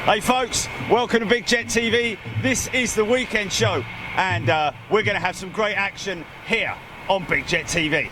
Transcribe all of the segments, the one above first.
Hey folks, welcome to Big Jet TV. This is the weekend show and we're going to have some great action here on Big Jet TV.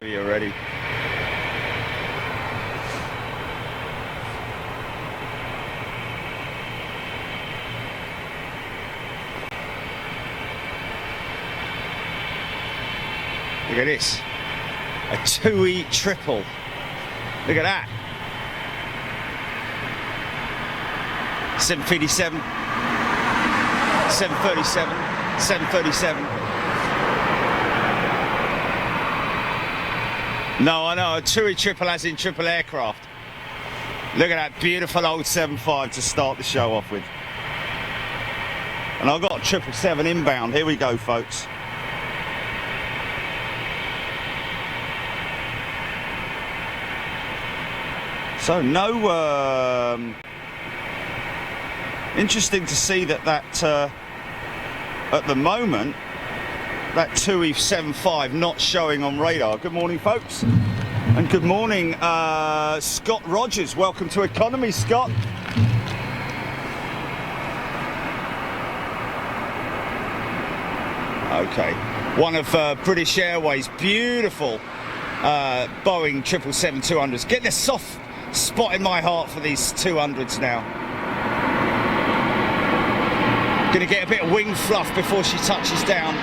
You're ready. Look at this. A 2E triple. Look at that. 757, 737, 737. No, I know, a 2E triple as in triple aircraft. Look at that beautiful old 75 to start the show off with. And I've got a 777 inbound. Here we go, folks. So no, interesting to see that at the moment, that 2E 75 not showing on radar. Good morning, folks. And good morning, Scott Rogers. Welcome to Economy, Scott. Okay. One of British Airways' beautiful Boeing 777-200s. Getting a soft spot in my heart for these 200s now. Gonna get a bit of wing fluff before she touches down.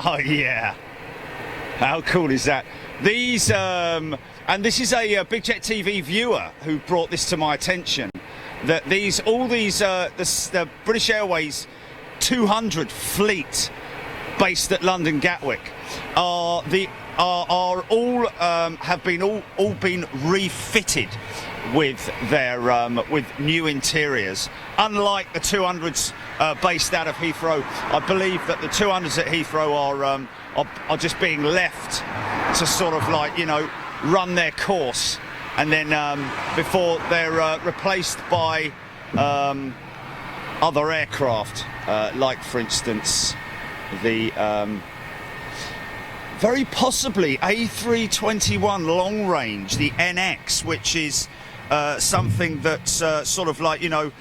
Oh yeah, how cool is that? These and this is a Big Jet TV viewer who brought this to my attention, that all these the British Airways 200 fleet based at London Gatwick are all have been refitted with their with new interiors, unlike the 200s based out of Heathrow. I believe that the 200s at Heathrow are just being left to sort of, like, you know, run their course, and then before they're replaced by other aircraft, like for instance the very possibly A321 long range, the NX, which is something that's sort of like, you know,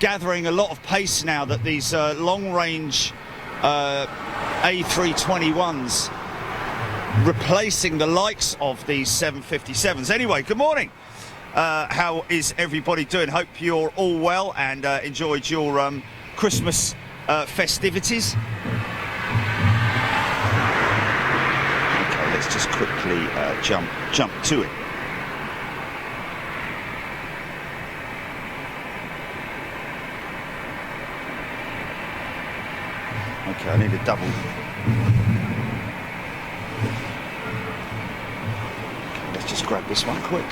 gathering a lot of pace now, that these long range A321s replacing the likes of these 757s. Anyway, good morning. How is everybody doing? Hope you're all well and enjoyed your Christmas festivities. Okay, let's just quickly jump to it. Okay, I need a double Let's just grab this one quick.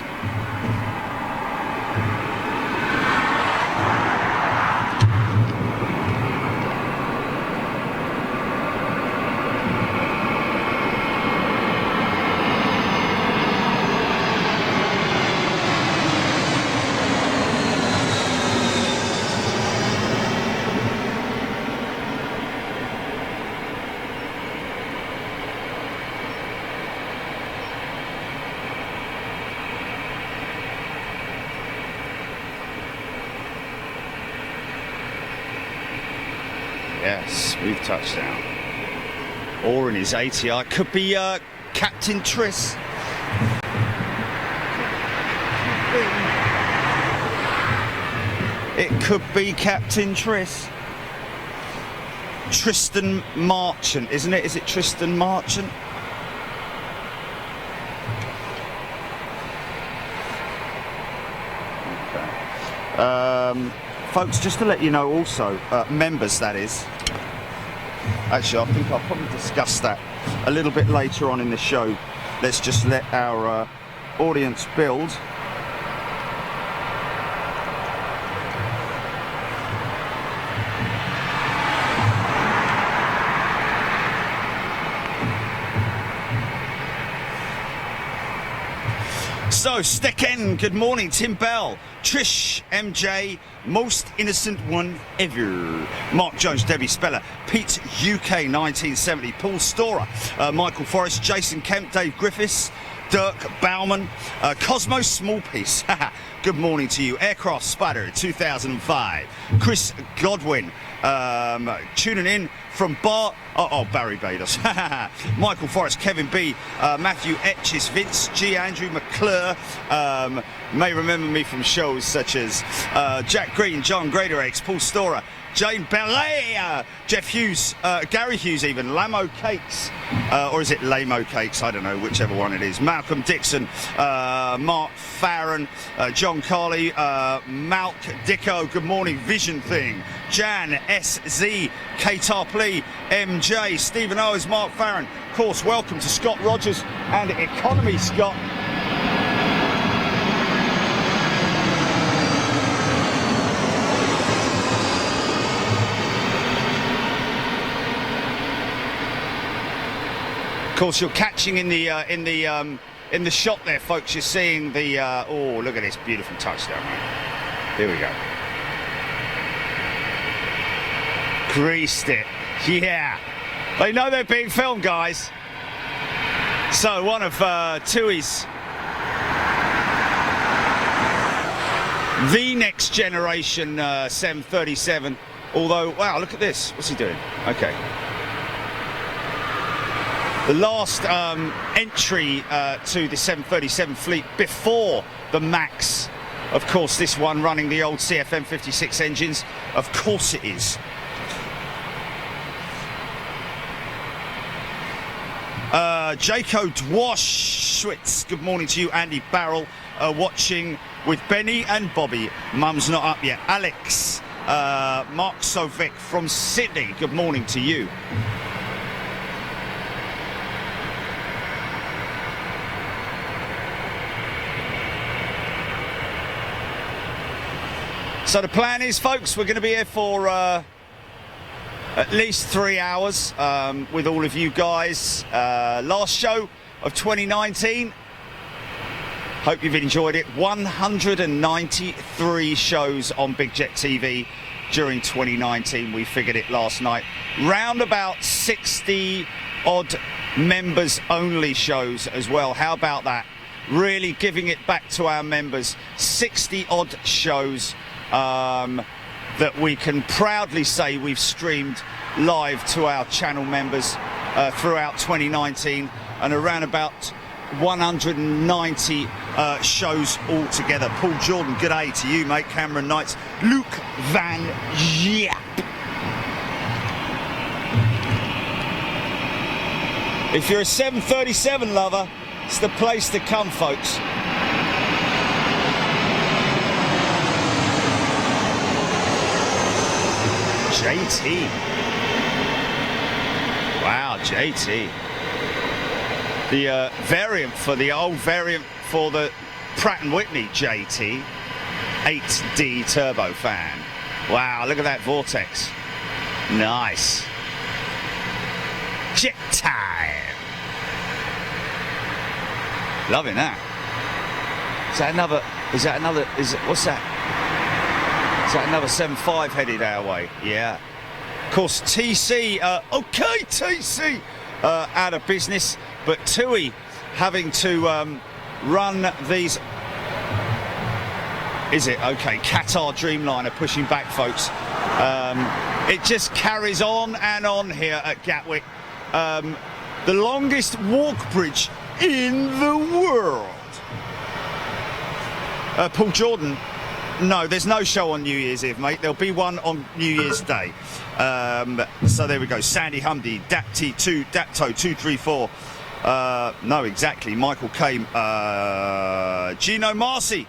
Yes, smooth touchdown. Or in his ATI. Could be Captain Triss. It could be Captain Triss. Tristan Marchant, isn't it? Is it Tristan Marchant? Okay. Folks, just to let you know also, members that is. Actually, I think I'll probably discuss that a little bit later on in the show. Let's just let our audience build. So, Stecken, good morning. Tim Bell, Trish, MJ, most innocent one ever. Mark Jones, Debbie Speller, Pete UK 1970, Paul Storer, Michael Forrest, Jason Kemp, Dave Griffiths, Dirk Bauman, Cosmo Smallpiece. Good morning to you. Aircraft Spider 2005. Chris Godwin, tuning in from Barry Bados. Michael Forrest, Kevin B, Matthew Etches, Vince G, Andrew McClure, may remember me from shows such as Jack Green, John Grader-X, Paul Storer, Jane Belay, Jeff Hughes, Gary Hughes even, Lamo Cakes, or is it Lamo Cakes? I don't know, whichever one it is. Malcolm Dixon, Mark Farron, John Carley, Malk Dicko, good morning, Vision Thing, Jan SZ, Kate Harpley, MJ, Stephen Owens, Mark Farron. Of course, welcome to Scott Rogers and Economy Scott. Of course, you're catching in the shot there, folks. You're seeing the oh, look at this beautiful touchdown, mate. Here we go. Greased it, yeah. They know they're being filmed, guys. So one of Tui's the next generation 737. Although, wow, look at this. What's he doing? Okay. The last entry to the 737 fleet before the MAX. Of course, this one running the old CFM 56 engines. Of course it is. Jaco Dwashwitz, good morning to you. Andy Barrell, watching with Benny and Bobby. Mum's not up yet. Alex, Mark Sovic from Sydney, good morning to you. So the plan is, folks, we're going to be here for at least 3 hours with all of you guys. Last show of 2019. Hope you've enjoyed it. 193 shows on Big Jet TV during 2019. We figured it last night. Round about 60 odd members only shows as well. How about that? Really giving it back to our members. 60 odd shows that we can proudly say we've streamed live to our channel members throughout 2019, and around about 190 shows altogether. Paul Jordan, good day to you, mate. Cameron Knights, Luke Van Yap. If you're a 737 lover, it's the place to come, folks. JT. Wow, JT. The variant for the old variant for the Pratt & Whitney JT 8D turbofan. Wow, look at that vortex. Nice. Jet time. Loving that. What's that? Is that another 7.5 headed our way? Yeah. Of course, TC, TC, out of business, but TUI having to run these. Is it? Okay, Qatar Dreamliner pushing back, folks. It just carries on and on here at Gatwick. The longest walk bridge in the world. Paul Jordan, no, there's no show on New Year's Eve, mate. There'll be one on New Year's Day. So there we go. Sandy Humdy, Dapto 234. No, exactly. Michael K. Gino Marcy.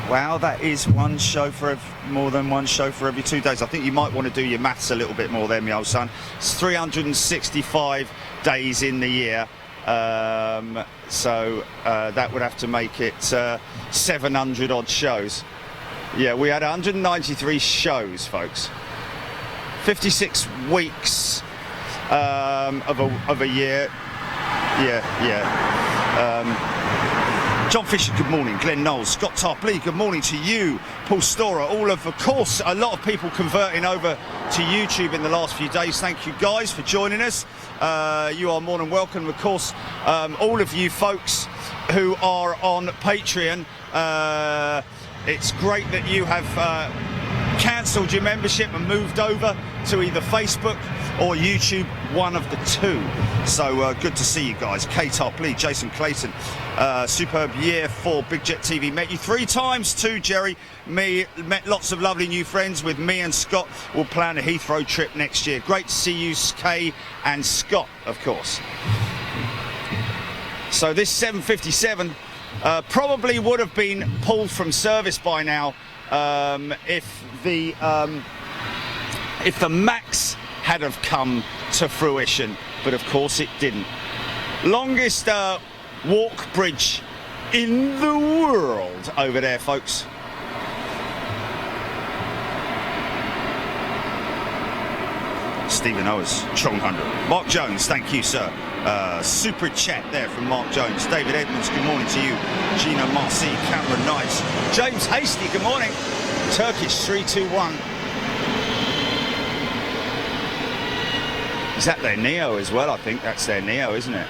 Wow, that is one show for more than one show for every 2 days. I think you might want to do your maths a little bit more there, my old son. It's 365 days in the year. So that would have to make it 700 odd shows. Yeah, we had 193 shows, folks. 56 weeks of a year. John Fisher, good morning. Glenn Knowles, Scott Tarpley, good morning to you. Paul Storer, all of course, a lot of people converting over to YouTube in the last few days. Thank you guys for joining us. You are more than welcome. Of course, all of you folks who are on Patreon, it's great that you have cancelled your membership and moved over to either Facebook or YouTube, one of the two. So good to see you guys. Kate Tarpley, Jason Clayton, superb year for Big Jet TV. Met you 3 times too, Jerry. Met lots of lovely new friends. With me and Scott, we'll plan a Heathrow trip next year. Great to see you, Kay and Scott, of course. So this 757 probably would have been pulled from service by now if the Max had have come to fruition, but of course it didn't. Longest walk bridge in the world over there, folks. Stephen Owens, Chong 100. Mark Jones, thank you, sir. Super chat there from Mark Jones. David Edmonds, good morning to you. Gina Marcy, Cameron Knights. James Hasty, good morning. Turkish 321. Is that their Neo as well? I think that's their Neo, isn't it?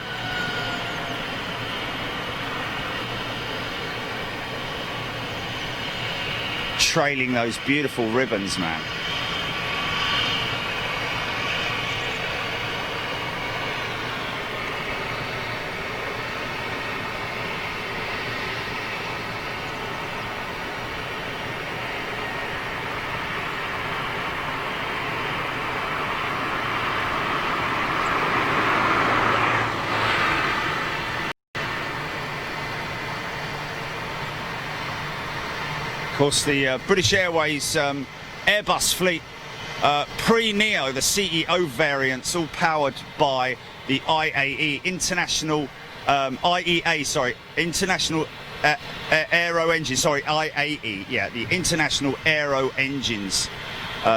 Trailing those beautiful ribbons, man. Of course, the British Airways Airbus fleet, pre-Neo, the CEO variants, all powered by the IAE, International, International Aero Engines, IAE, yeah, the International Aero Engines.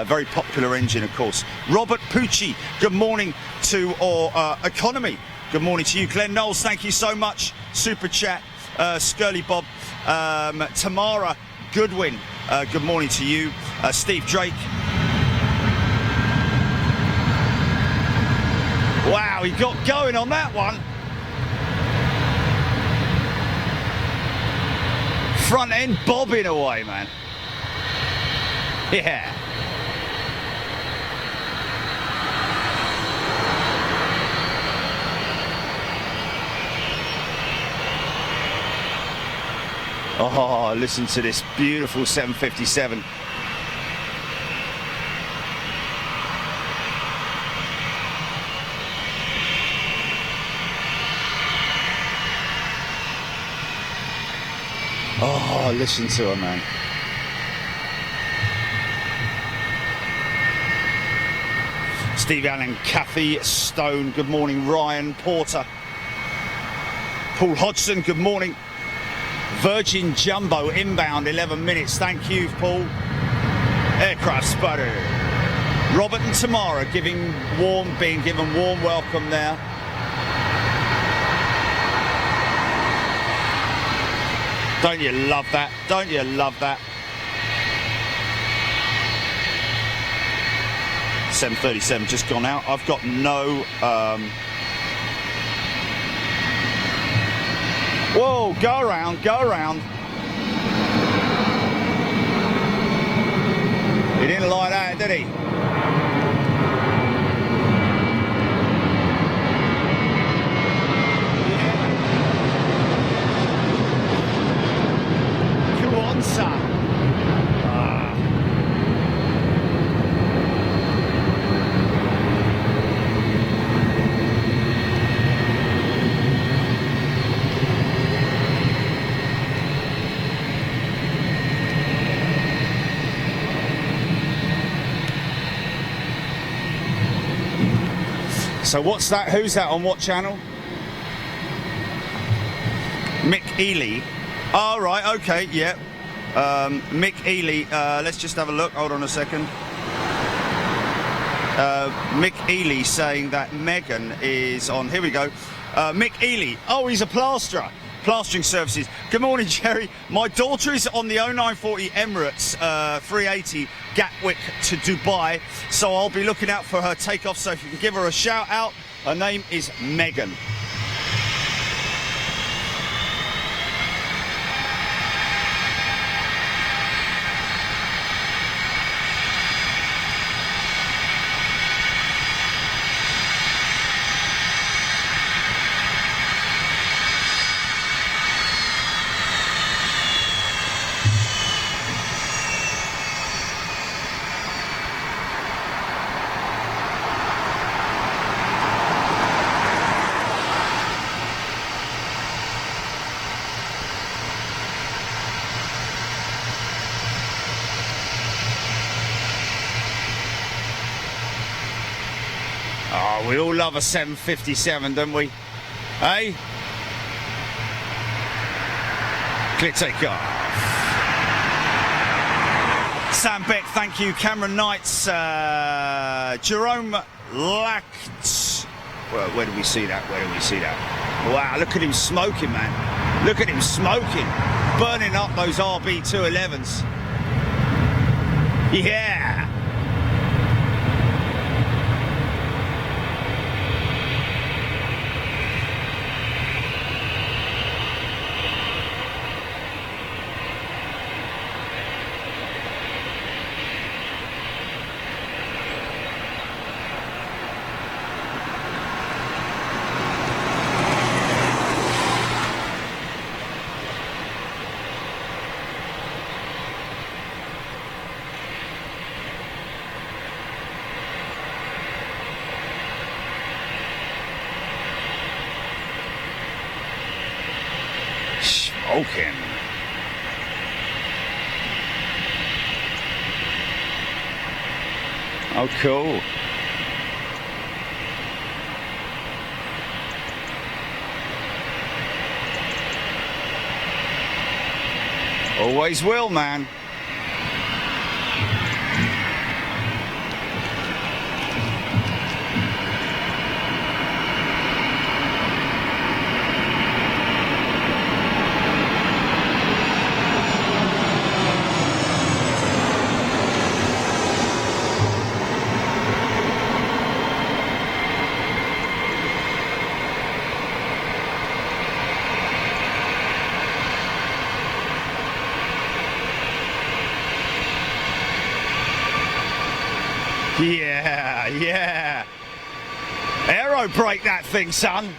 Very popular engine, of course. Robert Pucci, good morning to our economy. Good morning to you. Glenn Knowles, thank you so much. Super chat. Skirly Bob, Tamara Goodwin, good morning to you. Steve Drake. Wow, he got going on that one. Front end bobbing away, man. Yeah. Oh, listen to this beautiful 757. Oh, listen to her, man. Steve Allen, Kathy Stone, good morning. Ryan Porter, Paul Hodgson, good morning. Virgin Jumbo inbound 11 minutes, thank you Paul. Aircraft spotter. Robert and Tamara being given warm welcome there. Don't you love that? Don't you love that? 737 just gone out. I've got no whoa, go around, go around. He didn't like that, did he? Come on, son. So what's that? Who's that on what channel? Mick Ely. Oh, right, okay, yeah. Mick Ely, let's just have a look. Hold on a second. Mick Ely saying that Megan is on. Here we go. Mick Ely. Oh, he's a plasterer. Plastering services. Good morning, Jerry. My daughter is on the 0940 Emirates 380 Gatwick to Dubai, so I'll be looking out for her takeoff. So if you can give her a shout out, her name is Megan. We all love a 757, don't we? Hey? Clear takeoff. Sam Beck, thank you. Cameron Knights, Jerome Lact. Well, where do we see that? Where do we see that? Wow, look at him smoking, man. Look at him smoking. Burning up those RB211s. Yeah. Smoking. Oh, cool. Always will, man. Yeah, yeah. Aero brake that thing, son.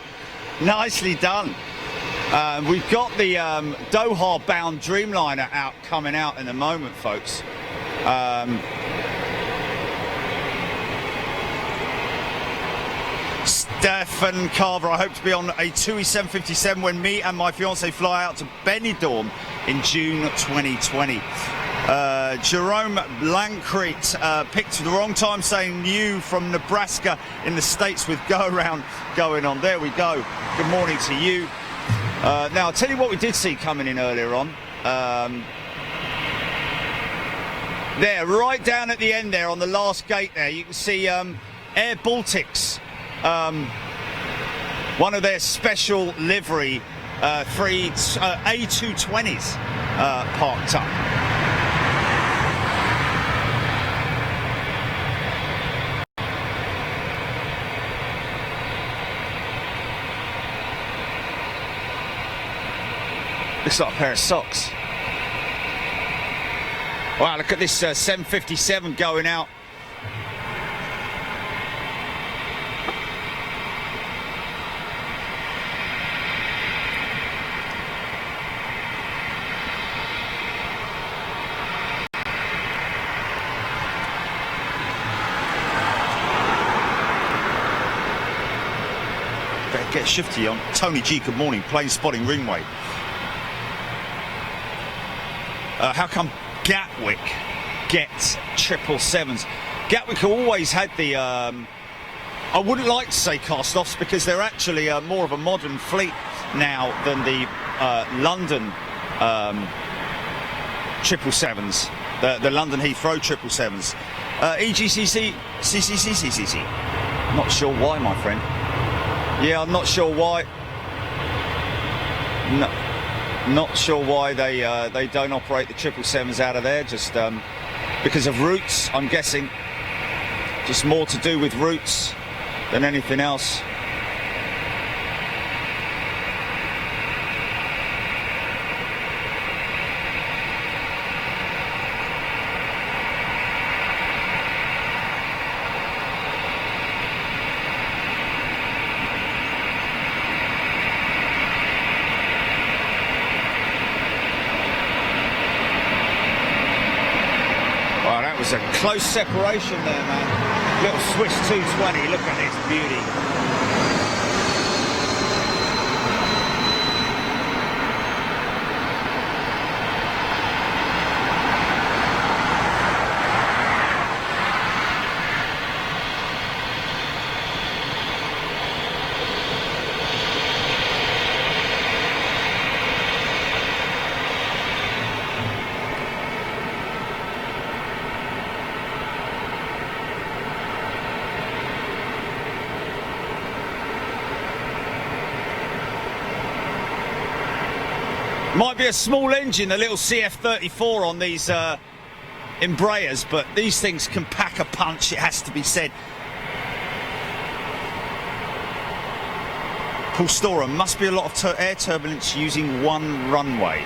Nicely done. We've got the Doha-bound Dreamliner coming out in a moment, folks. Stefan Carver, I hope to be on a TUI 757 when me and my fiance fly out to Benidorm in June 2020. Jerome Blancrete picked the wrong time, saying you from Nebraska in the States with go around going on. There we go. Good morning to you. Now, I'll tell you what we did see coming in earlier on. There, right down at the end there on the last gate there, you can see Air Baltics, one of their special livery A220s parked up. Looks like a pair of socks. Wow, look at this 757 going out. Better get shifty on. Tony G, good morning. Planespotting Ringway. How come Gatwick gets 777s? Gatwick always had the, I wouldn't like to say cast-offs because they're actually more of a modern fleet now than the London 777s, the London Heathrow 777s. EGCC, CCC. Not sure why, my friend. Yeah, I'm not sure why. No. Not sure why they don't operate the 777s out of there, just because of routes, I'm guessing. Just more to do with routes than anything else. A close separation there, man. Little Swiss 220, look at this beauty. Might be a small engine, a little CF34 on these Embraers, but these things can pack a punch, it has to be said. Paul Storer, must be a lot of air turbulence using one runway.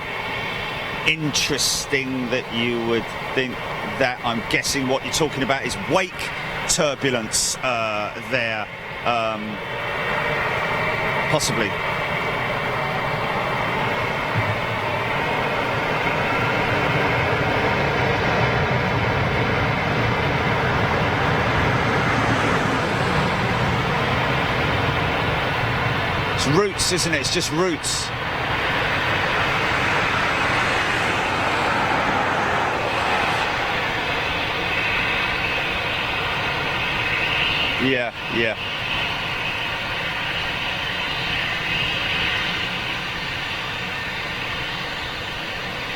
Interesting that you would think that. I'm guessing what you're talking about is wake turbulence there, possibly. It's roots, isn't it? It's just roots. Yeah, yeah.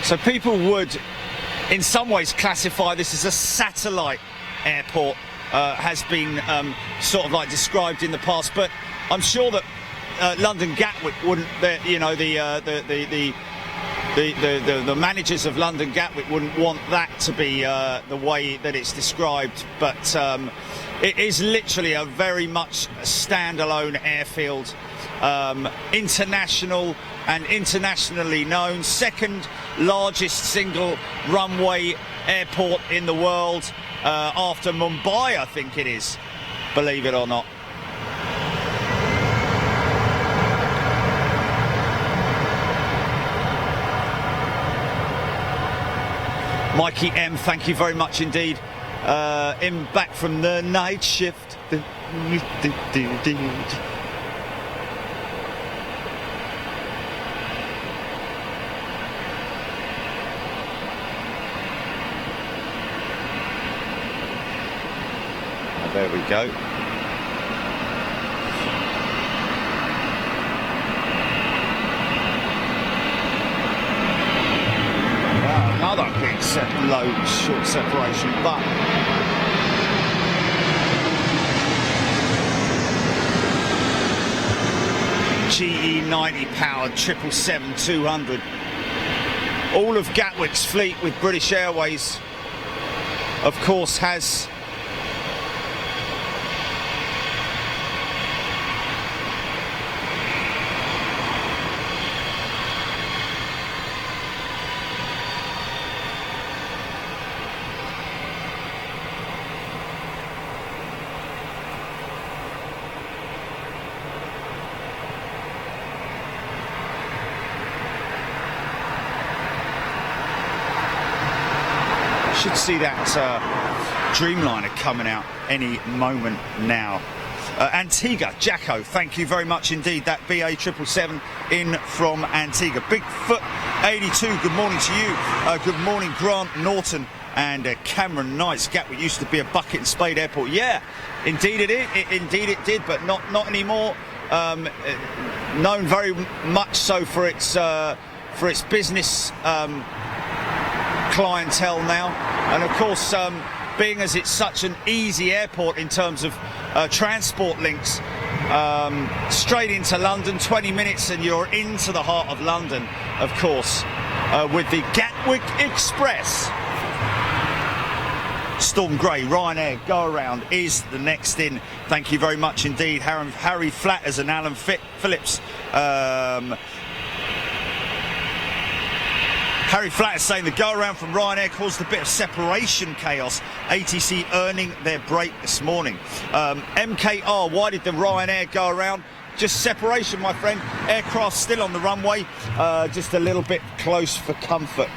So people would, in some ways, classify this as a satellite airport, has been sort of like described in the past, but I'm sure that London Gatwick wouldn't, you know, the managers of London Gatwick wouldn't want that to be the way that it's described, but it is literally a very much standalone airfield, international and internationally known, second largest single runway airport in the world, after Mumbai, I think it is, believe it or not. Mikey M, thank you very much indeed. In back from the night shift. There we go. Wow, another big low short separation, but GE 90 powered 777-200. All of Gatwick's fleet with British Airways, of course, has should see that Dreamliner coming out any moment now. Antigua, Jacko, thank you very much indeed. That BA 777 in from Antigua. Bigfoot 82, good morning to you. Good morning, Grant Norton and Cameron Knights. Gatwick used to be a bucket and spade airport. Yeah, indeed it is. Indeed it did, but not anymore. Known very much so for its business clientele now, and of course being as it's such an easy airport in terms of transport links, straight into London, 20 minutes and you're into the heart of London, of course, with the Gatwick Express. Storm Grey, Ryanair Go Around is the next in. Thank you very much indeed, Harry Flatters and Alan Phillips. Harry Flatt is saying the go-around from Ryanair caused a bit of separation chaos. ATC earning their break this morning. MKR, why did the Ryanair go around? Just separation, my friend. Aircraft still on the runway, just a little bit close for comfort.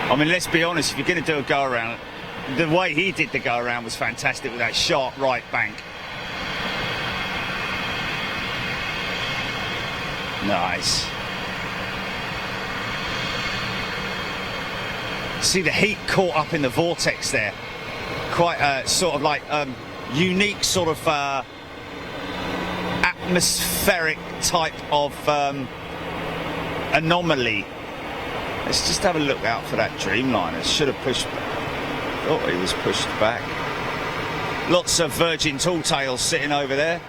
I mean, let's be honest, if you're going to do a go-around, the way he did the go-around was fantastic with that sharp right bank. Nice. See the heat caught up in the vortex there. Quite a sort of like unique sort of atmospheric type of anomaly. Let's just have a look out for that Dreamliner. Should have pushed back. Thought he was pushed back. Lots of Virgin tall tails sitting over there.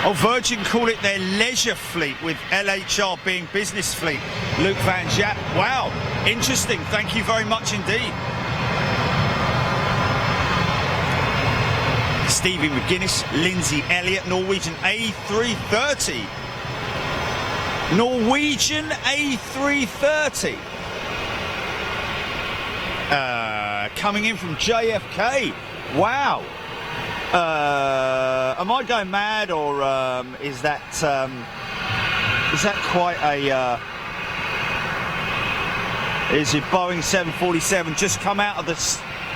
Oh, Virgin call it their leisure fleet, with LHR being business fleet. Luke Van Jat. Wow, interesting. Thank you very much indeed. Stevie McGuinness, Lindsay Elliott, Norwegian A330. Norwegian A330. Coming in from JFK. Wow. Am I going mad, or is that quite a? Is it Boeing 747 just come out of the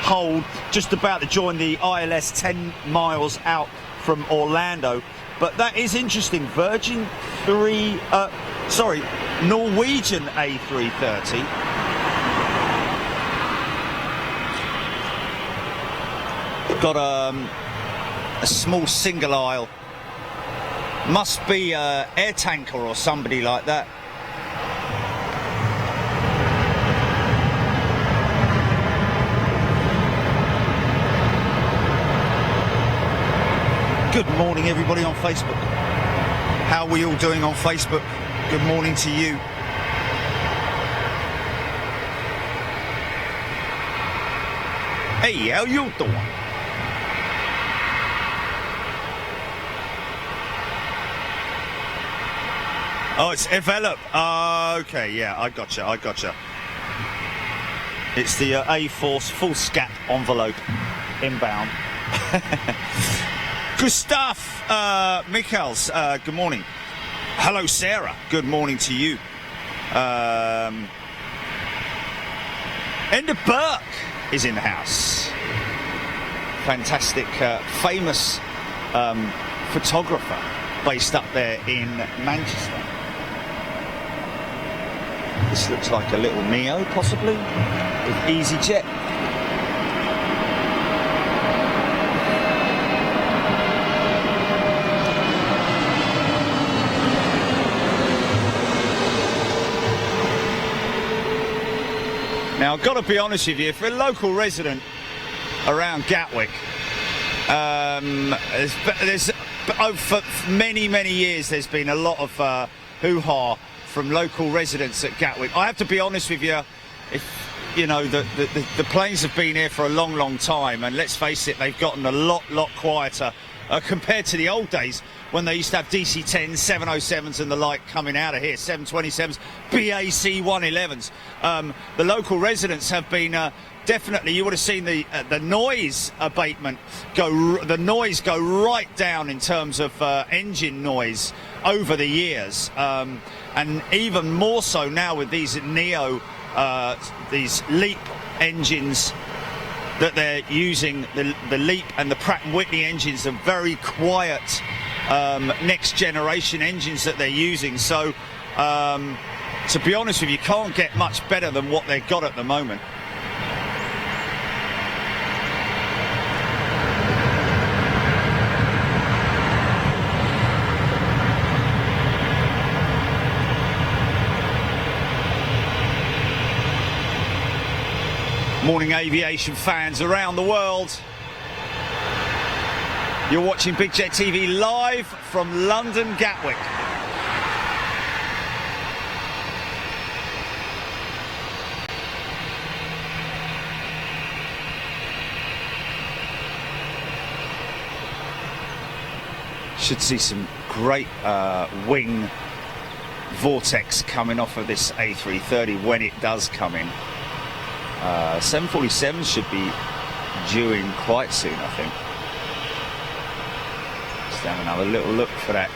hold, just about to join the ILS 10 miles out from Orlando? But that is interesting. Norwegian A330. Got a small single aisle. Must be air tanker or somebody like that. Good morning everybody on Facebook. How are we all doing on Facebook? Good morning to you. Hey, how you doing? Oh, it's envelope. Okay, yeah, I gotcha. It's the A-Force full scat envelope inbound. Good stuff, Michaels. Good morning. Hello, Sarah. Good morning to you. Enda Burke is in the house. Fantastic, famous photographer based up there in Manchester. This looks like a little Neo, possibly, with EasyJet. Now, I've got to be honest with you, for a local resident around Gatwick, for many years there's been a lot of hoo-ha from local residents at Gatwick. I have to be honest with you, if you know the planes have been here for a long time, and let's face it, they've gotten a lot quieter compared to the old days when they used to have DC-10s, 707s and the like coming out of here, 727s, BAC 111s. The local residents have been definitely, you would have seen the noise abatement go right down in terms of engine noise over the years, and even more so now with these Neo, these LEAP engines that they're using. The LEAP and the Pratt & Whitney engines are very quiet next generation engines that they're using. So to be honest with you, can't get much better than what they've got at the moment. Morning, aviation fans around the world. You're watching Big Jet TV live from London Gatwick. Should see some great wing vortex coming off of this A330 when it does come in. 747 should be due in quite soon, I think. Let's have another little look for that.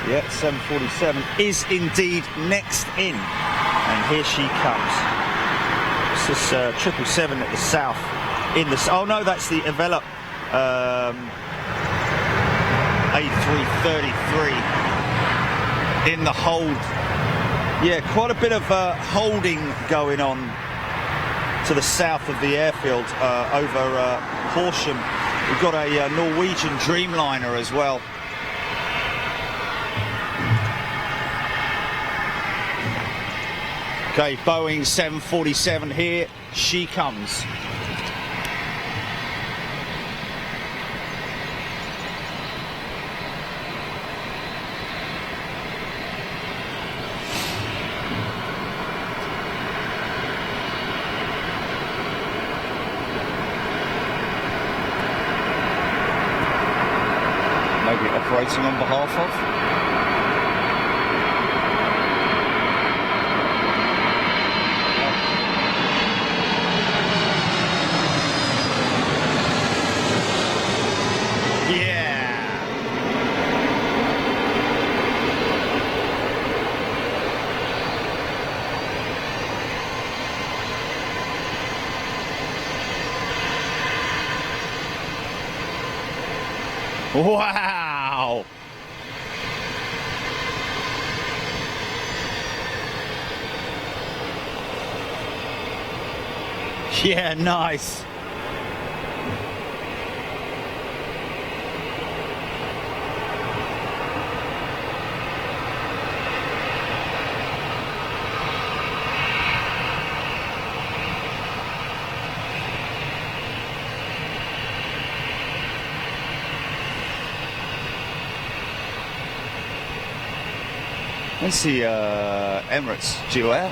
Yeah, 747 is indeed next in, and here she comes. This is 777 at the south. Oh no, that's the Envelope A333 in the hold. Yeah, quite a bit of holding going on to the south of the airfield over Horsham. We've got a Norwegian Dreamliner as well. Okay, Boeing 747 here, she comes. Operating on behalf of. Yeah. Wow. Yeah, nice. Let's see, Emirates due out.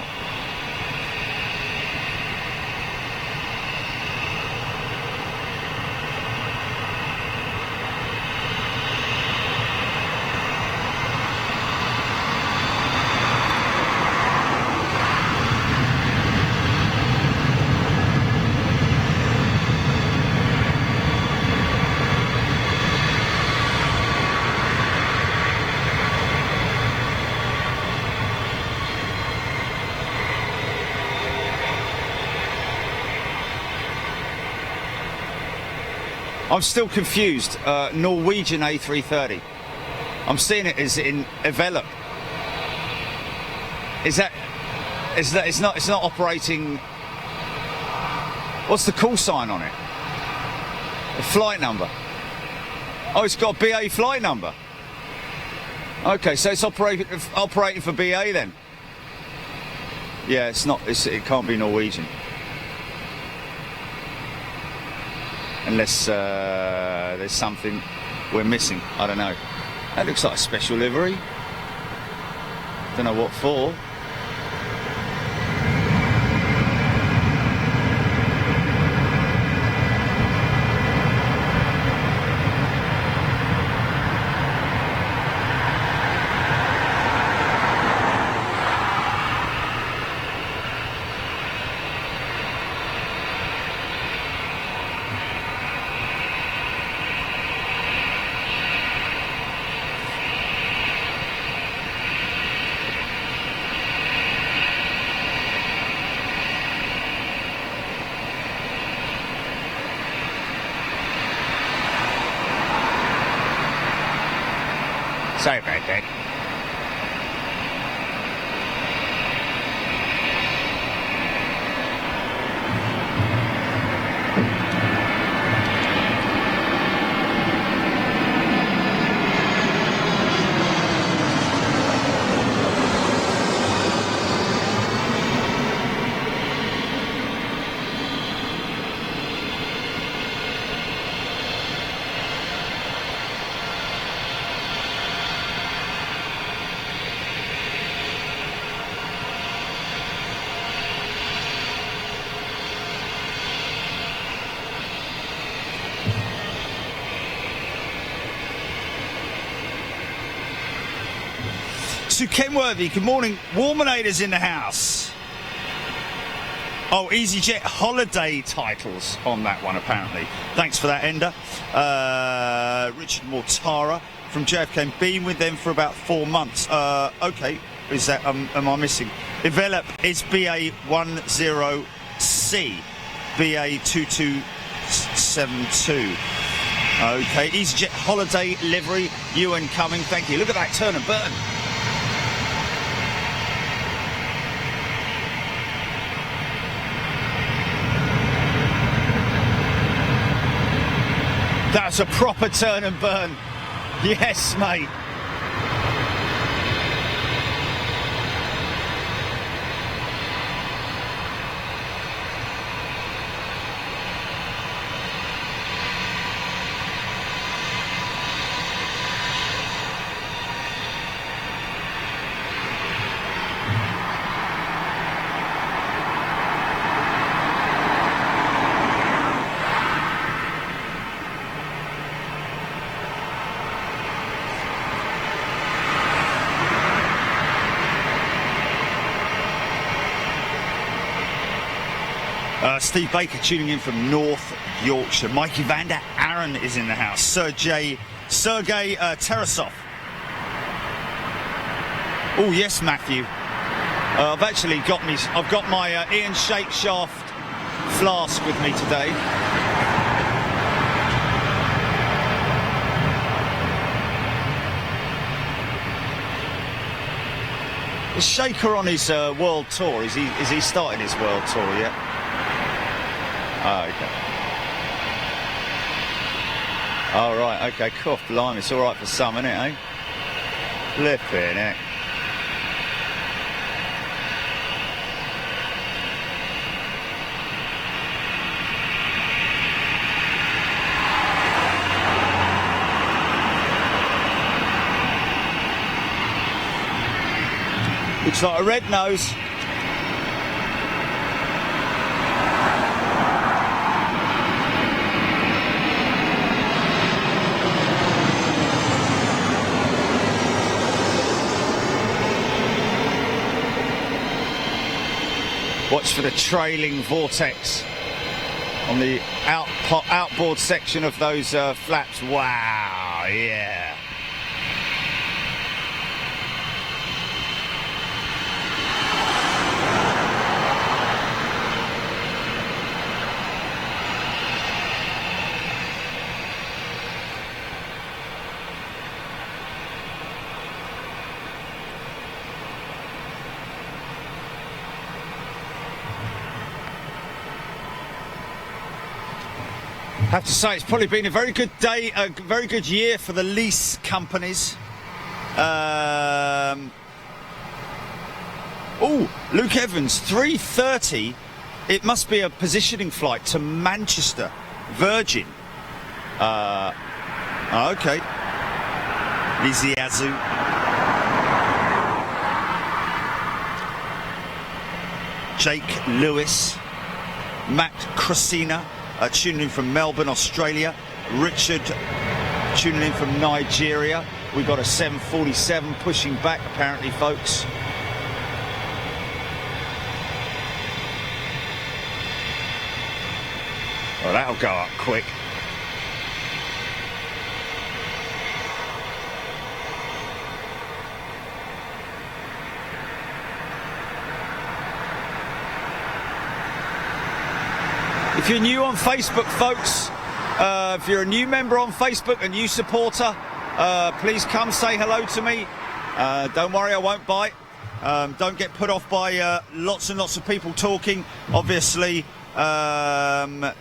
I'm still confused. Norwegian A330. I'm seeing it as in envelop. Is that it's not operating? What's the call sign on it? A flight number. Oh, it's got a BA flight number. Okay, so it's operating for BA then. Yeah, it's not. It can't be Norwegian. Unless there's something we're missing. I don't know. That looks like a special livery. Don't know what for. Sorry about that. To Kenworthy, good morning. Warminators in the house. Oh, EasyJet holiday titles on that one, apparently. Thanks for that, Ender. Richard Mortara from JFK. Been with them for about 4 months. Okay, is that, am I missing? Envelop is BA10C, BA2272. Okay, EasyJet holiday livery, Ewan coming. Thank you. Look at that turn and burn. That's a proper turn and burn. Yes, mate. Steve Baker tuning in from North Yorkshire. Mikey Vander Aaron is in the house. Sergey Tarasov. Oh yes, Matthew. I've got my Ian Shakeshaft flask with me today. Is Shaker on his world tour? Is he started his world tour yet? Oh, okay. Oh, right, okay, cool. Blimey, it's all right for some, isn't it, eh? Flipping it. Looks like a red nose. Watch for the trailing vortex on the outboard section of those flaps. Wow, yeah. Have to say, it's probably been a very good day, a very good year for the lease companies. Oh, Luke Evans, 3:30. It must be a positioning flight to Manchester, Virgin. Okay. Lizzie Azu. Jake Lewis. Matt Cressina, tuning in from Melbourne, Australia. Richard, tuning in from Nigeria. We've got a 747 pushing back, apparently, folks. Well, that'll go up quick. If you're new on Facebook, folks, if you're a new member on Facebook, a new supporter, please come say hello to me. Don't worry, I won't bite. Don't get put off by lots and lots of people talking. Obviously, Matt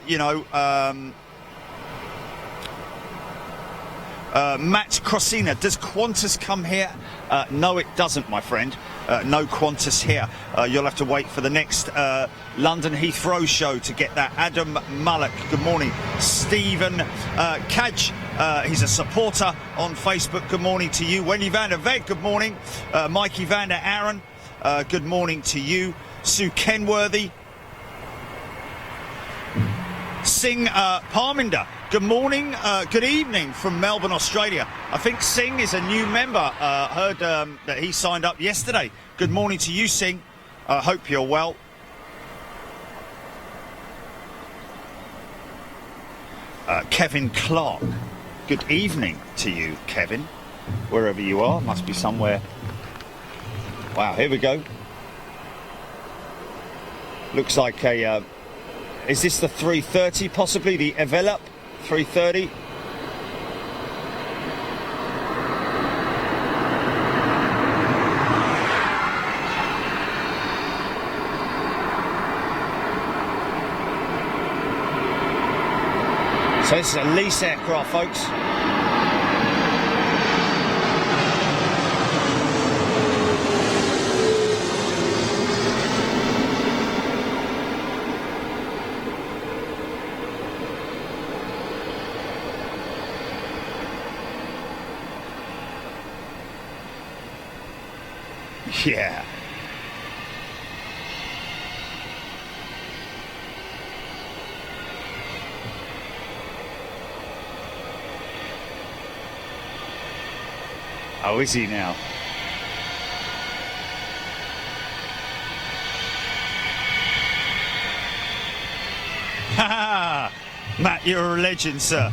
Cressina, does Qantas come here? No, it doesn't, my friend. No Qantas here. You'll have to wait for the next London Heathrow show to get that. Adam Mullock, good morning. Stephen Kaj, he's a supporter on Facebook. Good morning to you. Wendy van der Weg, good morning. Mikey van der Aaron, good morning to you. Sue Kenworthy. Singh Parminder, good morning, good evening from Melbourne, Australia. I think Singh is a new member. Heard that he signed up yesterday. Good morning to you, Singh. Hope you're well. Kevin Clark, good evening to you, Kevin. Wherever you are, must be somewhere. Wow, here we go. Looks like a... is this the 330 possibly? The Evelop 330? So this is a lease aircraft, folks. Yeah. Oh, is he now? Ha ha! Matt, you're a legend, sir.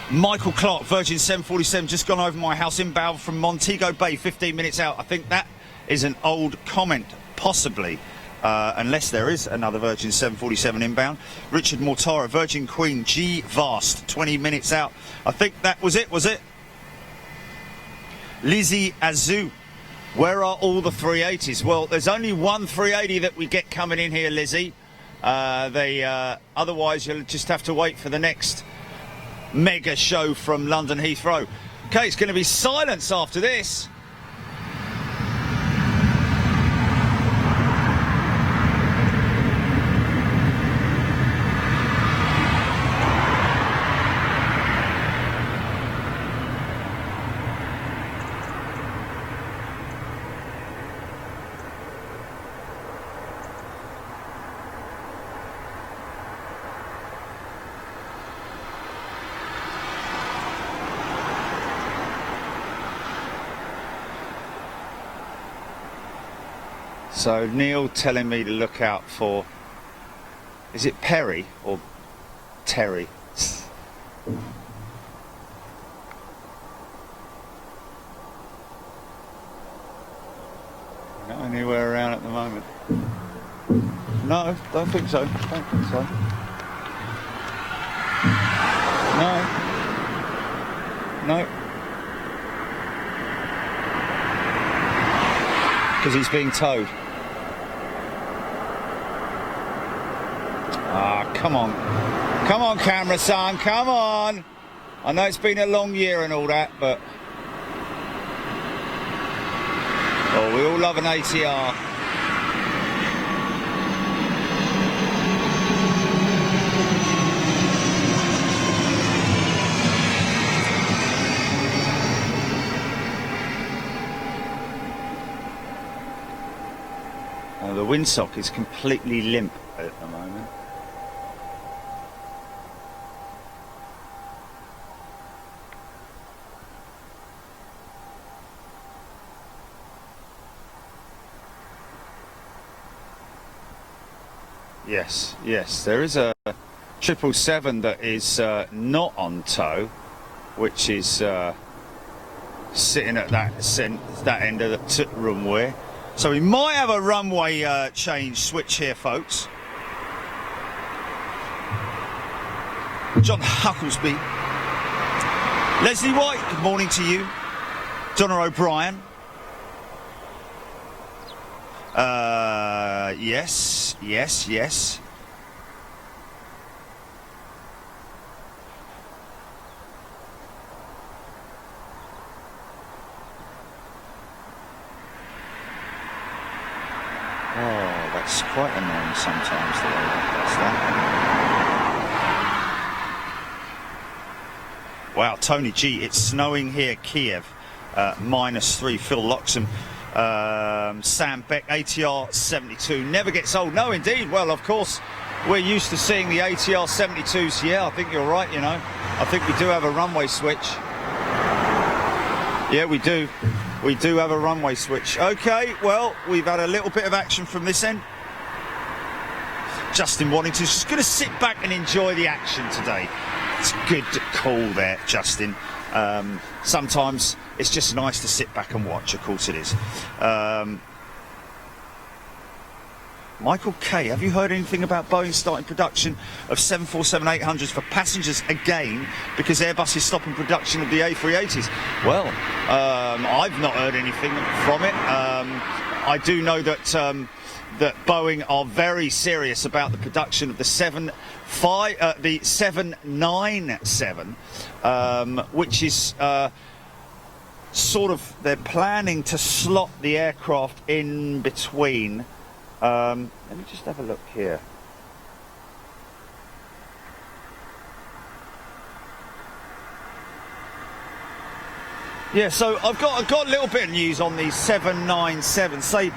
Michael Clark, Virgin 747, just gone over my house inbound from Montego Bay, 15 minutes out. I think that is an old comment, possibly, unless there is another Virgin 747 inbound. Richard Mortara, Virgin Queen, G Vast, 20 minutes out. I think that was it, Lizzie Azu, where are all the 380s? Well, there's only one 380 that we get coming in here, Lizzie. Otherwise, you'll just have to wait for the next mega show from London Heathrow. Okay, it's going to be silence after this. So Neil telling me to look out for, is it Perry or Terry? Not anywhere around at the moment. No, don't think so. No. Because he's being towed. Come on. Come on, camera son, come on. I know it's been a long year and all that, but... Oh, we all love an ATR. The windsock is completely limp at the moment. Yes, there is a 777 that is not on tow, which is sitting at that end of the runway. So we might have a runway change switch here, folks. John Hucklesby. Leslie White, good morning to you. Donna O'Brien. Yes. Oh, that's quite annoying sometimes, the way that does that. Wow, Tony G, it's snowing here, Kiev, -3, Phil Loxham. Sam Beck, ATR 72 never gets old. No, indeed. Well, of course, we're used to seeing the ATR 72s. Yeah, I think you're right, you know. I think we do have a runway switch. Yeah, we do. We do have a runway switch. Okay, well, we've had a little bit of action from this end. Justin Waddington's just going to sit back and enjoy the action today. It's a good call there, Justin. Sometimes it's just nice to sit back and watch, of course it is. Michael K, have you heard anything about Boeing starting production of 747-800s for passengers again because Airbus is stopping production of the A380s? Well, I've not heard anything from it. I do know that that Boeing are very serious about the production of the 797, which is sort of, they're planning to slot the aircraft in between. Let me just have a look here. Yeah, so I've got a little bit of news on these 797. So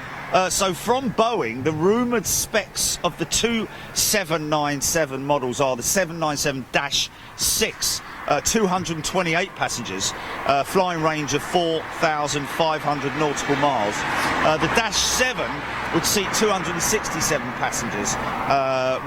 from Boeing, the rumoured specs of the two 797 models are the 797-6, 228 passengers, flying range of 4,500 nautical miles. The Dash 7 would seat 267 passengers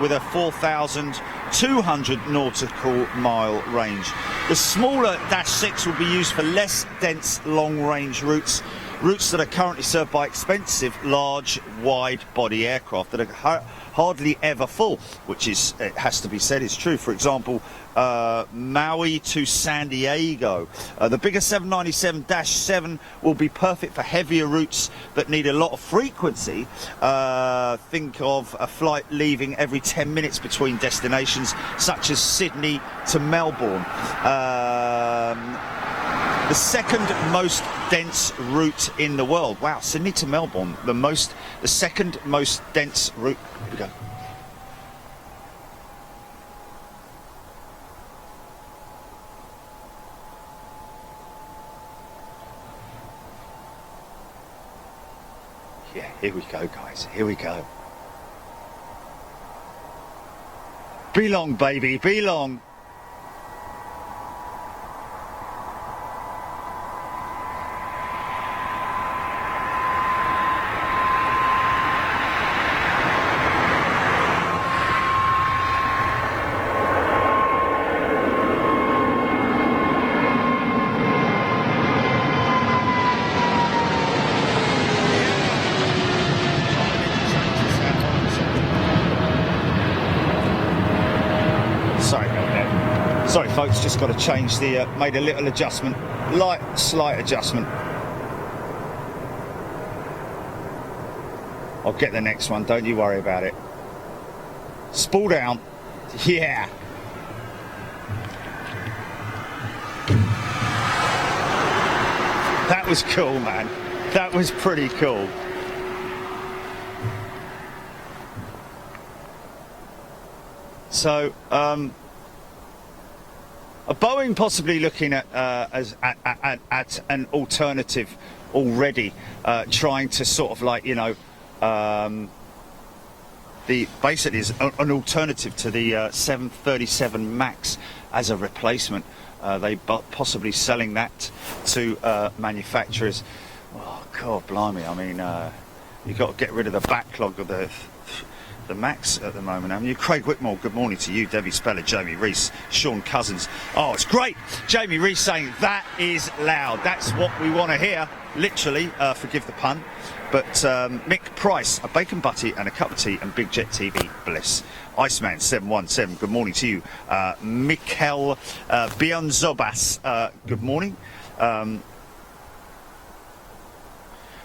with a 4,200 nautical mile range. The smaller Dash 6 will be used for less dense long-range routes that are currently served by expensive, large, wide-body aircraft that are hardly ever full, which is, it has to be said, is true. For example, Maui to San Diego. The bigger 797-7 will be perfect for heavier routes that need a lot of frequency. Think of a flight leaving every 10 minutes between destinations, such as Sydney to Melbourne. The second most dense route in the world. Wow, Sydney to Melbourne, the second most dense route. Here we go. Yeah, here we go, guys. Here we go. Be long, baby, be long. Sorry folks, just got to change the, made a little adjustment, slight adjustment. I'll get the next one, don't you worry about it. Spool down, Yeah. That was cool, man. That was pretty cool. So, a Boeing possibly looking at at an alternative already, trying to sort of like, you know, the basically is an alternative to the 737 MAX as a replacement. They possibly selling that to manufacturers. Oh God, blimey! I mean, you've got to get rid of the backlog of the Max at the moment, haven't you? Craig Whitmore, good morning to you. Debbie Speller, Jamie Reese, Sean Cousins. Oh, it's great. Jamie Reese saying that is loud. That's what we want to hear. Literally, forgive the pun. But Mick Price, a bacon butty and a cup of tea and Big Jet TV bliss. Iceman 717, good morning to you. Mikel Bionzobas, good morning.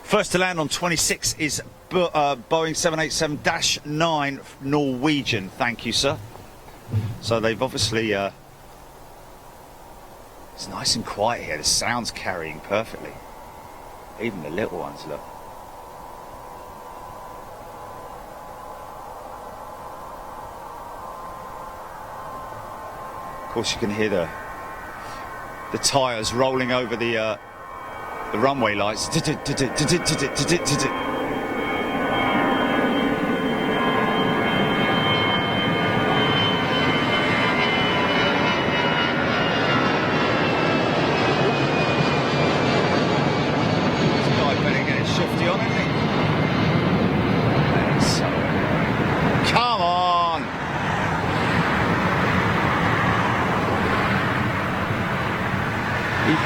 First to land on 26 is Boeing 787-9 Norwegian. Thank you, sir. So they've obviously... it's nice and quiet here. The sound's carrying perfectly. Even the little ones, look. Of course, you can hear the tyres rolling over the runway lights.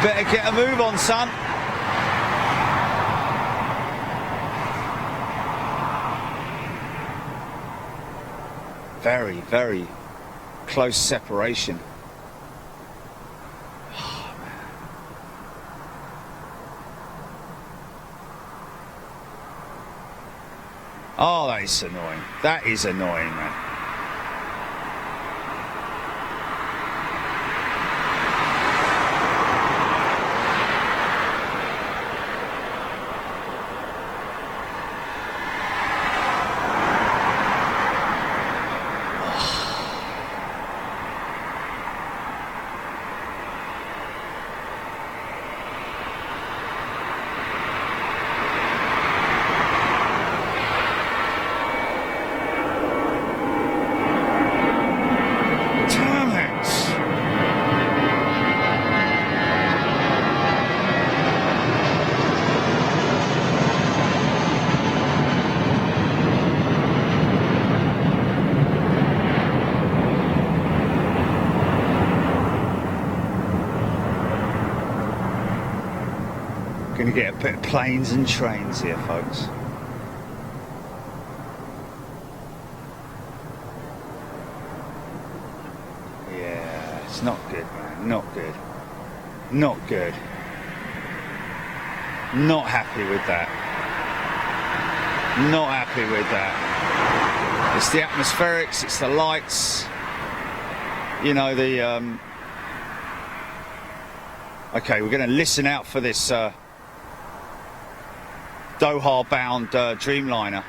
Better get a move on, son. Very, very close separation. Oh, man. Oh, that is annoying. That is annoying, man. Going to get a bit of planes and trains here, folks. Yeah, it's not good, man. Not good. Not good. Not happy with that. Not happy with that. It's the atmospherics, it's the lights. You know, the... Okay, we're going to listen out for this... Doha-bound Dreamliner.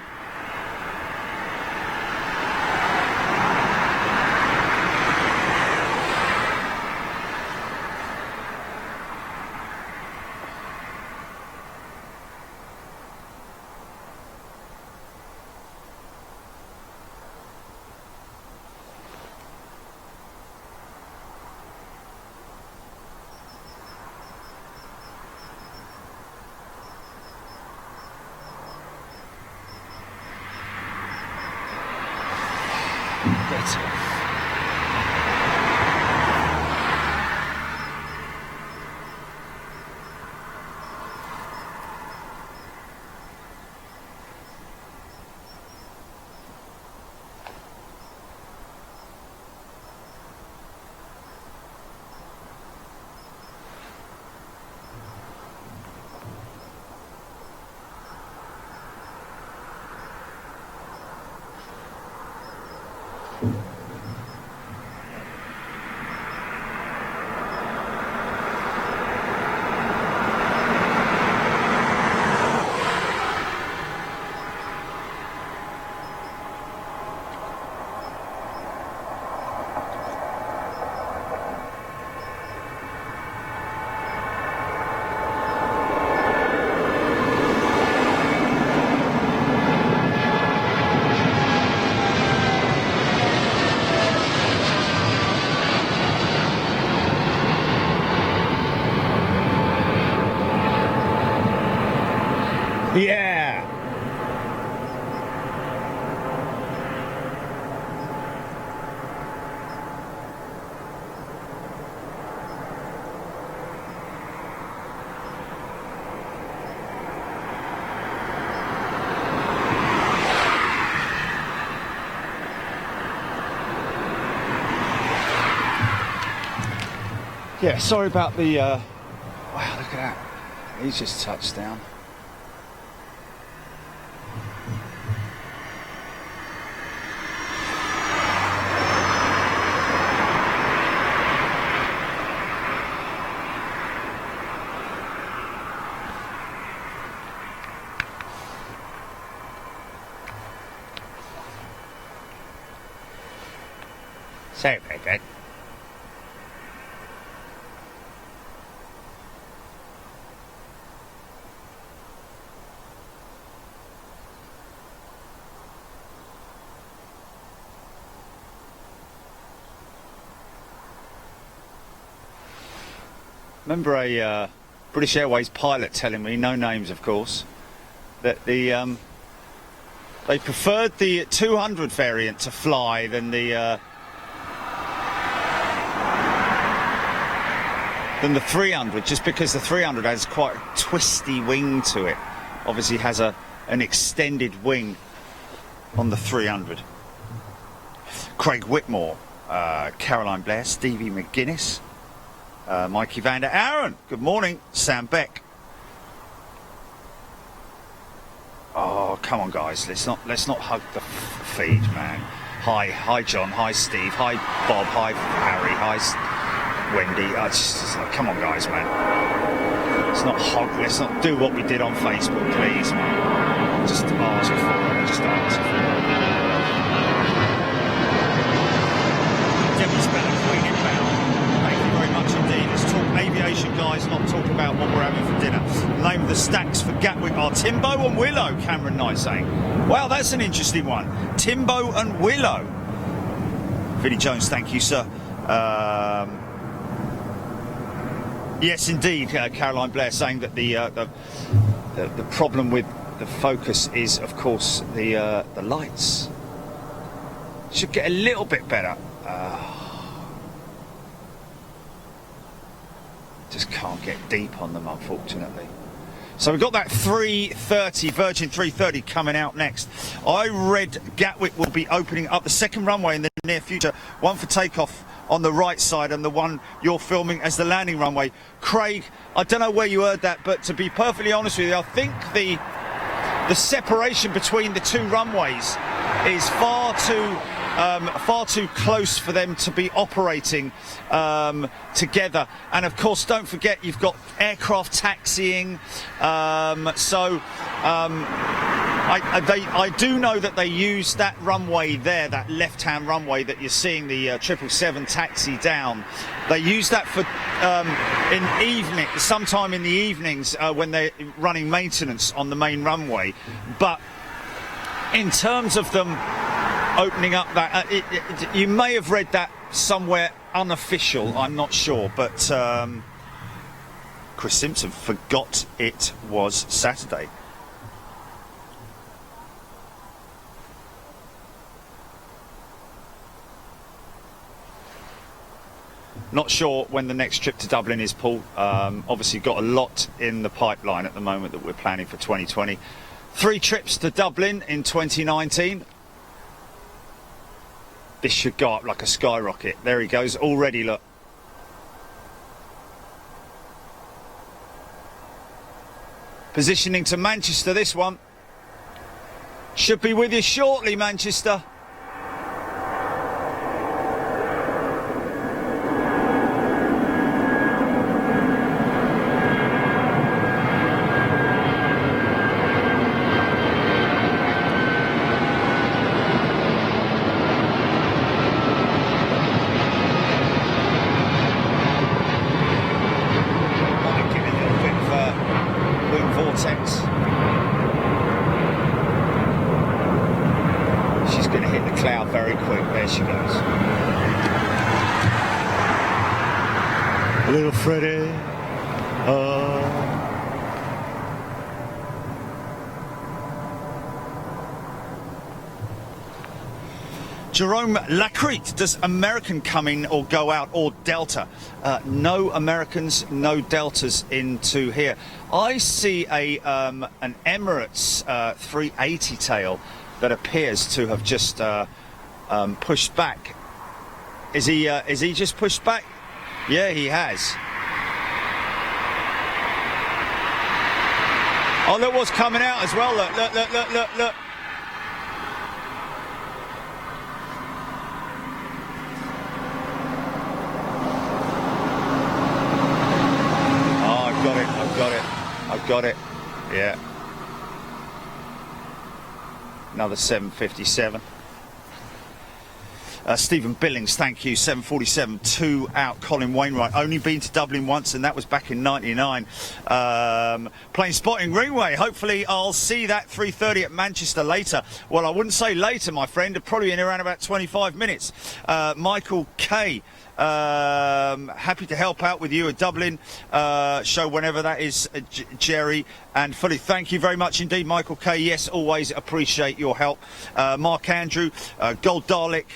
Yeah. Yeah, sorry about the, wow, look at that. He's just touched down. Sorry about that. Remember a British Airways pilot telling me, no names of course, that the they preferred the 200 variant to fly than the 300, just because the 300 has quite a twisty wing to it. Obviously has an extended wing on the 300. Craig Whitmore, Caroline Blair, Stevie McGuinness, Mikey Vander Aaron, good morning, Sam Beck. Oh, come on guys, let's not hug the feed, man. Hi John, hi Steve, hi Bob, hi Harry, hi Wendy. Just like, come on guys, man. Let's not do what we did on Facebook, please, man. Just ask for it, just ask for it. Debbie's better, Queen inbound. Thank you very much indeed. Let's talk aviation, guys, not talk about what we're having for dinner. The name of the stacks for Gatwick are Timbo and Willow, Cameron Knight saying. Wow, that's an interesting one. Timbo and Willow. Vinnie Jones, thank you, sir. Yes, indeed, Caroline Blair saying that the problem with the Focus is, of course, the lights. Should get a little bit better. Just can't get deep on them, unfortunately. So we've got that 330, Virgin 330 coming out next. I read Gatwick will be opening up the second runway in the near future, one for takeoff on the right side and the one you're filming as the landing runway. Craig, I don't know where you heard that, but to be perfectly honest with you, I think the separation between the two runways is far too close for them to be operating together. And of course, don't forget you've got aircraft taxiing. I do know that they use that runway there, that left-hand runway that you're seeing the 777 taxi down. They use that for sometime in the evenings when they're running maintenance on the main runway. But in terms of them opening up that, you may have read that somewhere unofficial, I'm not sure, but Chris Simpson forgot it was Saturday. Not sure when the next trip to Dublin is, Paul. Obviously got a lot in the pipeline at the moment that we're planning for 2020. 3 trips to Dublin in 2019. This should go up like a skyrocket. There he goes already, look. Positioning to Manchester, this one. Should be with you shortly, Manchester. She's going to hit the cloud very quick. There she goes. Little Freddie. Jerome Lacrete, does American come in or go out or Delta? No Americans, no Deltas into here. I see an Emirates 380 tail that appears to have just pushed back. Is he just pushed back? Yeah, he has. Oh, look what's coming out as well. Look. I've got it. Yeah. Another 757. Stephen Billings, thank you. 747, 2 out. Colin Wainwright, only been to Dublin once, and that was back in '99. Planespotting Ringway. Hopefully, I'll see that 3:30 at Manchester later. Well, I wouldn't say later, my friend. Probably in around about 25 minutes. Michael K. Happy to help out with you at Dublin show whenever that is, Jerry and Fully. Thank you very much indeed, Michael K. Yes, always appreciate your help. Mark Andrew, Gold Dalek.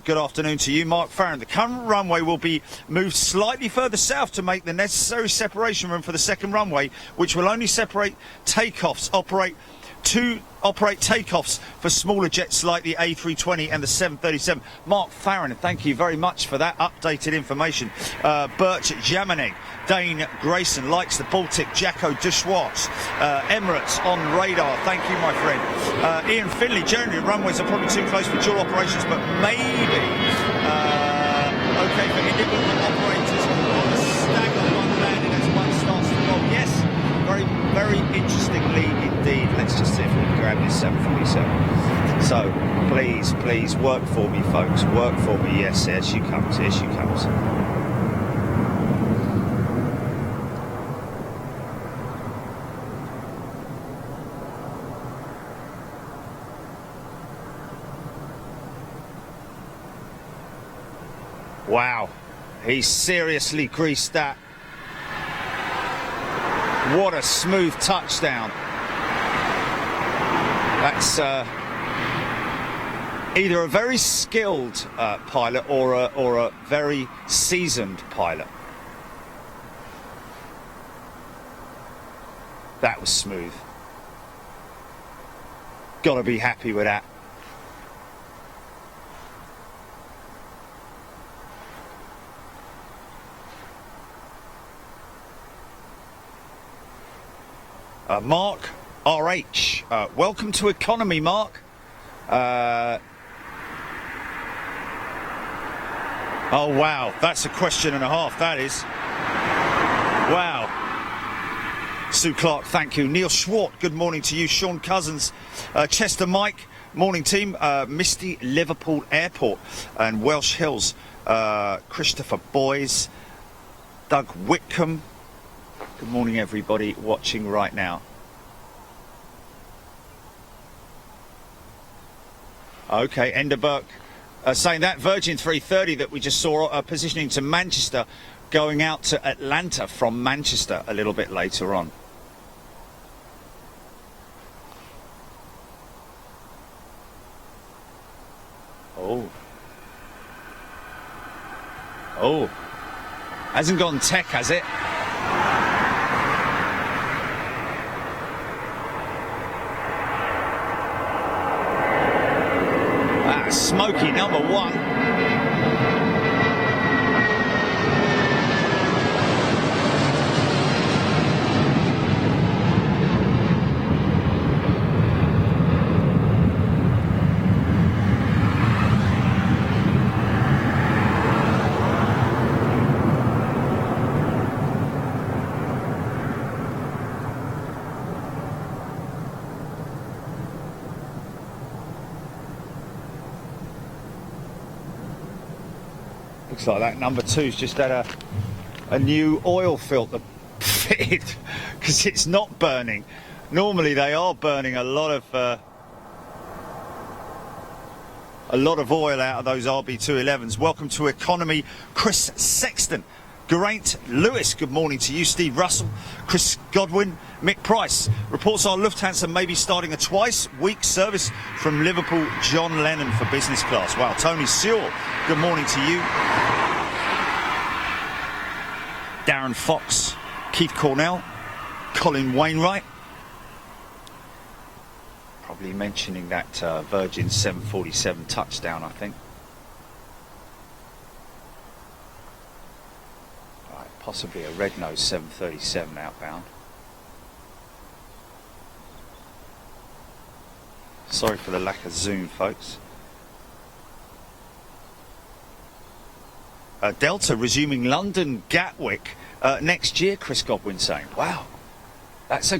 Good afternoon to you, Mark Farron. The current runway will be moved slightly further south to make the necessary separation room for the second runway, which will only separate takeoffs, operate takeoffs for smaller jets like the A320 and the 737. Mark Farron, thank you very much for that updated information. Birch Jamanig, Dane Grayson likes the Baltic, Jacko Duschwartz, Emirates on radar. Thank you, my friend. Ian Finley, generally runways are probably too close for dual operations, but maybe okay for individual operators on the stagger one landing as one starts to roll. Yes, very, very interestingly indeed. Let's just see if we can grab this 747. So, please work for me, folks. Work for me. Yes, here she comes. Here she comes. Wow, he seriously greased that. What a smooth touchdown. That's either a very skilled pilot or a very seasoned pilot. That was smooth. Gotta be happy with that. Mark RH, welcome to economy, Mark. Oh wow, that's a question and a half, that is. Wow. Sue Clark, thank you. Neil Schwart, good morning to you. Sean Cousins, Chester Mike, morning team. Misty Liverpool Airport and Welsh Hills. Christopher Boys, Doug Whitcomb. Good morning, everybody watching right now. Okay, Ender Burke saying that Virgin 330 that we just saw positioning to Manchester, going out to Atlanta from Manchester a little bit later on. Oh, hasn't gone tech, has it? Smoky number one. Looks like that number two's just had a new oil filter fitted because it's not burning. Normally they are burning a lot of oil out of those RB211s. Welcome to economy, Chris Sexton. Geraint Lewis, good morning to you. Steve Russell, Chris Godwin, Mick Price. Reports are Lufthansa may be starting a twice-week service from Liverpool, John Lennon for business class. Wow, Tony Sewell, good morning to you. Darren Fox, Keith Cornell, Colin Wainwright. Probably mentioning that Virgin 747 touchdown, I think. Right, possibly a red-nose 737 outbound. Sorry for the lack of zoom, folks. Delta resuming London Gatwick next year, Chris Godwin saying. Wow. That's a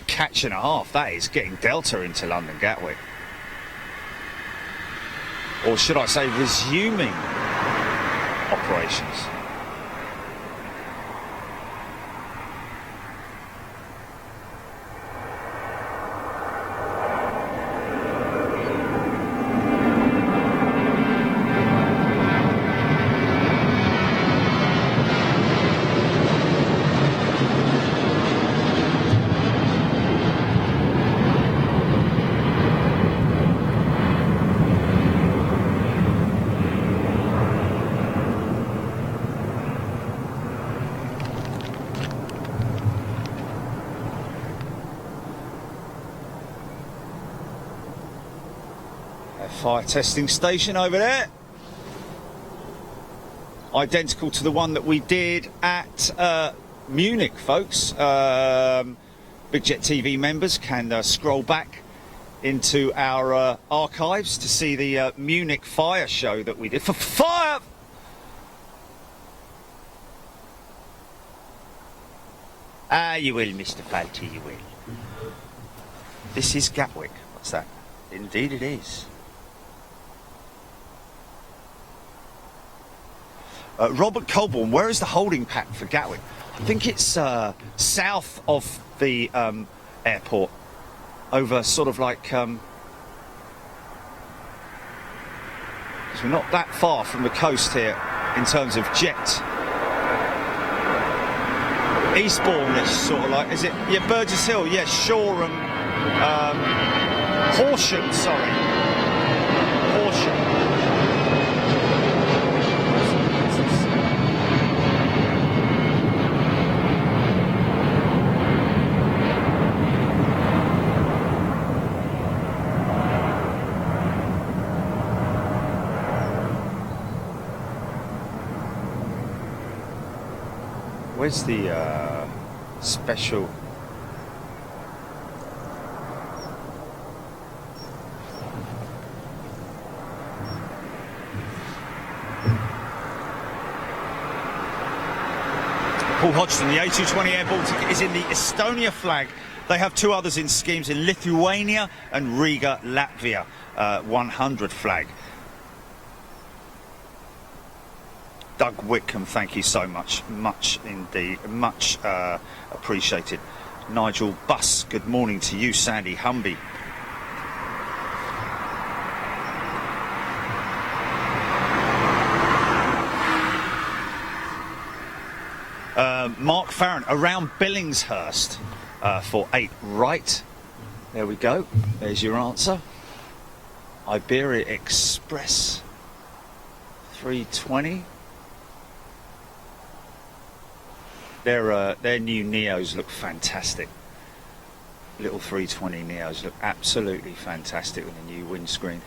catch and a half, that is, getting Delta into London Gatwick. Or should I say resuming operations. Fire testing station over there. Identical to the one that we did at Munich, folks. Big Jet TV members can scroll back into our archives to see the Munich fire show that we did. For fire! Ah, you will, Mr. Falty, you will. This is Gatwick. What's that? Indeed it is. Robert Colborne, where is the holding pattern for Gatwick? I think it's south of the airport, over sort of like, because we're not that far from the coast here in terms of jet. Eastbourne-ish, sort of like, is it? Yeah, Burgess Hill, yeah, Shoreham, Horsham, sorry. Horsham. Where's the special? Paul Hodgson, the A220 Air Baltic is in the Estonia flag. They have two others in schemes in Lithuania and Riga, Latvia, 100 flag. Doug Whitcomb, thank you so much. Much indeed. Much appreciated. Nigel Buss, good morning to you. Sandy Humby. Mark Farron, around Billingshurst for 8 right. There we go. There's your answer. Iberia Express 320. Their new Neos look fantastic. Little 320 Neos look absolutely fantastic with a new windscreen.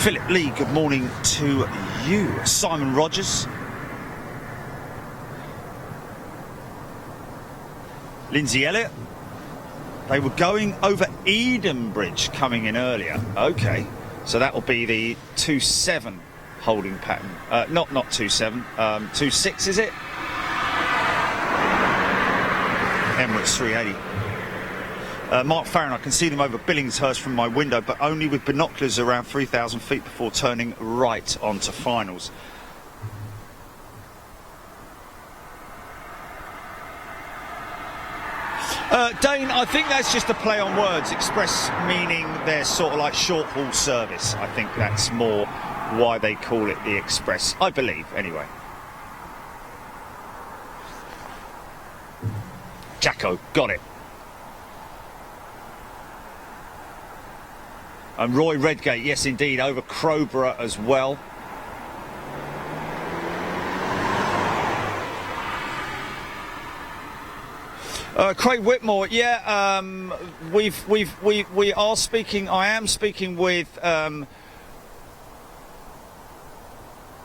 Philip Lee, good morning to you. Simon Rogers. Lindsay Elliott. They were going over Eden Bridge coming in earlier. Okay, so that will be the 2-7 holding pattern. Not 2-7, 2-6 is it? Emirates 380. Mark Farron, I can see them over Billingshurst from my window, but only with binoculars around 3,000 feet before turning right onto finals. Dane, I think that's just a play on words. Express meaning they're sort of like short haul service. I think that's more why they call it the Express, I believe, anyway. Jacko, got it. And Roy Redgate, yes indeed, over Crowborough as well. Craig Whitmore, yeah, we are speaking. I am speaking with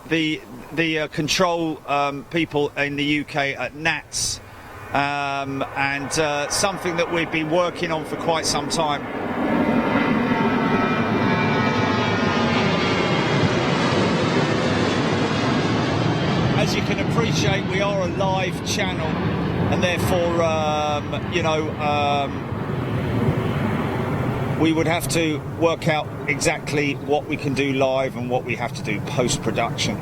the control people in the UK at NATS, and something that we've been working on for quite some time. As you can appreciate, we are a live channel, and therefore, we would have to work out exactly what we can do live and what we have to do post-production.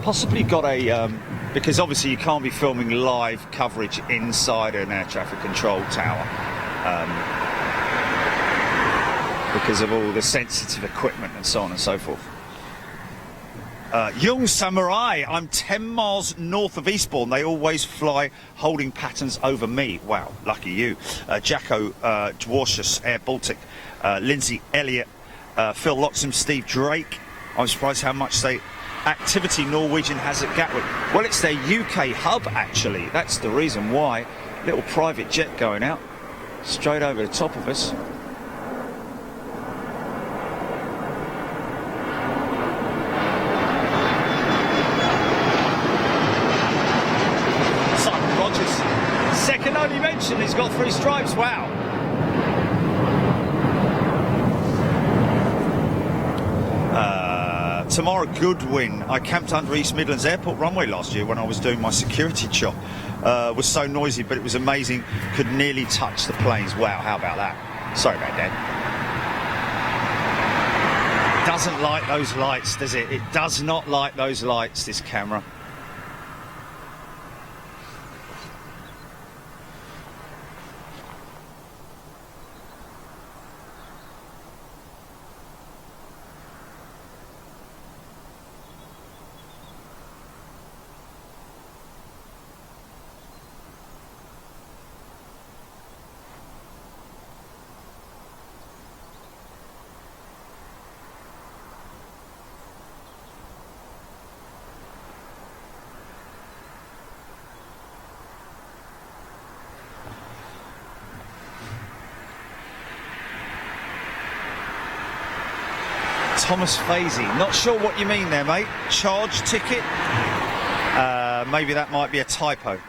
Possibly got a, because obviously you can't be filming live coverage inside an air traffic control tower. Because of all the sensitive equipment and so on and so forth. Young Samurai, I'm 10 miles north of Eastbourne. They always fly holding patterns over me. Wow, lucky you. Jacko Dwarshus, Air Baltic, Lindsay Elliott, Phil Loxham, Steve Drake. I'm surprised how much activity Norwegian has at Gatwick. Well, it's their UK hub, actually. That's the reason why. Little private jet going out straight over the top of us. Second only mention, he's got 3 stripes, wow. Tamara Goodwin, I camped under East Midlands Airport runway last year when I was doing my security job. Was so noisy, but it was amazing, could nearly touch the planes. Wow, how about that? Sorry about that. It doesn't like those lights, does it? It does not like those lights, this camera. Thomas Fazy, not sure what you mean there, mate. Charge ticket? Maybe that might be a typo.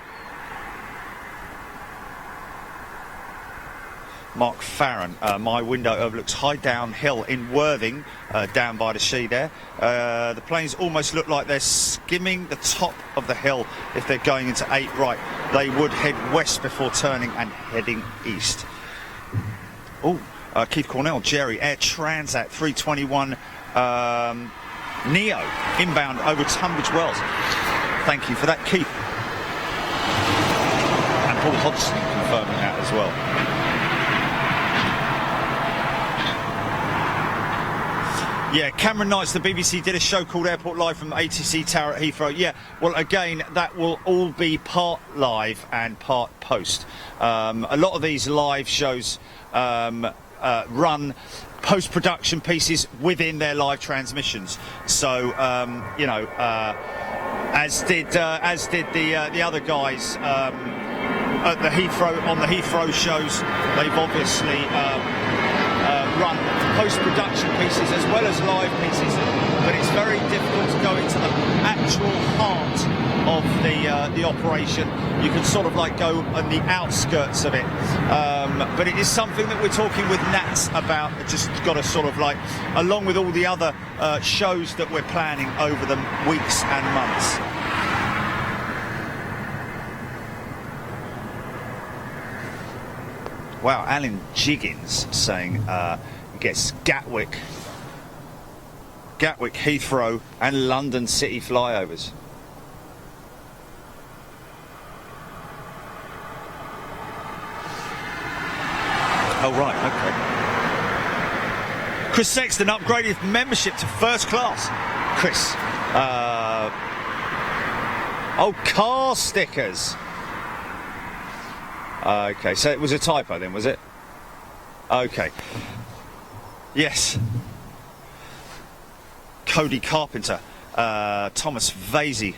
Mark Farron, my window overlooks High Down Hill in Worthing, down by the sea there. The planes almost look like they're skimming the top of the hill if they're going into 8 right. They would head west before turning and heading east. Oh. Keith Cornell, Jerry, Air Transat 321 Neo, inbound over Tunbridge Wells. Thank you for that, Keith. And Paul Hodgson confirming that as well. Yeah, Cameron Knights, the BBC did a show called Airport Live from ATC Tower at Heathrow. Yeah, well, again, that will all be part live and part post. A lot of these live shows run post-production pieces within their live transmissions. So, as did the other guys at the Heathrow, on the Heathrow shows, they've obviously run post-production pieces as well as live pieces, but it's very difficult to go into the actual heart of the operation. You can sort of like go on the outskirts of it, but it is something that we're talking with Nats about. Just got to sort of like, along with all the other shows that we're planning over the weeks and months. Wow, Alan Jiggins saying gets Gatwick, Heathrow and London City flyovers. Oh, right, okay. Chris Sexton upgraded membership to first class. Chris. Oh, car stickers. Okay, so it was a typo then, was it? Okay. Yes. Cody Carpenter. Thomas Vasey.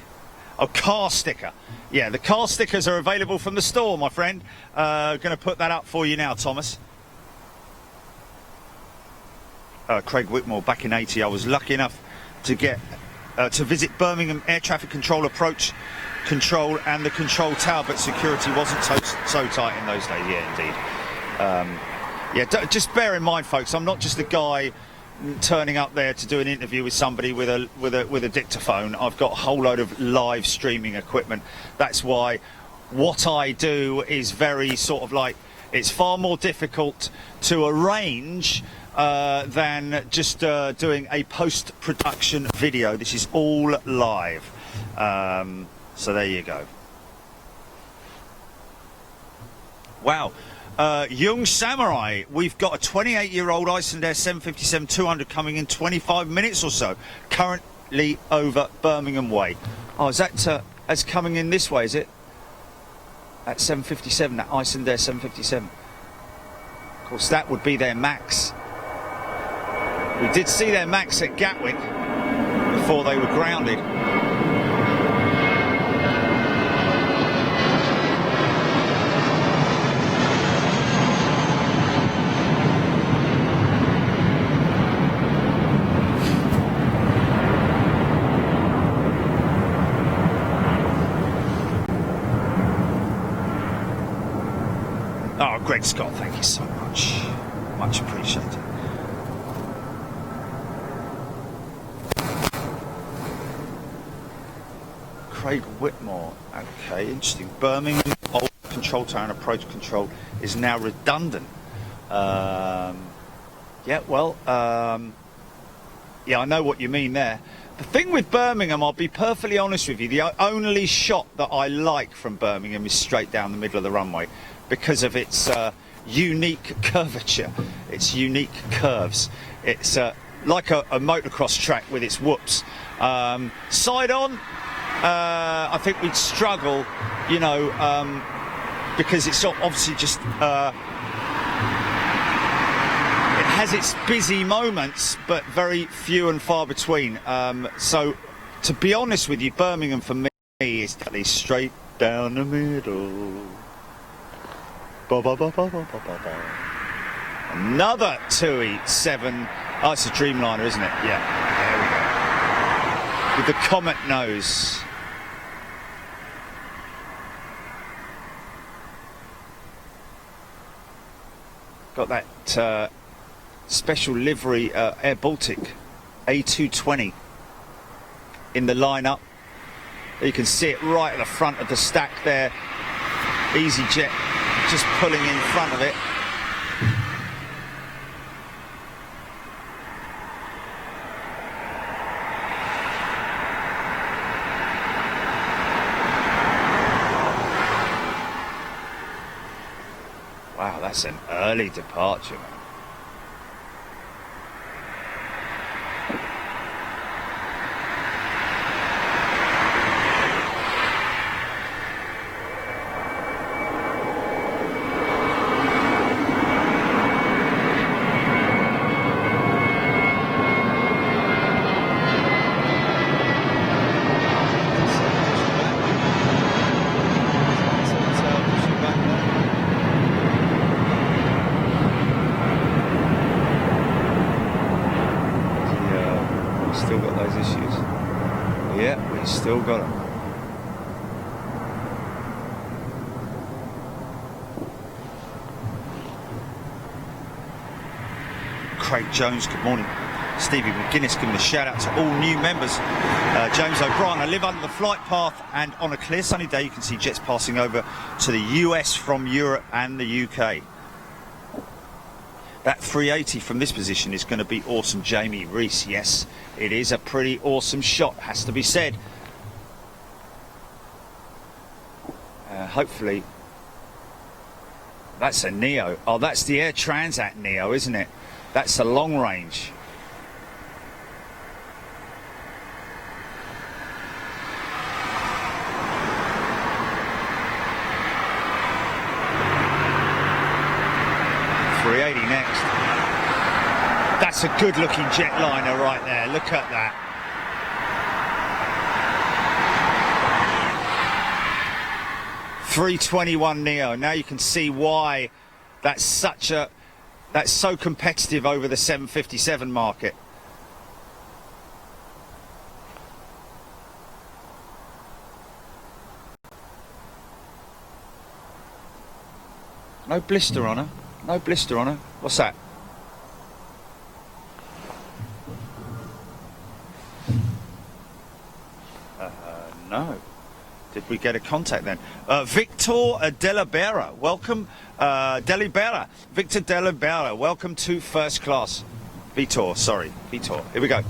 Oh, car sticker. Yeah, the car stickers are available from the store, my friend. Going to put that up for you now, Thomas. Craig Whitmore, back in 80, I was lucky enough to get to visit Birmingham Air Traffic Control Approach Control and the control tower, but security wasn't so tight in those days. Yeah, indeed. Yeah, just bear in mind, folks, I'm not just a guy turning up there to do an interview with somebody with a dictaphone. I've got a whole load of live streaming equipment. That's why what I do is very sort of like, it's far more difficult to arrange than just doing a post-production video. This is all live. So there you go. Wow. Young Samurai, we've got a 28-year-old Icelandair 757-200 coming in 25 minutes or so, currently over Birmingham Way. Oh, is that that's coming in this way, is it? At 757, that Icelandair 757. Of course, that would be their max. We did see their max at Gatwick before they were grounded. Oh, Greg Scott, thank you so much. Much appreciated. Craig Whitmore, okay, interesting. Birmingham old control tower and approach control is now redundant. Yeah, well, yeah, I know what you mean there. The thing with Birmingham, I'll be perfectly honest with you, the only shot that I like from Birmingham is straight down the middle of the runway, because of its unique curvature, its unique curves. It's like a motocross track with its whoops. Side on, I think we'd struggle, you know, because it's obviously just, it has its busy moments, but very few and far between. So, to be honest with you, Birmingham for me is at least straight down the middle. Another TUI 7. Oh, it's a Dreamliner, isn't it? Yeah, there we go. With the Comet nose. Got that special livery Air Baltic A220 in the lineup. You can see it right at the front of the stack there. EasyJet just pulling in front of it. Wow, that's an early departure, man. Still got those issues. Yeah, we still got them. Craig Jones, good morning. Stevie McGuinness giving a shout out to all new members. James O'Brien, I live under the flight path, and on a clear sunny day you can see jets passing over to the US from Europe and the UK. That 380 from this position is going to be awesome. Jamie Reese, yes, it is a pretty awesome shot, has to be said. Hopefully, that's a Neo. Oh, that's the Air Transat Neo, isn't it? That's a long range. Next. That's a good looking jetliner right there. Look at that. $321 Neo. Now you can see why that's so competitive over the 757 market. No blister on her. No blister on her. What's that? No. Did we get a contact then? Victor Delibera. Welcome. Delibera. Victor Delibera. Welcome to first class. Vitor. Sorry. Vitor. Here we go.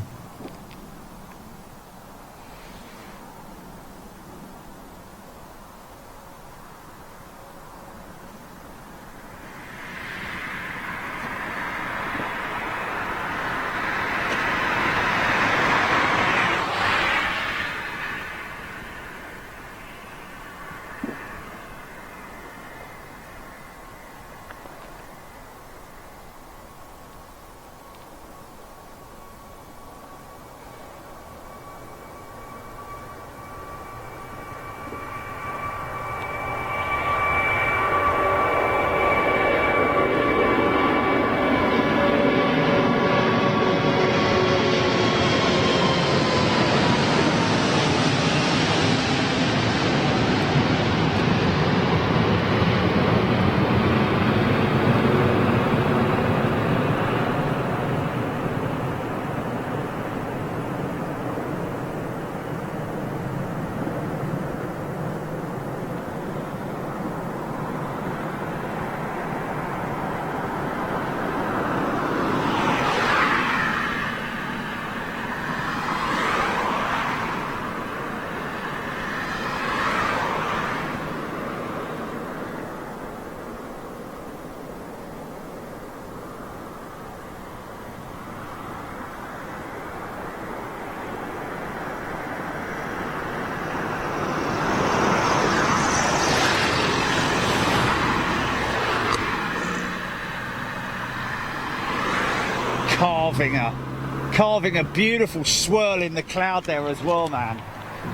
Carving a beautiful swirl in the cloud there as well, man.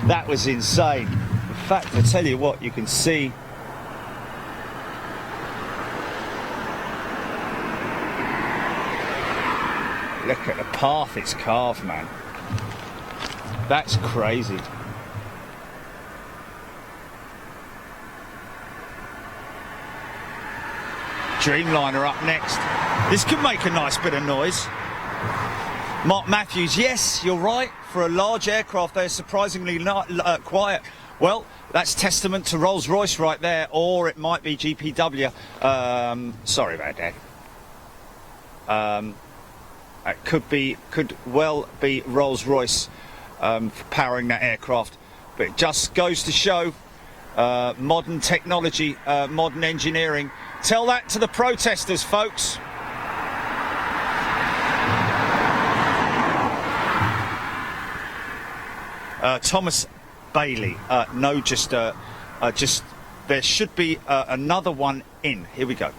That was insane. In fact, I tell you what, you can see look at the path it's carved, man. That's crazy. Dreamliner up next. This could make a nice bit of noise. Mark Matthews, yes, you're right. For a large aircraft, they're surprisingly quiet. Well, that's testament to Rolls-Royce right there, or it might be GPW. Sorry about that. It could well be Rolls-Royce powering that aircraft. But it just goes to show modern technology, modern engineering. Tell that to the protesters, folks. Thomas Bailey. No, just there should be another one in. Here we go.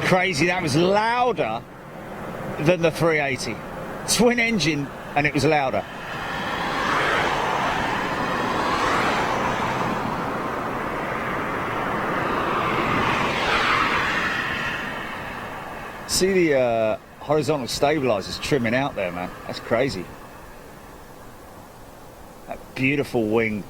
Crazy, that was louder than the 380. Twin engine, and it was louder. See the horizontal stabilizers trimming out there, man. That's crazy. That beautiful wing.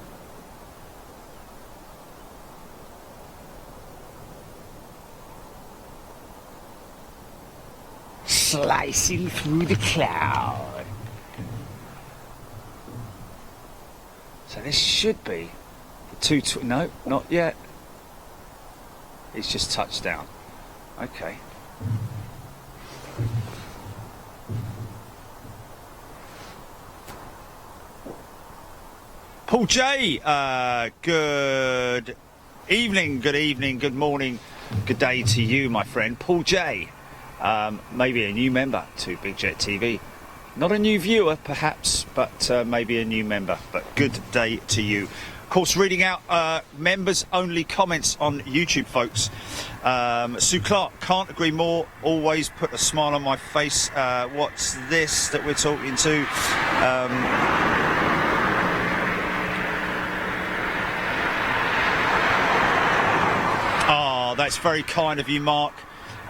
Slicing through the cloud. So this should be the 220. No, not yet. It's just touched down. Okay. Paul J, good evening, good morning, good day to you, my friend. Paul J, maybe a new member to Big Jet TV. Not a new viewer, perhaps, but maybe a new member. But good day to you. Of course, reading out members-only comments on YouTube, folks. Sue Clark, can't agree more. Always put a smile on my face. What's this that we're talking to? That's very kind of you, Mark.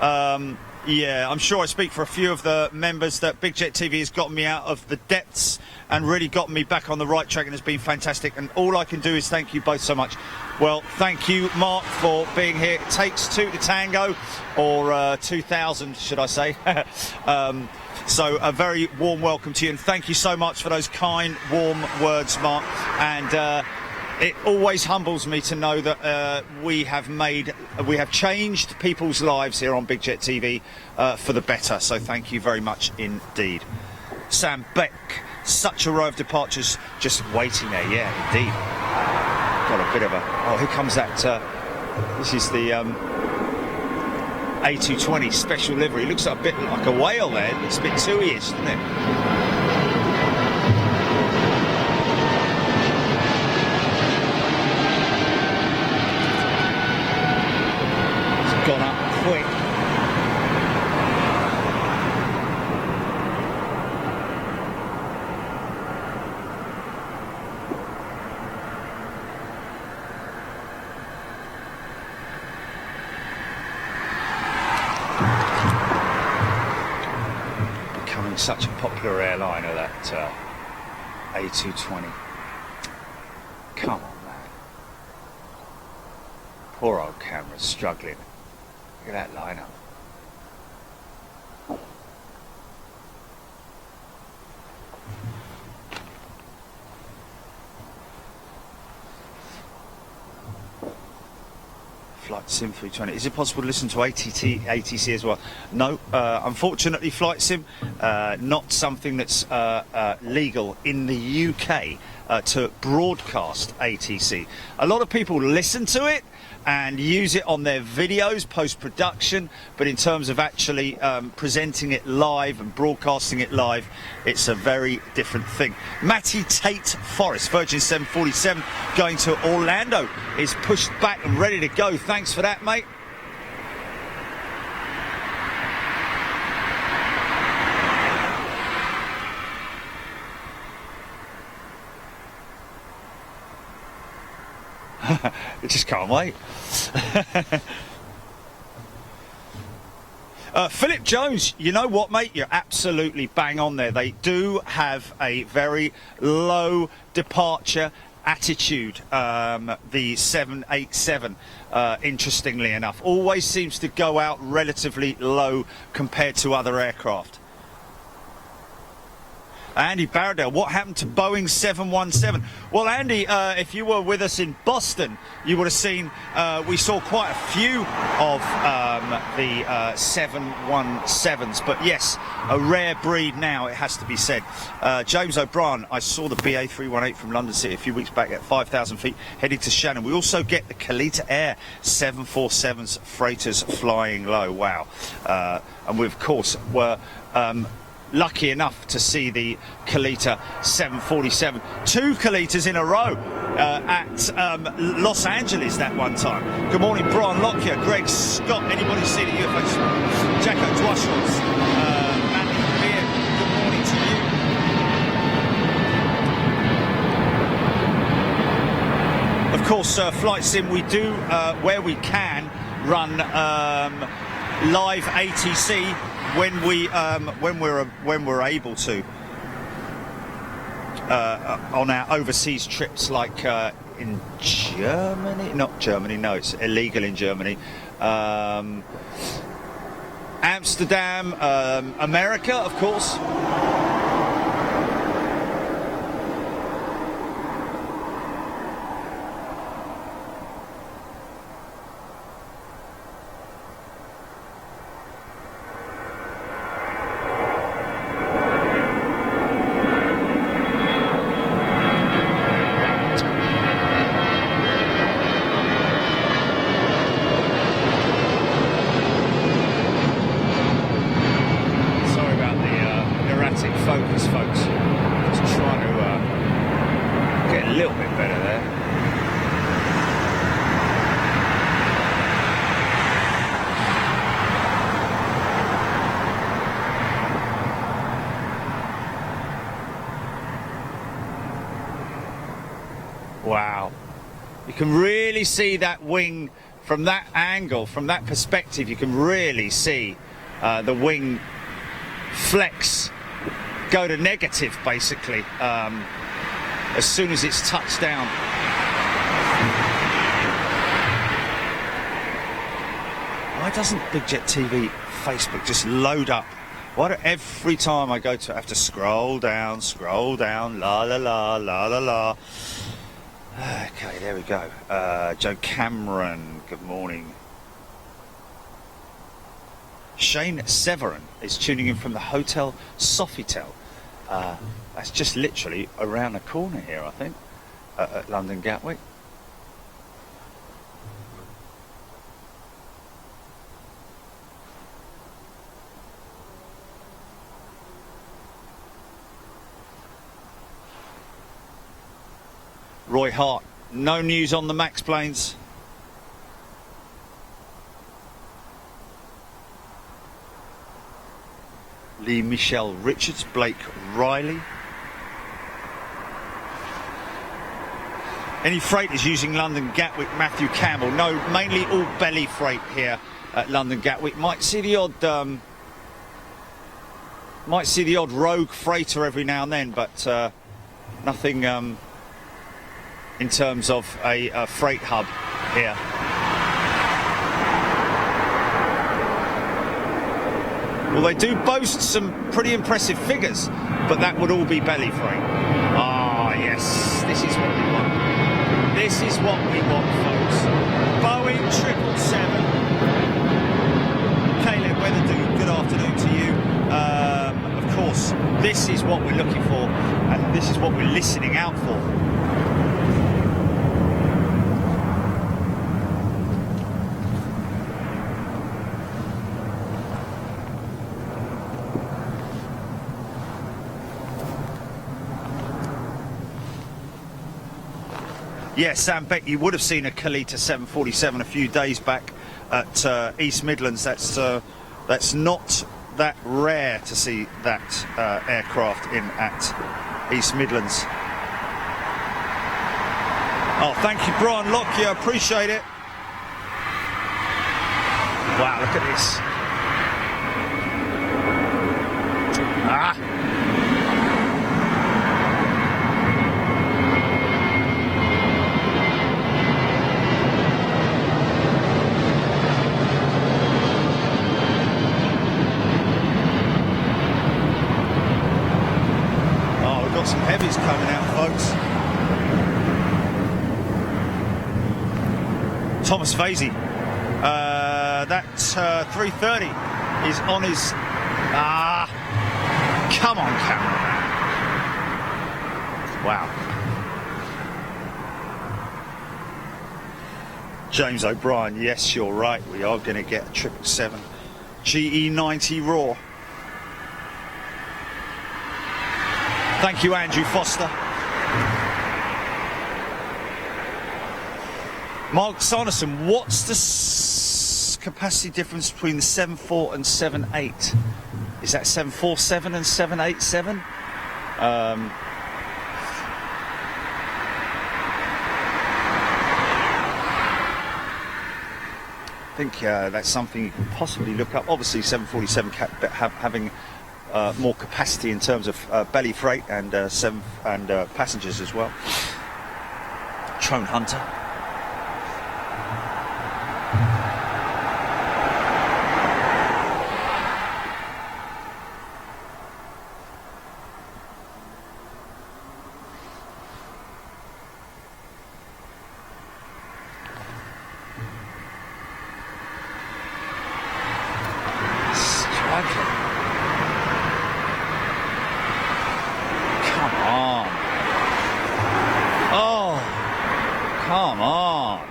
Yeah, I'm sure I speak for a few of the members that Big Jet TV has gotten me out of the depths and really gotten me back on the right track, and has been fantastic. And all I can do is thank you both so much. Well, thank you, Mark, for being here. It takes two to tango, or 2,000, should I say. So a very warm welcome to you, and thank you so much for those kind, warm words, Mark. And it always humbles me to know that we have changed people's lives here on Big Jet TV for the better. So thank you very much indeed. Sam Beck, such a row of departures just waiting there. Yeah, indeed. Got a bit of a... Oh, here comes that... this is the A220 special livery. Looks a bit like a whale there. It's a bit Tui-ish, doesn't it? Gone up quick. Becoming such a popular airliner, that A220. Come on, man. Poor old camera's struggling. Look at that lineup. Flight Sim 320. Is it possible to listen to ATC as well? No, unfortunately, Flight Sim, not something that's legal in the UK to broadcast ATC. A lot of people listen to it and use it on their videos post-production, but in terms of actually presenting it live and broadcasting it live, it's a very different thing. Matty Tate Forrest, Virgin 747 going to Orlando, is pushed back and ready to go. Thanks for that, mate. It just can't wait. Philip Jones, you know what, mate? You're absolutely bang on there. They do have a very low departure attitude, the 787, interestingly enough. Always seems to go out relatively low compared to other aircraft. Andy Barradell, what happened to Boeing 717? Well, Andy, if you were with us in Boston, you would have seen we saw quite a few of the 717s. But yes, a rare breed now, it has to be said. James O'Brien, I saw the BA 318 from London City a few weeks back at 5,000 feet, heading to Shannon. We also get the Kalita Air 747s freighters flying low. Wow. And we, of course, were... lucky enough to see the Kalita 747, two Kalitas in a row at at Los Angeles that one time. Good morning, Brian Lockyer, Greg Scott. Anybody see the UFO? Jacko Dwashels, Mandy Beard. Good morning to you. Of course, Flight Sim, we do where we can run live ATC when we're able to. On our overseas trips, like in Germany, not Germany, no, it's illegal in Germany. Amsterdam, America, of course. Focus, folks. Just trying to get a little bit better there. Wow. You can really see that wing from that angle, from that perspective. You can really see the wing flex, go to negative basically as soon as it's touched down. Why doesn't Big Jet TV Facebook just load up? Why do every time I go to I have to scroll down, la la la la la la. Okay, there we go. Joe Cameron, good morning. Shane Severin is tuning in from the Hotel Sofitel. That's just literally around the corner here, I think, at London Gatwick. Roy Hart, no news on the Max planes. Lee Michelle Richards, Blake Riley. Any freighters using London Gatwick? Matthew Campbell. No, mainly all belly freight here at London Gatwick. Might see the odd rogue freighter every now and then, but nothing in terms of a freight hub here. Well, they do boast some pretty impressive figures, but that would all be belly freight. Ah, yes, this is what we want. This is what we want, folks. Boeing 777. Caleb Weatherdew, good afternoon to you. Of course, this is what we're looking for, and this is what we're listening out for. Yeah, Sam Beck, you would have seen a Kalita 747 a few days back at East Midlands. That's not that rare to see that aircraft in at East Midlands. Oh, thank you, Brian Lockyer. Appreciate it. Wow, look at this. Ah. Some heavies coming out, folks. Thomas Vasey. That 330 is on his... come on, cameraman. Wow. James O'Brien, yes, you're right. We are going to get a 777 GE90 Raw. Thank you, Andrew Foster. Mark Sanderson, what's the capacity difference between the 7.4 and 7.8? Is that 747 and 787? I think that's something you can possibly look up. Obviously, 747 having more capacity in terms of belly freight and passengers as well. Trone Hunter. Come on.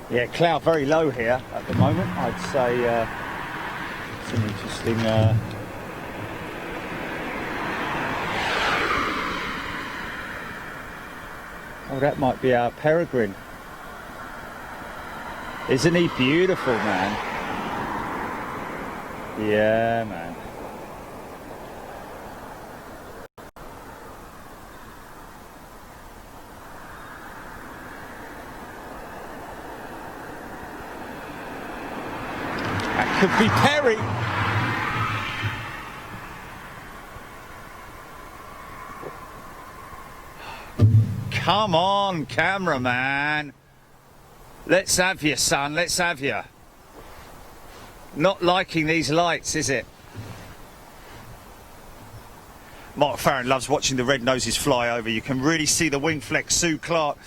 Yeah, cloud very low here at the moment. I'd say it's an interesting oh, that might be our peregrine. Isn't he beautiful, man? Yeah, man. Could be Perry. Come on, cameraman. Let's have you, son. Let's have you. Not liking these lights, is it? Mark Farron loves watching the red noses fly over. You can really see the wing flex. Sue Clark,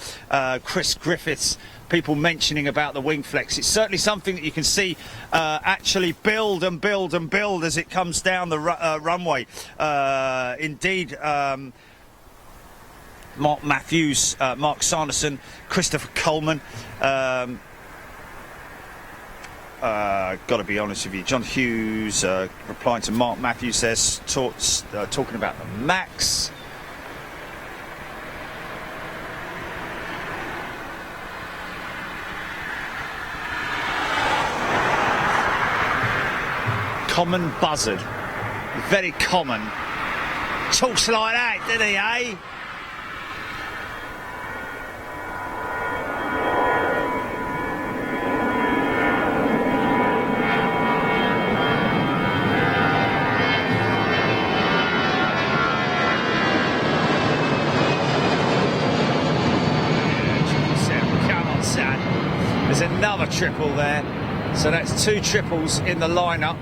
Chris Griffiths, people mentioning about the wing flex. It's certainly something that you can see actually build and build and build as it comes down the runway. Indeed, Mark Matthews, Mark Sanderson, Christopher Coleman. Got to be honest with you, John Hughes replying to Mark Matthews says talking about the Max. Common buzzard, very common. Talks like that, did he, eh? There's another triple there, so that's two triples in the lineup.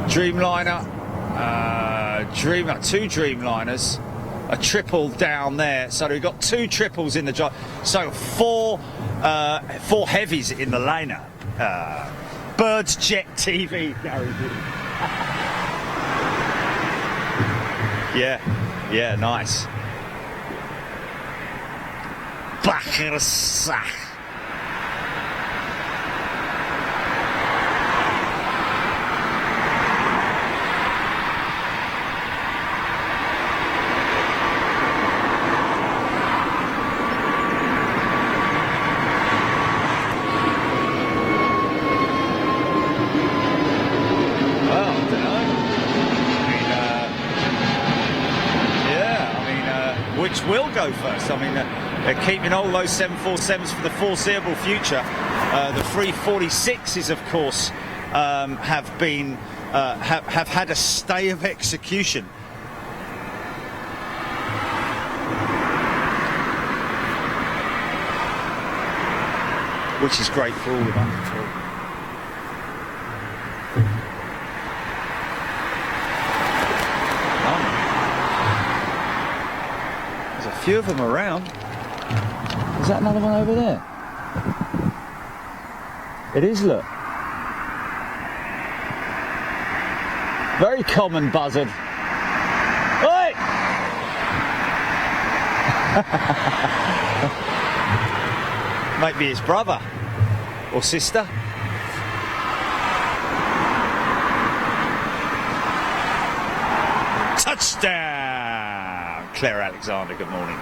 Dreamliner, two Dreamliners, a triple down there. So we've got two triples in the job. So four heavies in the lineup. Birds Jet TV, Gary. Yeah, nice. Bakkersak. go first. I mean, they're keeping all those 747s for the foreseeable future. The 346s, of course, have had a stay of execution. Which is great for all of us. There's a few of them around. Is that another one over there? It is, look. Very common buzzard. Oi! Might be his brother or sister. Touchdown! Claire Alexander, good morning.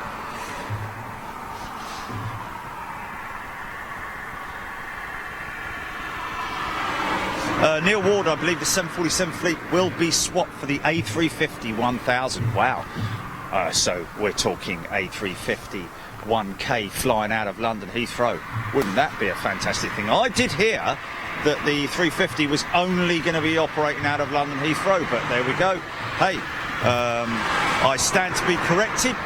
Neil Ward, I believe the 747 fleet will be swapped for the A350 1000. Wow. So we're talking A350 1K flying out of London Heathrow. Wouldn't that be a fantastic thing? I did hear that the 350 was only going to be operating out of London Heathrow, but there we go. Hey, I stand to be corrected.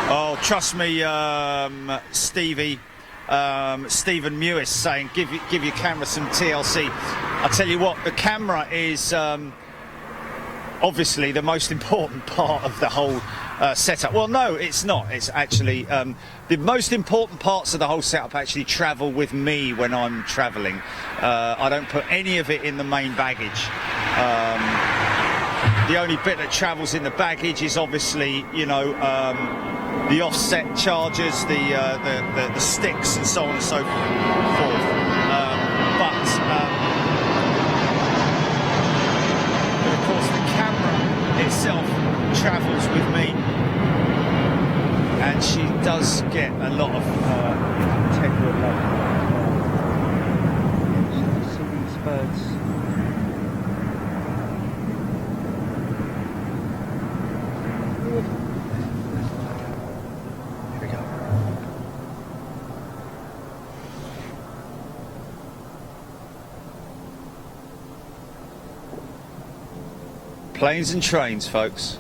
Oh, trust me, Stevie. Stephen Mewis saying give your camera some TLC. I tell you what, the camera is obviously the most important part of the whole setup. Well, no, it's not. It's actually the most important parts of the whole setup actually travel with me when I'm traveling. I don't put any of it in the main baggage. The only bit that travels in the baggage is obviously, you know, the offset chargers, the sticks, and so on and so forth. But of course, the camera itself travels with me, and she does get a lot of tender love. See these birds. Planes and trains, folks.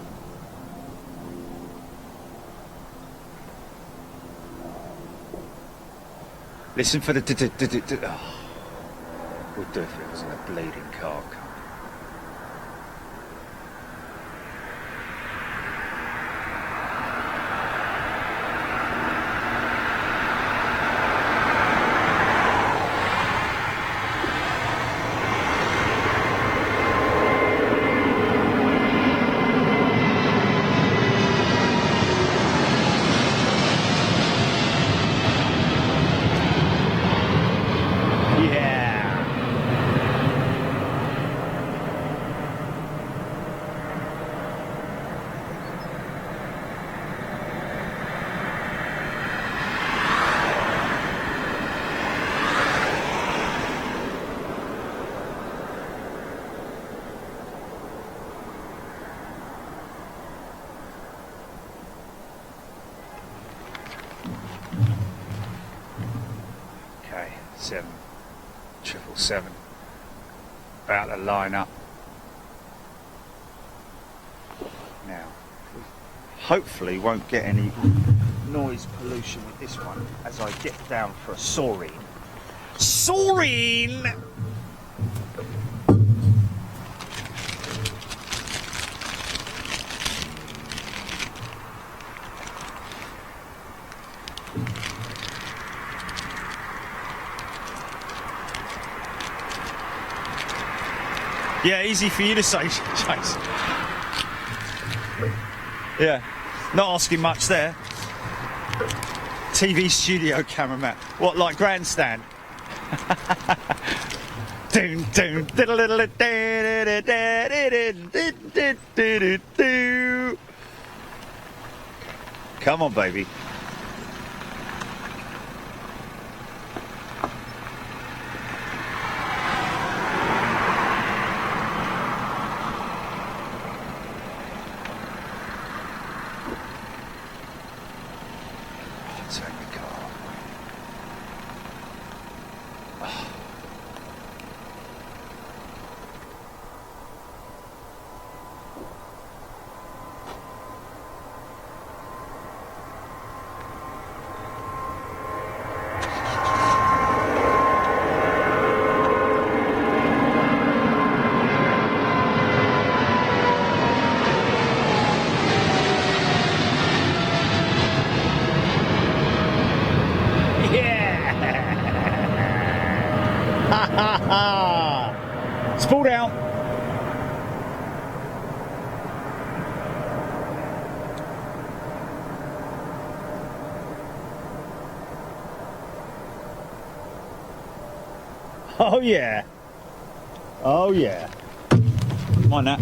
Listen for the oh. Would do if it wasn't a bleeding car. Okay, 777 about to line up now. Hopefully won't get any noise pollution with this one as I get down for a soaring. Soaring! Yeah, easy for you to say, Chase. Yeah, not asking much there. TV studio cameraman. What, like grandstand? Come on, baby. It's pulled out. Oh yeah. Oh yeah. Mind that.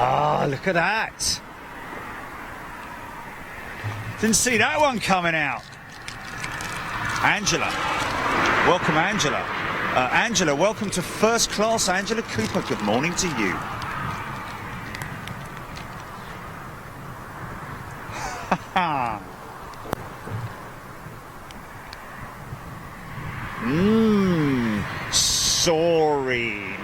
Ah, look at that. Didn't see that one coming out. Angela. Welcome, Angela. Angela, welcome to First Class. Angela Cooper, good morning to you. Soaring.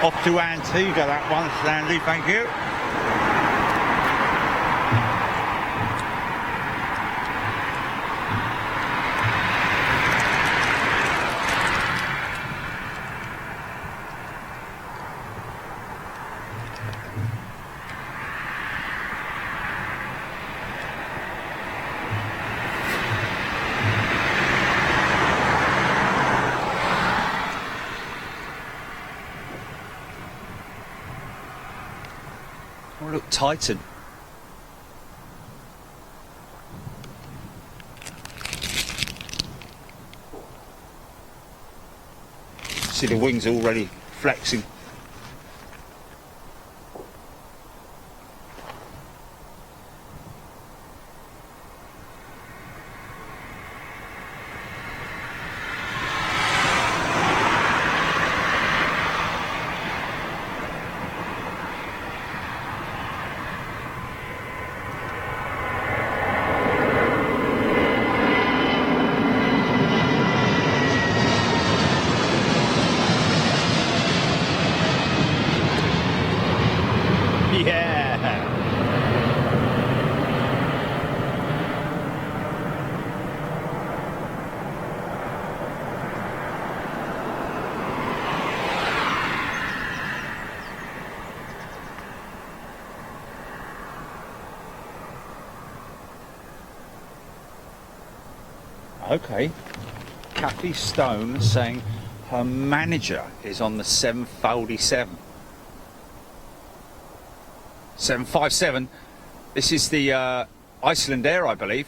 Off to Antigua, that one, Sandy, thank you. Oh, look, Titan. See the wings already flexing. Yeah. Okay. Kathy Stone saying her manager is on the 747. 757. This is the Iceland Air, I believe.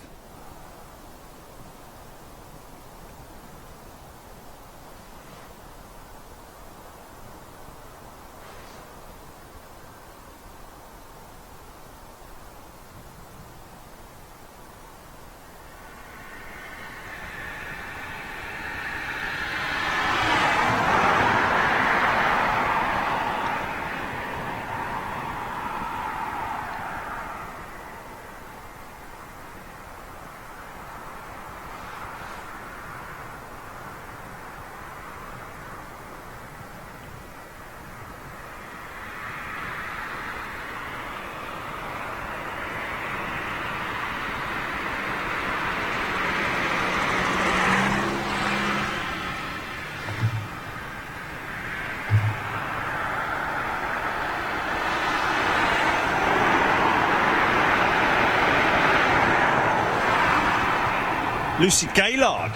Lucy Gaylord.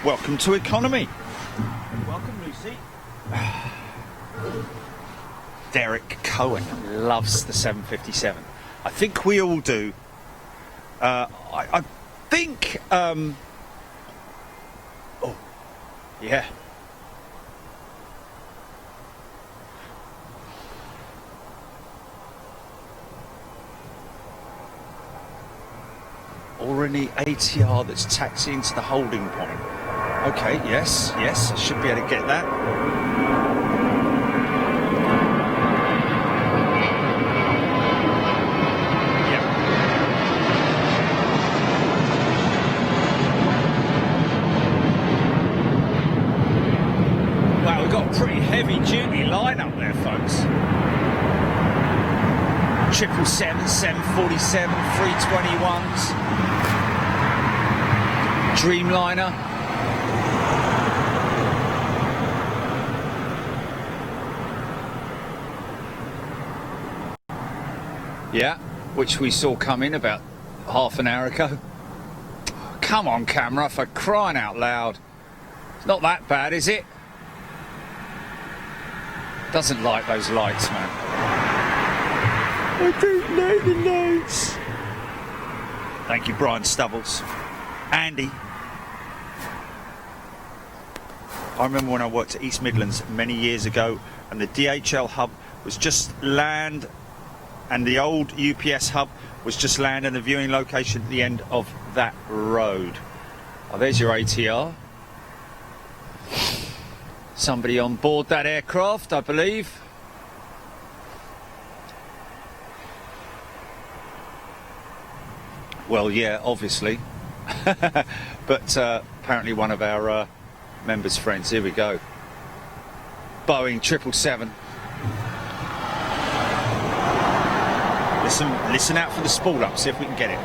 Welcome to economy. Welcome, Lucy. Derek Cohen loves the 757. I think we all do. I think. Oh, yeah. Orani ATR that's taxiing to the holding point. Okay, yes, I should be able to get that. Wow, we've got a pretty heavy duty lineup there, folks. 777, 747, 321s, Dreamliner. Yeah, which we saw come in about half an hour ago. Come on, camera, for crying out loud. It's not that bad, is it? Doesn't like those lights, man. I don't like the lights. Thank you, Brian Stubbles. Andy. I remember when I worked at East Midlands many years ago, and the DHL hub was just land, and the old UPS hub was just land, and the viewing location at the end of that road. Oh, there's your ATR. Somebody on board that aircraft, I believe. Well, yeah, obviously. But apparently one of our members' friends. Here we go. Boeing 777. Listen out for the spool up, see if we can get it.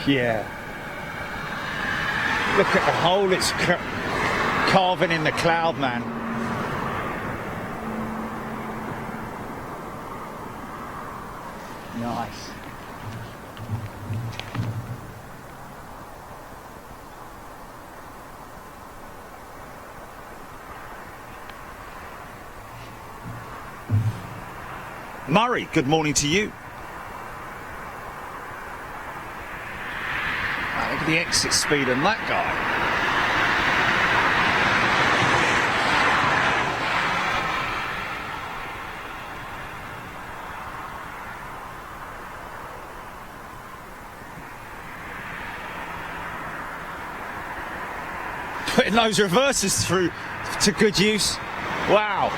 Yeah. Look at the hole it's carving in the cloud, man. Nice. Murray, good morning to you. Look at the exit speed on that guy. Putting those reverses through to good use. Wow.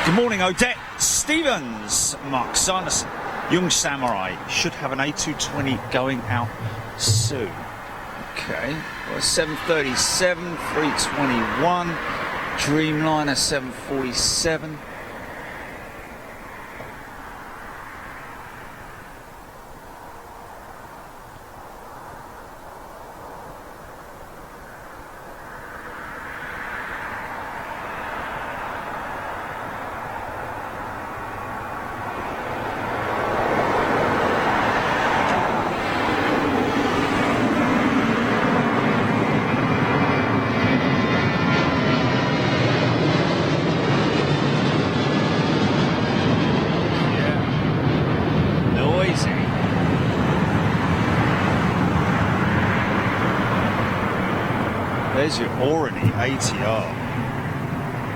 Good morning, Odette Stevens. Mark Simonson. Young Samurai should have an A220 going out soon. Okay, well, 737, 321, Dreamliner 747. There's your Orani ATR.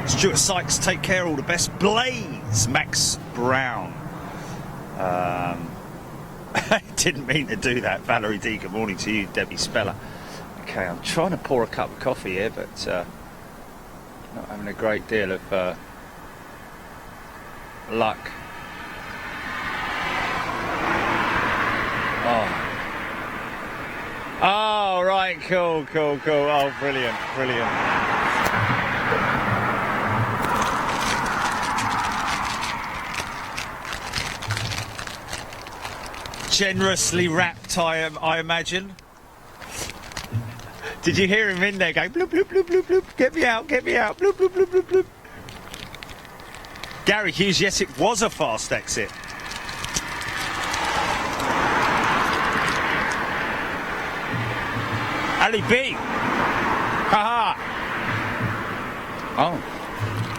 Stuart Sykes, take care, all the best. Blaze, Max Brown. I didn't mean to do that. Valerie D, good morning to you. Debbie Speller. Okay, I'm trying to pour a cup of coffee here, but not having a great deal of luck. Oh, right, cool. Oh, brilliant. Generously wrapped, I imagine. Did you hear him in there going bloop bloop bloop bloop bloop? Get me out, bloop bloop bloop bloop bloop. Gary Hughes, yes, it was a fast exit. Ali B. Haha. Oh.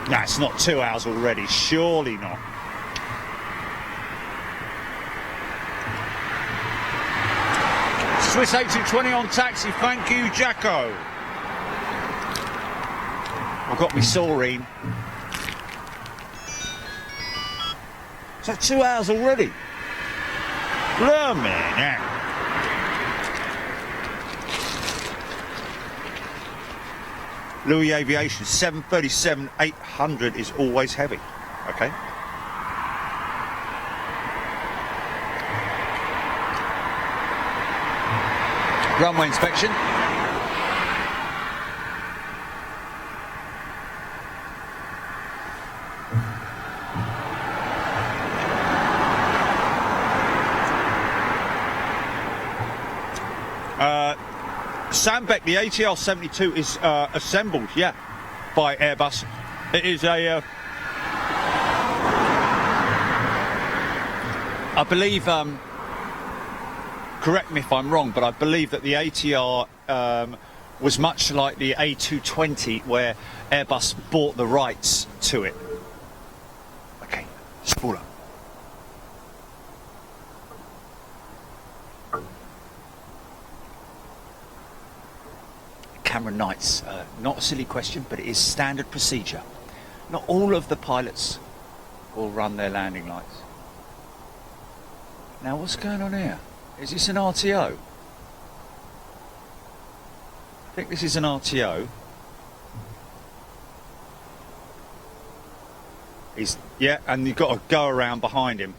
No, it's not 2 hours already. Surely not. Swiss 8220 on taxi. Thank you, Jacko. I've got me Saurine. Is that 2 hours already? Blimey, yeah. Louis Aviation, 737-800 is always heavy. Okay. Runway inspection. Sam Beck, the ATR 72 is assembled, yeah, by Airbus. It is a, I believe, correct me if I'm wrong, but I believe that the ATR was much like the A220, where Airbus bought the rights to it. Okay, spoiler. Cameron Knights, not a silly question, but it is standard procedure. Not all of the pilots will run their landing lights. Now, what's going on here? Is this an RTO? I think this is an RTO. Yeah, and you've got to go around behind him.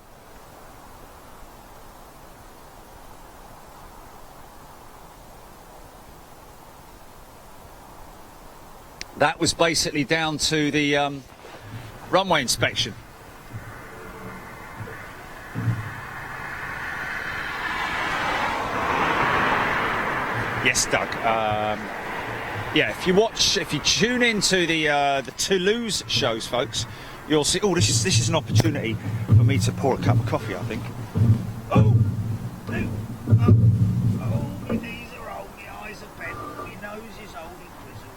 That was basically down to the runway inspection. Yes, Doug. Yeah, if you tune into the Toulouse shows, folks, you'll see. Oh, this is an opportunity for me to pour a cup of coffee, I think. Oh, my knees are old, my eyes are bent, my nose is old and grizzled.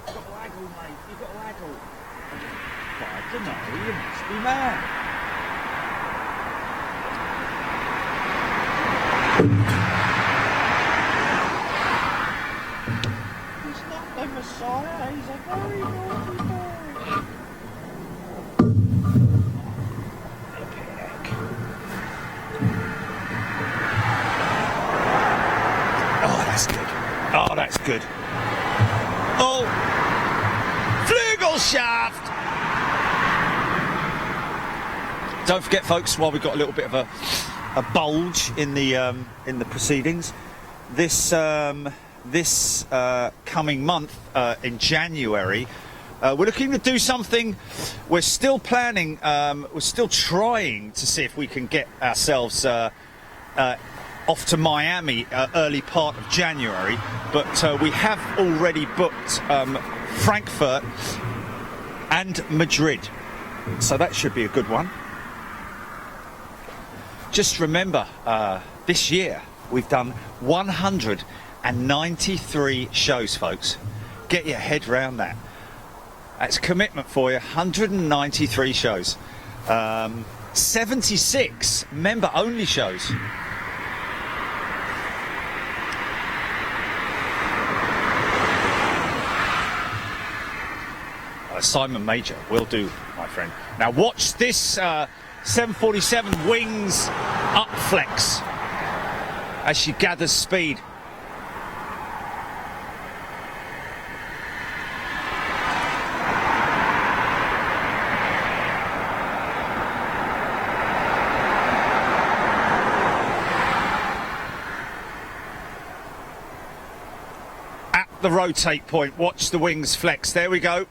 You've got waggle, mate. You've got waggle. I don't know. You must be mad. He's not the Messiah. He's a very naughty boy. Oh, that's good. Oh, that's good. Oh, Flügelschaft. Don't forget, folks, while we've got a little bit of a bulge in the proceedings, this coming month in January, we're looking to do something. We're still planning. We're still trying to see if we can get ourselves off to Miami early part of January, but we have already booked Frankfurt and Madrid, so that should be a good one. Just remember, this year we've done 193 shows, folks. Get your head round that. That's commitment for you. 193 shows. 76 member-only shows. Simon Major will do, my friend. Now watch this 747 wings up flex as she gathers speed. The rotate point, watch the wings flex. There we go.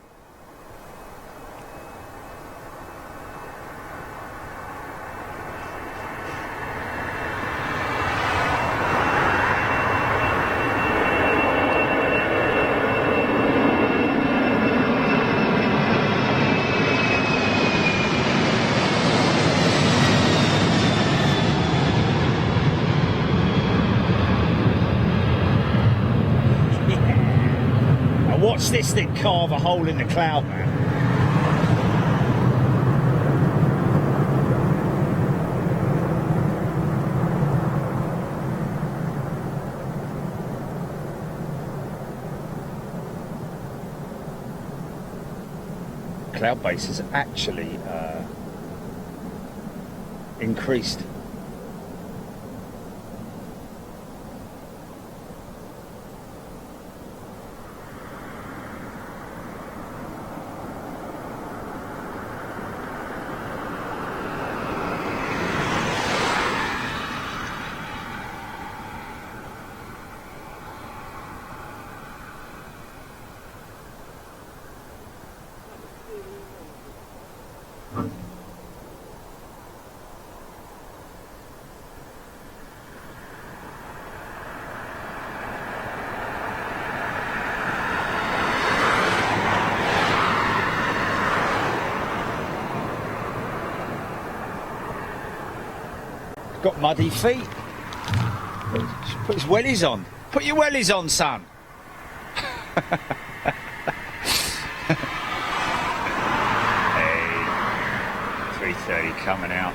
Watch this thing carve a hole in the cloud, man. Cloud base has actually increased. Got muddy feet. Should put his wellies on. Put your wellies on, son. Hey, 330 coming out.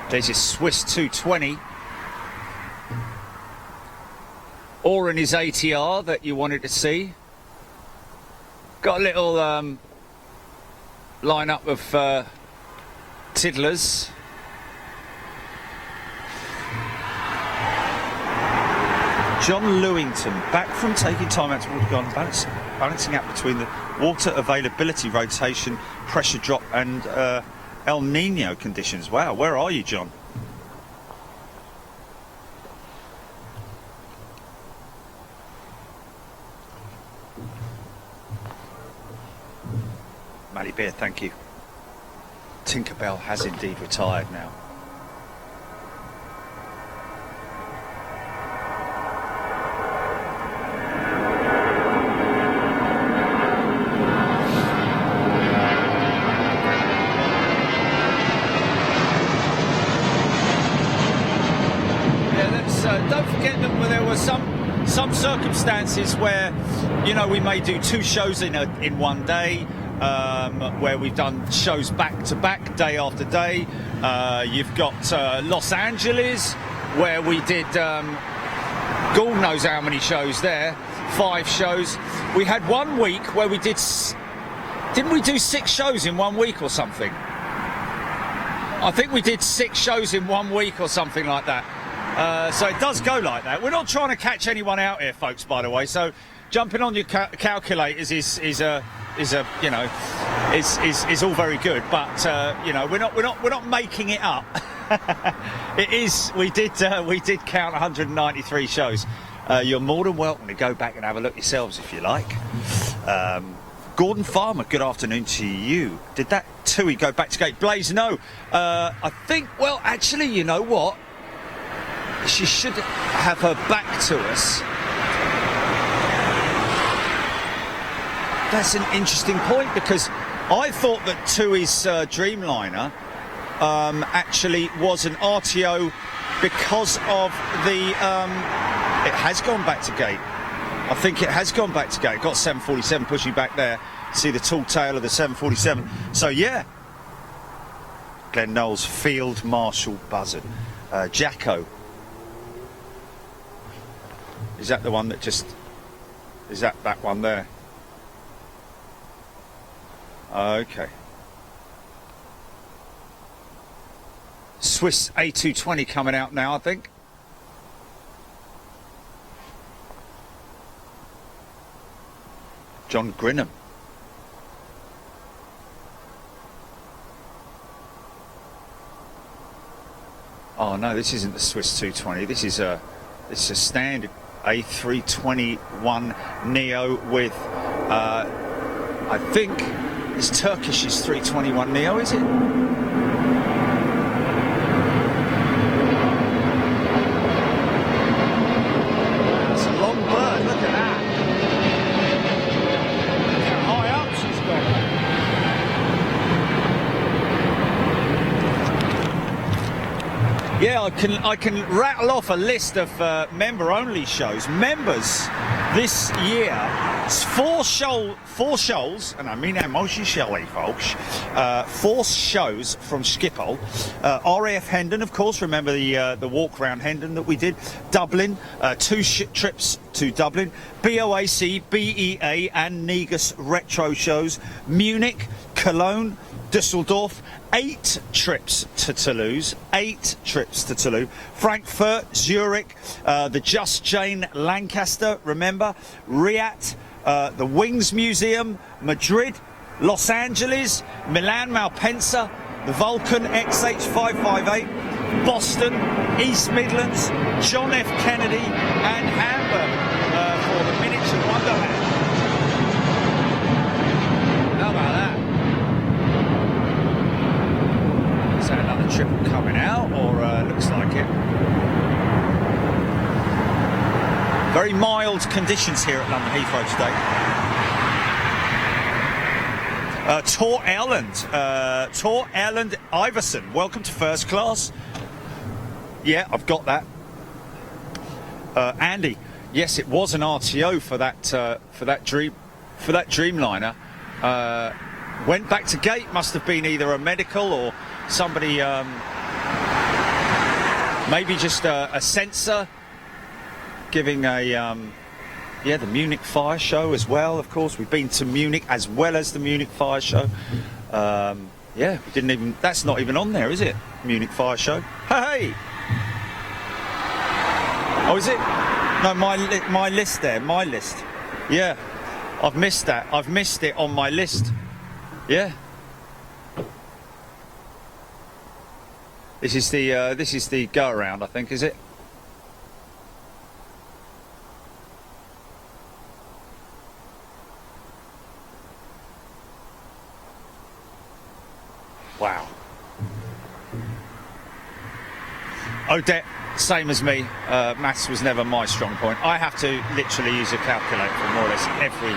There's your Swiss 220. Or in his ATR that you wanted to see. Got a little line-up of tiddlers. John Lewington, back from taking time out to water garden, balancing out between the water availability, rotation, pressure drop and El Nino conditions. Wow, where are you, John? Mally Beer, thank you. Tinkerbell has indeed retired now. Don't forget that there were some circumstances where, you know, we may do two shows in one day, where we've done shows back to back, day after day. You've got Los Angeles, where we did, God knows how many shows there, 5 shows. We had 1 week where we didn't we do 6 shows in 1 week or something? I think we did 6 shows in 1 week or something like that. So it does go like that. We're not trying to catch anyone out here, folks, by the way. So jumping on your calculators is all very good, but you know, we're not making it up. It is. We did count 193 shows. You're more than welcome to go back and have a look yourselves if you like. Gordon Farmer, good afternoon to you. Did that TUI go back to gate? Blaze, no. I think. Well, actually, you know what? She should have her back to us. That's an interesting point, because I thought that TUI's Dreamliner actually was an RTO because of the... it has gone back to gate. I think it has gone back to gate. Got 747 pushing back there. See the tall tail of the 747. So, yeah. Glenn Knowles, Field Marshal Buzzard. Jacko. Is that the one that just... Is that one there? Okay. Swiss A220 coming out now, I think. John Grinham. Oh no, this isn't the Swiss 220. This is a standard A321 Neo with I think it's Turkish's 321 Neo, is it? That's a long bird. Look at that. Look how high up she's gone. Yeah, I can rattle off a list of member-only shows. Members this year, four shows, and I mean that emotionally, folks. 4 shows from Schiphol. RAF Hendon, of course. Remember the walk around Hendon that we did. Dublin, 2 trips to Dublin. BOAC, BEA, and Negus retro shows. Munich, Cologne, Dusseldorf. 8 trips to Toulouse. 8 trips to Toulouse. Frankfurt, Zurich, the Just Jane Lancaster, remember? Riyadh, the Wings Museum, Madrid, Los Angeles, Milan Malpensa, the Vulcan XH558, Boston, East Midlands, John F. Kennedy, and Hamburg for the Miniature Wonderland. How about that? Is that another triple coming out, or looks like it? Very mild conditions here at London Heathrow today. Tor Erland Iverson, welcome to first class. Yeah, I've got that. Andy, yes, it was an RTO for that Dreamliner. Went back to gate, must have been either a medical or somebody, maybe just a sensor giving the Munich Fire Show as well. Of course, we've been to Munich as well as the Munich Fire Show. Yeah, we didn't even. That's not even on there, is it? Munich Fire Show. Hey. Oh, is it? No, my list there. My list. Yeah, I've missed that. I've missed it on my list. Yeah. This is the go around, I think, is it? Wow. Odette, same as me. Maths was never my strong point. I have to literally use a calculator for more or less every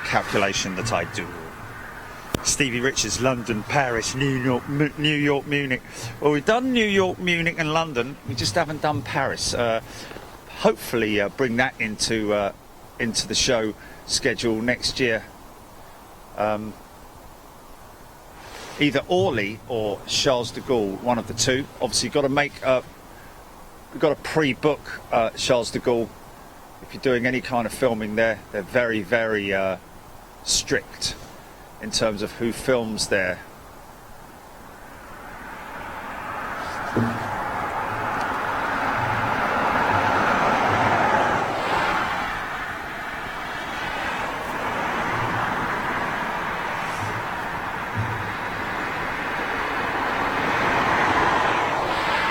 calculation that I do. Stevie Richards, London, Paris, New York, Munich. Well, we've done New York, Munich, and London. We just haven't done Paris. Hopefully, bring that into the show schedule next year. Either Orly or Charles de Gaulle, one of the two. Obviously, got to make. We've got to pre-book Charles de Gaulle. If you're doing any kind of filming there, they're very, very strict in terms of who films there.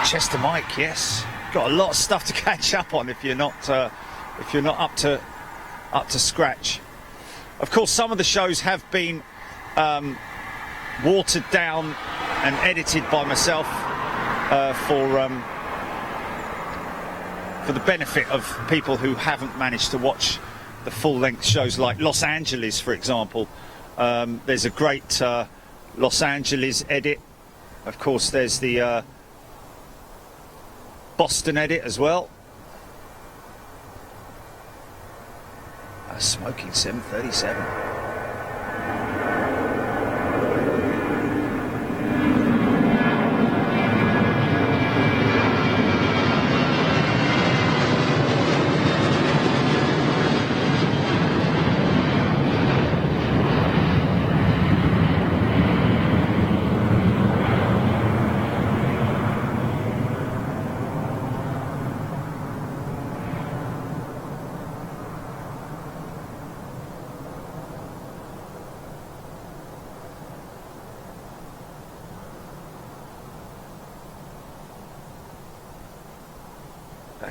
Chester Mike, yes, got a lot of stuff to catch up on if you're not up to scratch. Of course, some of the shows have been watered down and edited by myself for the benefit of people who haven't managed to watch the full-length shows, like Los Angeles, for example. There's a great Los Angeles edit. Of course, there's the Boston edit as well. A smoking 737.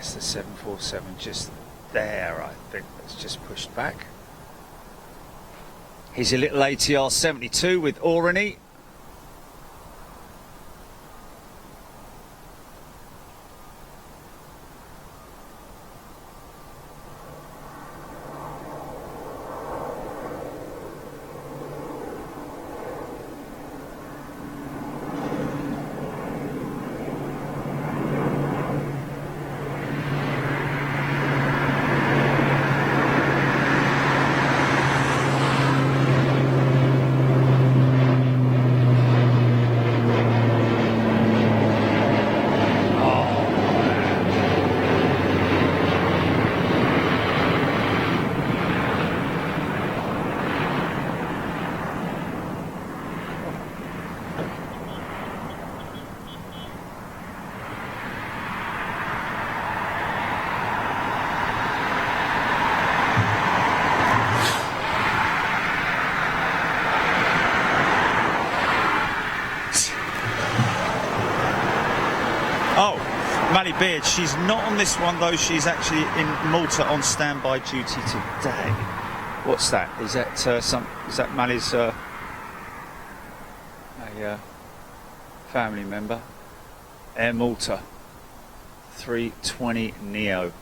That's the 747 just there, I think. That's just pushed back. Here's a little ATR 72 with Orani. Mally Beard, she's not on this one though. She's actually in Malta on standby duty today. What's that? Is that Is that Mally's a family member? Air Malta 320 Neo.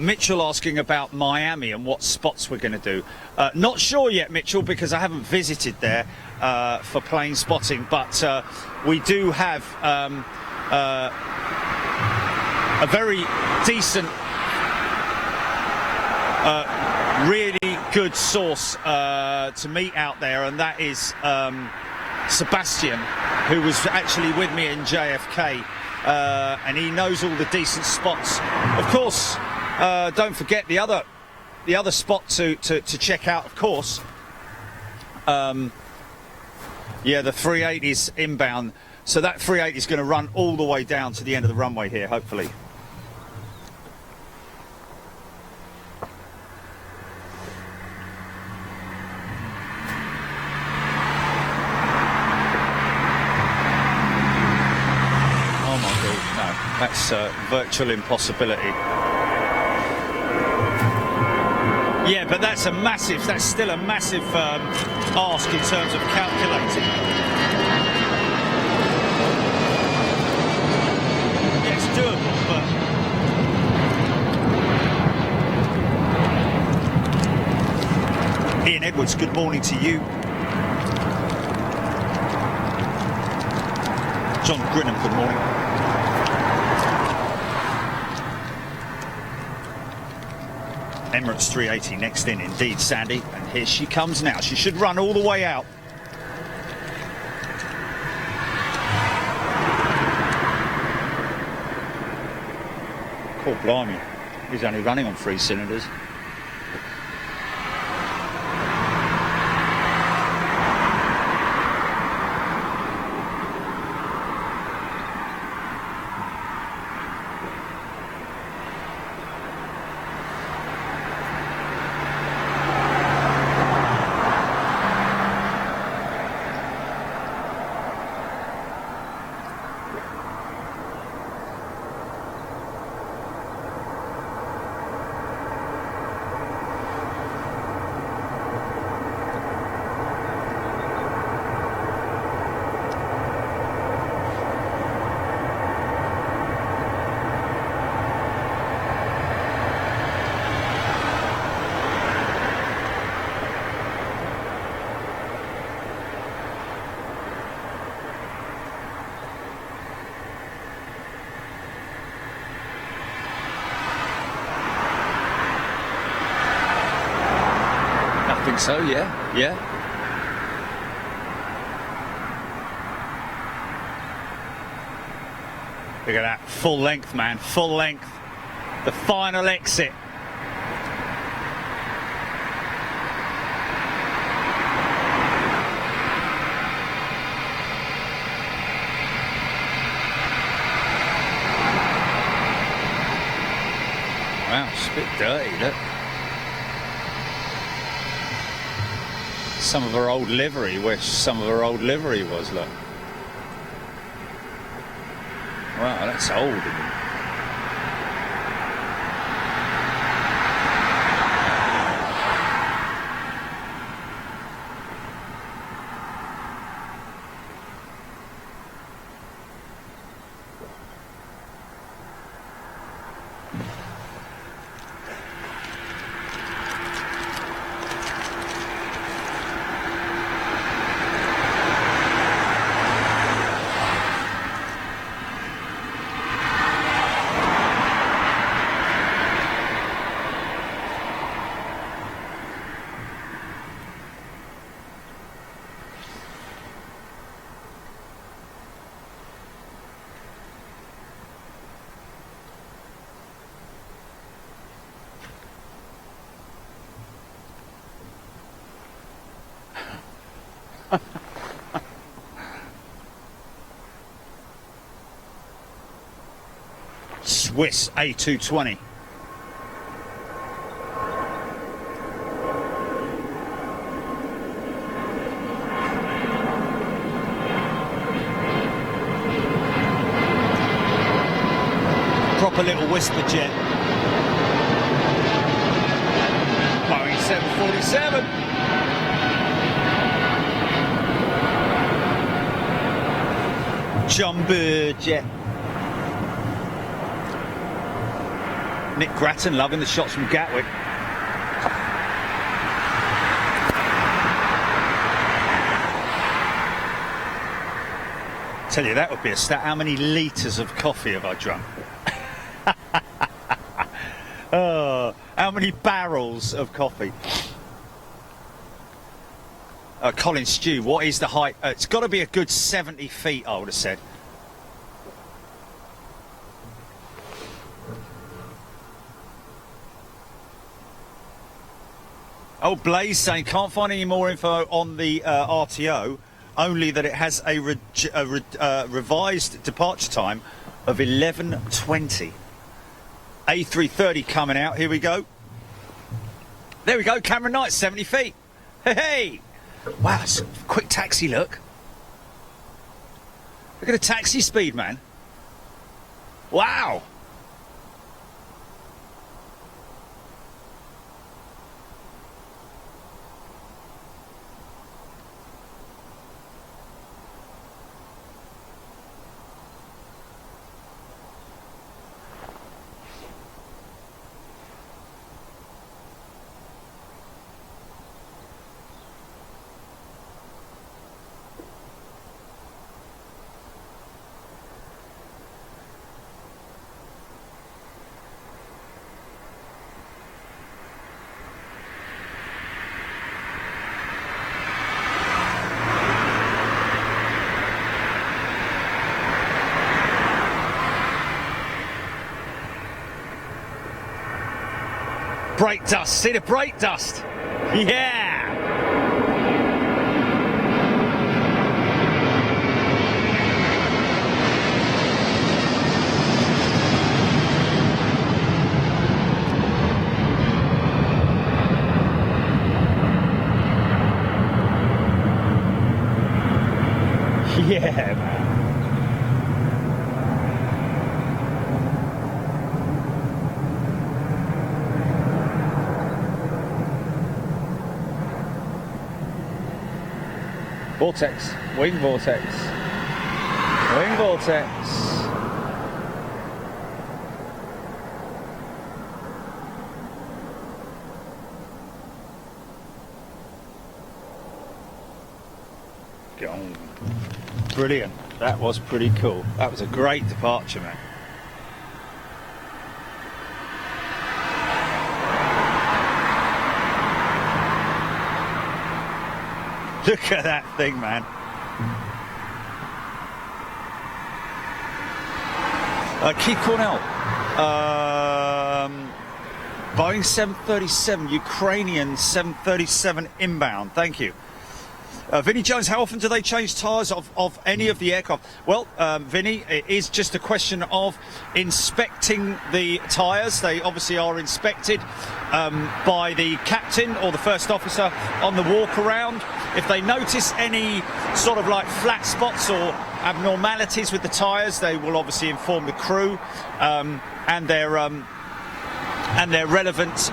Mitchell asking about Miami and what spots we're going to do. Not sure yet, Mitchell, because I haven't visited there for plane spotting, but we do have a very decent, really good source to meet out there, and that is Sebastian, who was actually with me in JFK, and he knows all the decent spots. Of course, don't forget the other spot to check out, of course. Yeah, the 380's inbound. So that 380 is going to run all the way down to the end of the runway here, hopefully. Oh my God, no, that's a virtual impossibility. Yeah, but that's still a massive ask in terms of calculating. Yeah, it's doable, but... Ian Edwards, good morning to you. John Grinham, good morning. Emirates 380 next in, indeed, Sandy. And here she comes now. She should run all the way out. Poor blimey. He's only running on 3 cylinders. So yeah. Look at that, full length, man, full length. The final exit. Wow, it's a bit dirty, look. Some of her old livery, where some of her old livery was, look. Wow, that's old, isn't it? Swiss A220. Proper little whisper jet. Boeing 747. Jumbo jet. Nick Grattan loving the shots from Gatwick. Tell you, that would be a stat. How many litres of coffee have I drunk? Oh, how many barrels of coffee? Colin Stew, what is the height? It's got to be a good 70 feet, I would have said. Oh, Blaze saying can't find any more info on the RTO, only that it has a revised departure time of 11:20. A330 coming out. Here we go. There we go. Cameron Knight, 70 feet. Hey! Wow, it's a quick taxi look. Look at the taxi speed, man. Wow! Brake dust, see the brake dust? Yeah! Yeah, man. Vortex, wing vortex, wing vortex. Gone. Brilliant. That was pretty cool. That was a great departure, man. Look at that thing, man. Keith Cornell. Boeing 737, Ukrainian 737 inbound. Thank you. Vinnie Jones, how often do they change tyres of any of the aircraft? Well, Vinnie, it is just a question of inspecting the tyres. They obviously are inspected by the captain or the first officer on the walk around. If they notice any sort of like flat spots or abnormalities with the tyres, they will obviously inform the crew and their relevant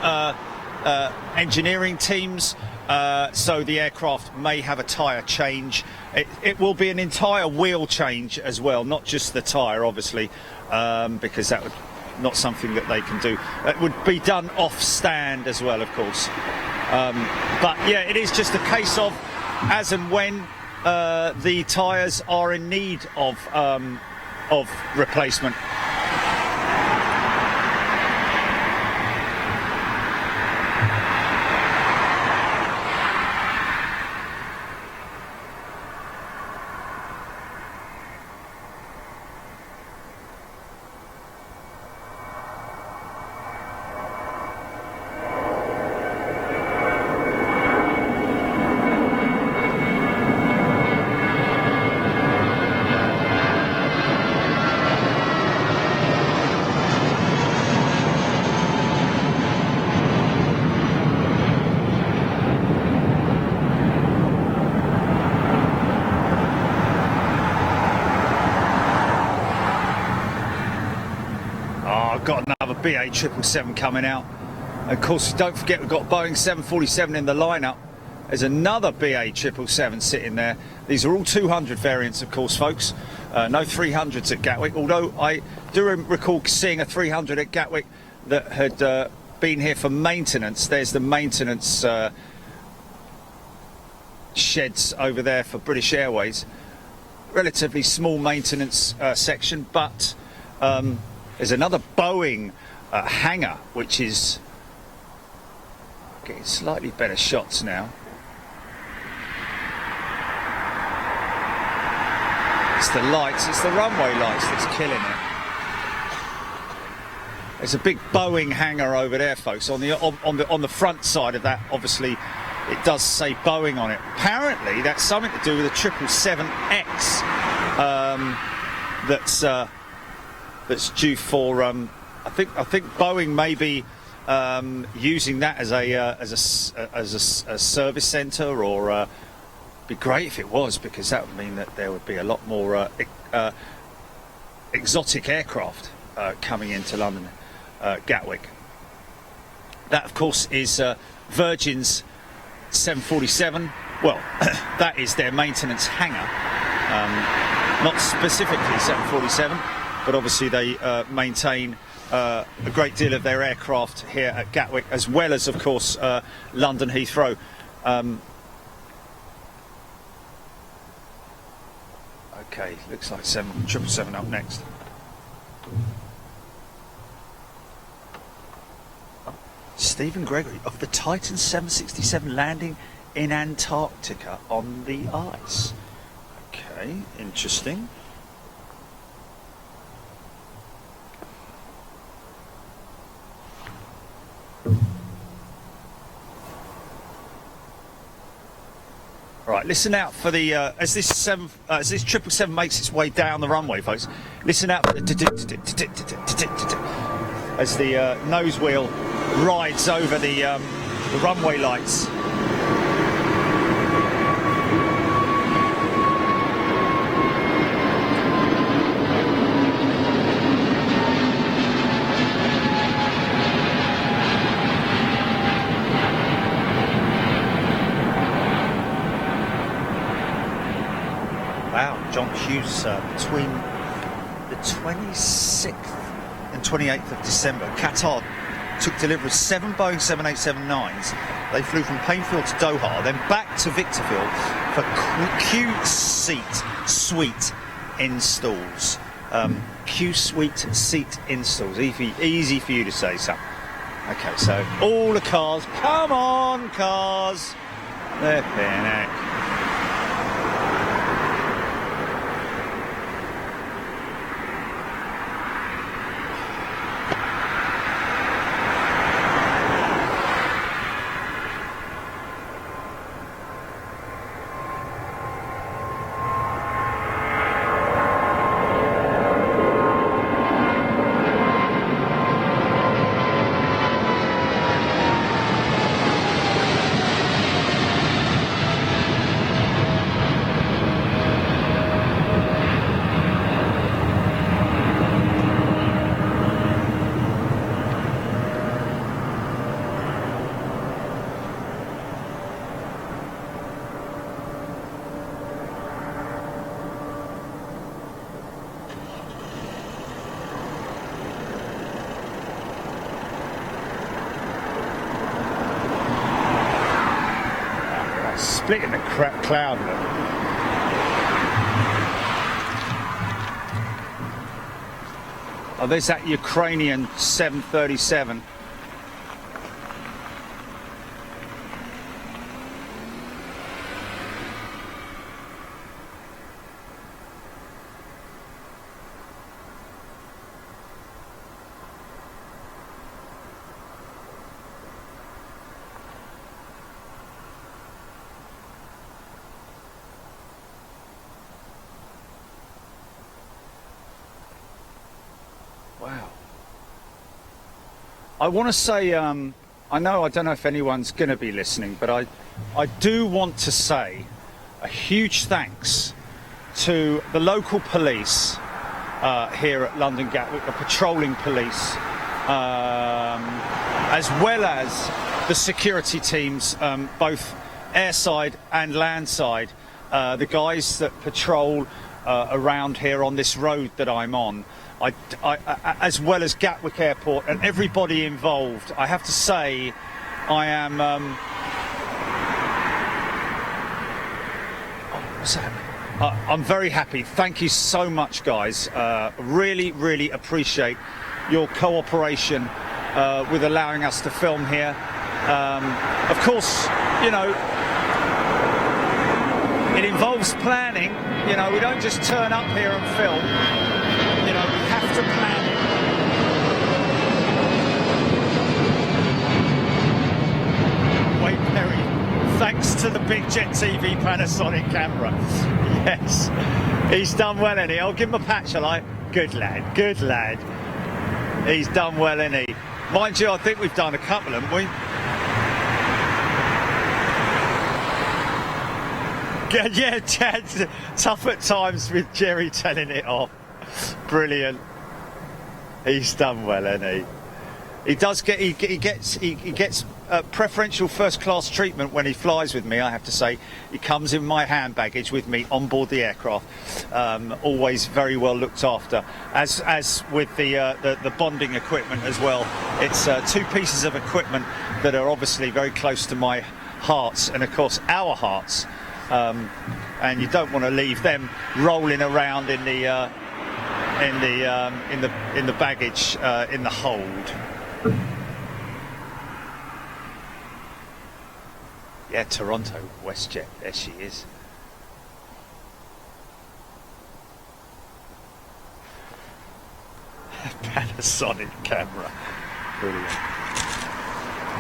engineering teams. So the aircraft may have a tyre change. It will be an entire wheel change as well, not just the tyre, obviously, because that would not something that they can do. It would be done off stand as well, of course. But yeah, it is just a case of as and when the tyres are in need of replacement. Got another BA 777 coming out. Of course, don't forget we've got Boeing 747 in the lineup. There's another BA 777 sitting there. These are all 200 variants, of course, folks. No 300s at Gatwick, although I do recall seeing a 300 at Gatwick that had been here for maintenance. There's the maintenance sheds over there for British Airways. Relatively small maintenance section, but there's another Boeing hangar, which is getting slightly better shots now. It's the lights, it's the runway lights that's killing it. There's a big Boeing hangar over there, folks. On the front side of that, obviously, it does say Boeing on it. Apparently, that's something to do with the 777X. That's due for. I think Boeing may be using that as a service centre, or be great if it was, because that would mean that there would be a lot more exotic aircraft coming into London, Gatwick. That, of course, is Virgin's 747. Well, that is their maintenance hangar, not specifically 747. But obviously they maintain a great deal of their aircraft here at Gatwick, as well as, of course, London Heathrow. Okay, looks like 777 up next. Stephen Gregory of the Titan 767 landing in Antarctica on the ice. Okay, interesting. Right, listen out for the as this 777 makes its way down the runway, folks. Listen out for the as the nose wheel rides over the runway lights. John Hughes, between the 26th and 28th of December, Qatar took delivery of 7 Boeing 787-9s. They flew from Plainfield to Doha, then back to Victorville for Q-Suite installs. Q-Suite seat installs. Easy for you to say, Sam. Okay, so all the cars, come on, cars. They're panic. split in the cloud. Oh, there's that Ukrainian 737. Wow. I want to say, I don't know if anyone's going to be listening, but I do want to say a huge thanks to the local police here at London Gatwick, the patrolling police, as well as the security teams, both airside and landside, the guys that patrol around here on this road that I'm on. As well as Gatwick Airport and everybody involved. I have to say, I am. What's that? I'm very happy. Thank you so much, guys. Really, really appreciate your cooperation with allowing us to film here. Of course, you know, it involves planning. You know, we don't just turn up here and film. You know, we have to plan it. Wait, Perry, thanks to the Big Jet TV Panasonic camera. Yes, he's done well, isn't he? I'll give him a pat, shall I? Good lad, good lad. He's done well, isn't he? Mind you, I think we've done a couple, haven't we? Yeah, Chad, tough at times with Jerry telling it off. Brilliant. He's done well, hasn't he? He does get he gets preferential first class treatment when he flies with me. I have to say, he comes in my hand baggage with me on board the aircraft. Always very well looked after. As with the bonding equipment as well. It's two pieces of equipment that are obviously very close to my hearts and of course our hearts. And you don't want to leave them rolling around in the baggage in the hold. Yeah, Toronto WestJet. There she is. Panasonic camera. Brilliant.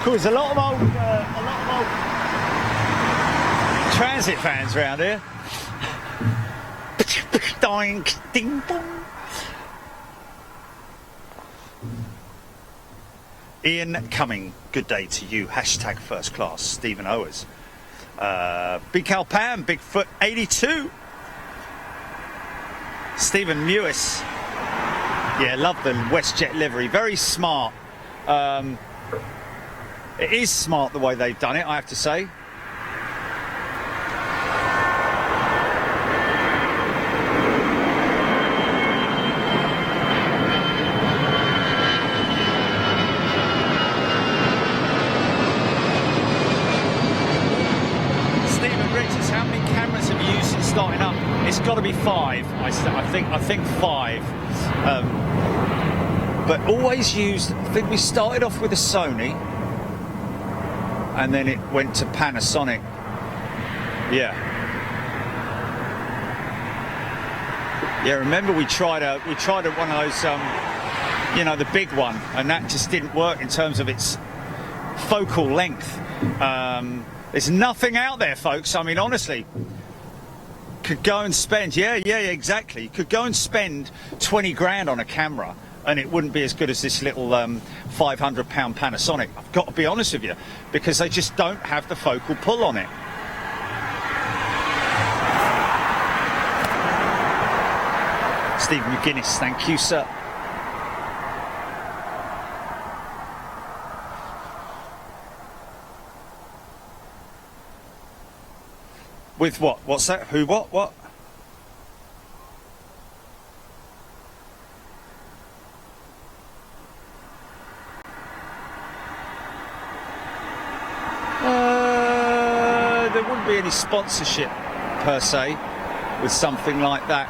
Cool. There's a lot of old transit fans around here. Doink, ding, dong. Ian Cumming, good day to you. Hashtag first class. Stephen Owers. Big Cal Pam, Bigfoot 82. Stephen Mewis. Yeah, love the WestJet livery. Very smart. It is smart the way they've done it, I have to say. Starting up, it's got to be 5. I think 5. But always used. I think we started off with a Sony, and then it went to Panasonic. Yeah. Yeah. Remember we tried one of those, you know, the big one, and that just didn't work in terms of its focal length. There's nothing out there, folks. I mean, honestly. Could go and spend, yeah, exactly. Could go and spend 20 grand on a camera and it wouldn't be as good as this little £500 Panasonic. I've got to be honest with you, because they just don't have the focal pull on it. Steve McGuinness, thank you, sir. With what? What's that? Who? What? There wouldn't be be any sponsorship per se with something like that.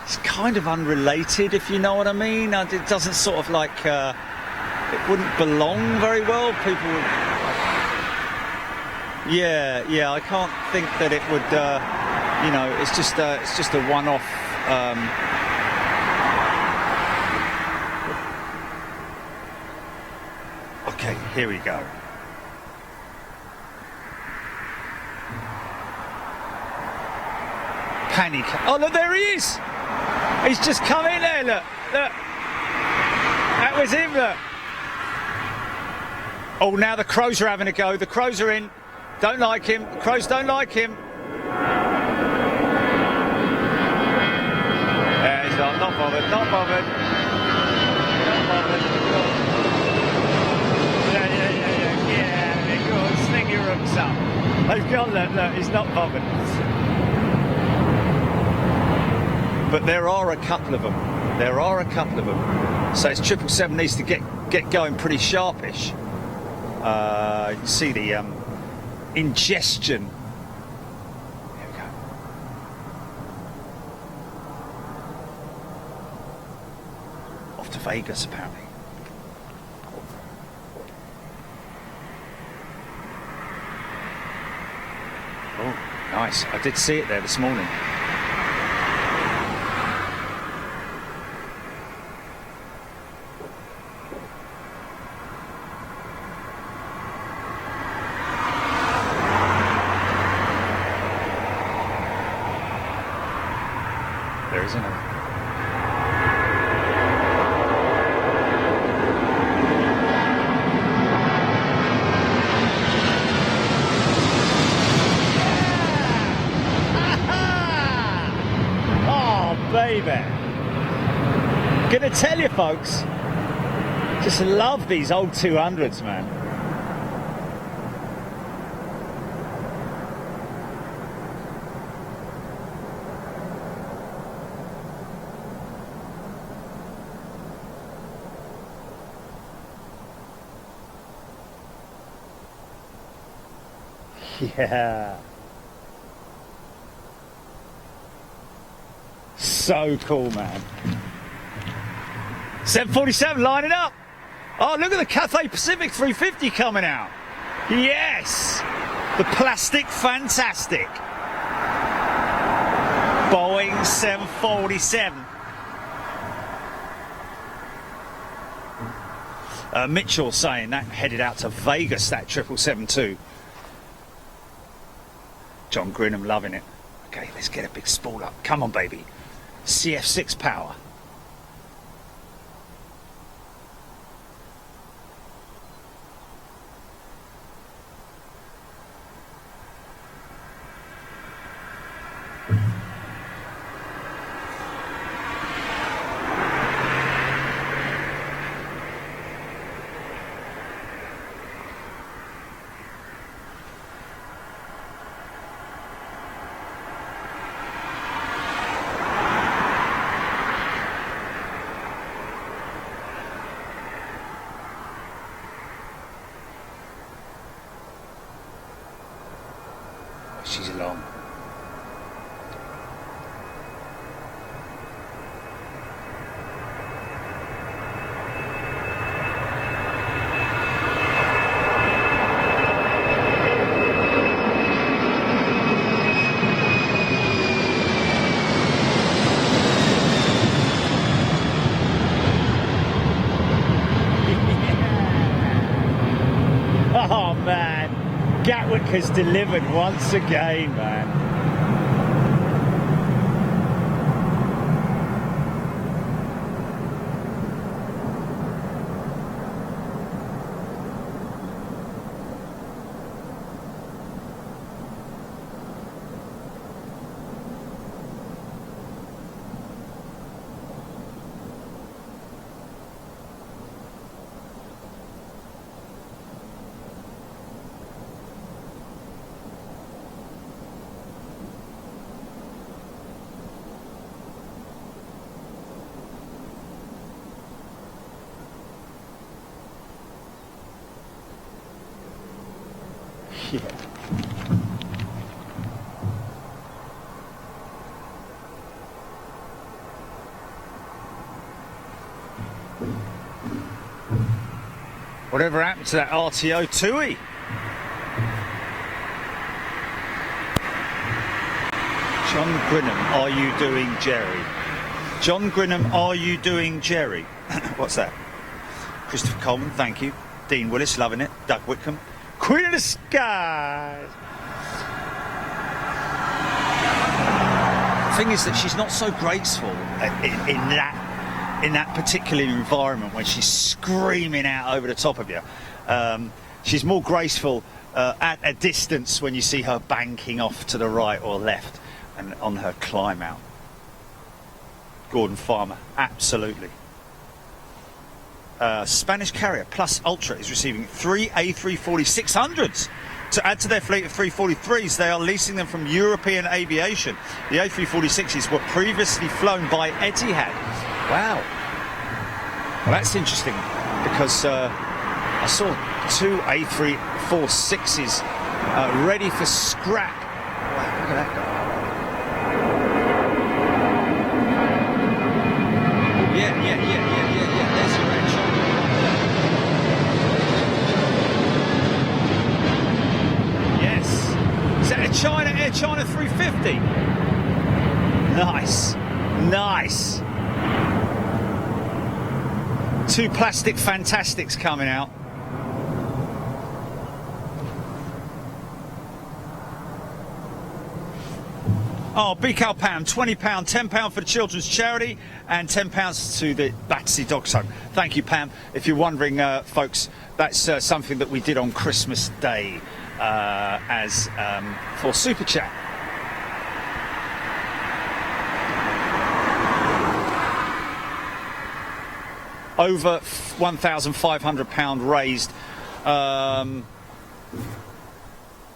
It's kind of unrelated, if you know what I mean. It doesn't sort of like it wouldn't belong very well. People would, yeah. I can't think that it would. You know, it's just a one-off. Okay, here we go. Panic. Oh, look, there he is. He's just come in there, look. That was him, look. Oh, now the Crows are having a go. The Crows are in. Don't like him. The Crows don't like him. Yeah, he's not bothered. Not bothered. Yeah, go on, sling your hooks up. They've got that, look, he's not bothered. But there are a couple of them. So it's 777 needs to get going pretty sharpish. You can see the ingestion. There we go. Off to Vegas, apparently. Oh, nice. I did see it there this morning. There is another. Oh, baby. Gonna tell you, folks, just love these old 200s, man. Yeah. So cool, man. 747 lining up. Oh, look at the Cathay Pacific 350 coming out. Yes. The plastic fantastic. Boeing 747. Mitchell saying that headed out to Vegas, that 777-2. John Grinham loving it. Okay, let's get a big spool up. Come on, baby. CF6 power. She's along. Oh man. Gatwick has delivered once again, man. Yeah. Whatever happened to that RTO TUI? John Grinham, are you doing Jerry? John Grinham, are you doing Jerry? What's that? Christopher Coleman, thank you. Dean Willis, loving it. Doug Whitcomb. Queen of the Skies. The thing is that she's not so graceful in that particular environment when she's screaming out over the top of you. She's more graceful at a distance when you see her banking off to the right or left and on her climb out. Gordon Farmer, absolutely. Spanish Carrier Plus Ultra is receiving 3 A340-600s to add to their fleet of 343s. They are leasing them from European Aviation. The A346s were previously flown by Etihad. Wow. Well, that's interesting because I saw 2 A346s ready for scrap. Wow, look at that guy. Yeah. There's your Air China. Yes. Is that Air China 350? Nice. 2 plastic fantastics coming out. Oh, Becal Pam, £20, £10 for the children's charity and £10 to the Battersea Dogs Home. Thank you, Pam. If you're wondering, folks, that's something that we did on Christmas Day for Super Chat. Over £1,500 raised.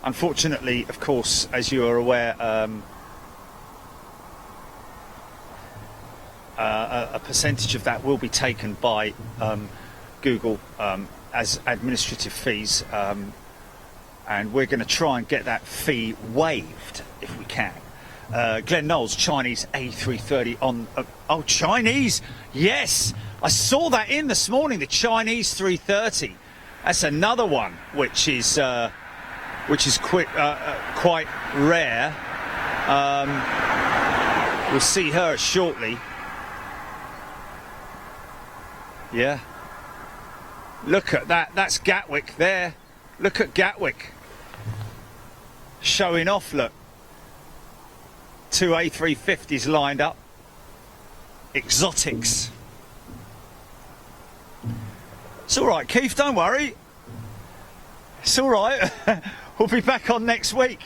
Unfortunately, of course, as you are aware, a percentage of that will be taken by Google as administrative fees, and we're going to try and get that fee waived if we can. Glenn Knowles, Chinese A330 on... oh, Chinese! Yes! I saw that in this morning, the Chinese 330. That's another one which is quite rare. We'll see her shortly. Yeah. Look at that. That's Gatwick there. Look at Gatwick. Showing off, look. 2 A350s lined up. Exotics. It's all right, Keith, don't worry. It's all right. We'll be back on next week.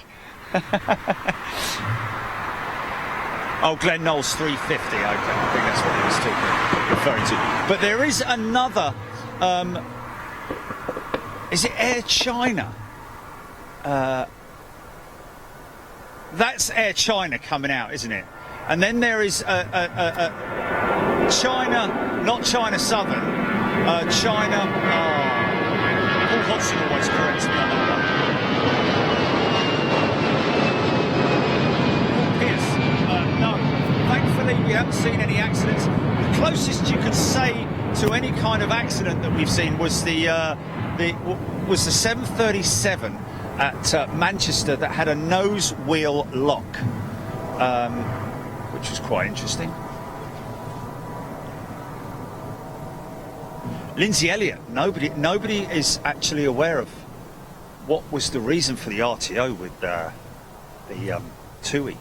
Oh, Glenn Knowles 350. Okay, I think that's what he was referring to. But there is another. Is it Air China? That's Air China coming out, isn't it? And then there is China, not China Southern. China. Paul Hodgson always corrects me on that one. No, thankfully we haven't seen any accidents. The closest you could say to any kind of accident that we've seen was the 737 at Manchester that had a nose wheel lock, which was quite interesting. Lindsay Elliott, nobody is actually aware of what was the reason for the RTO with the TUI.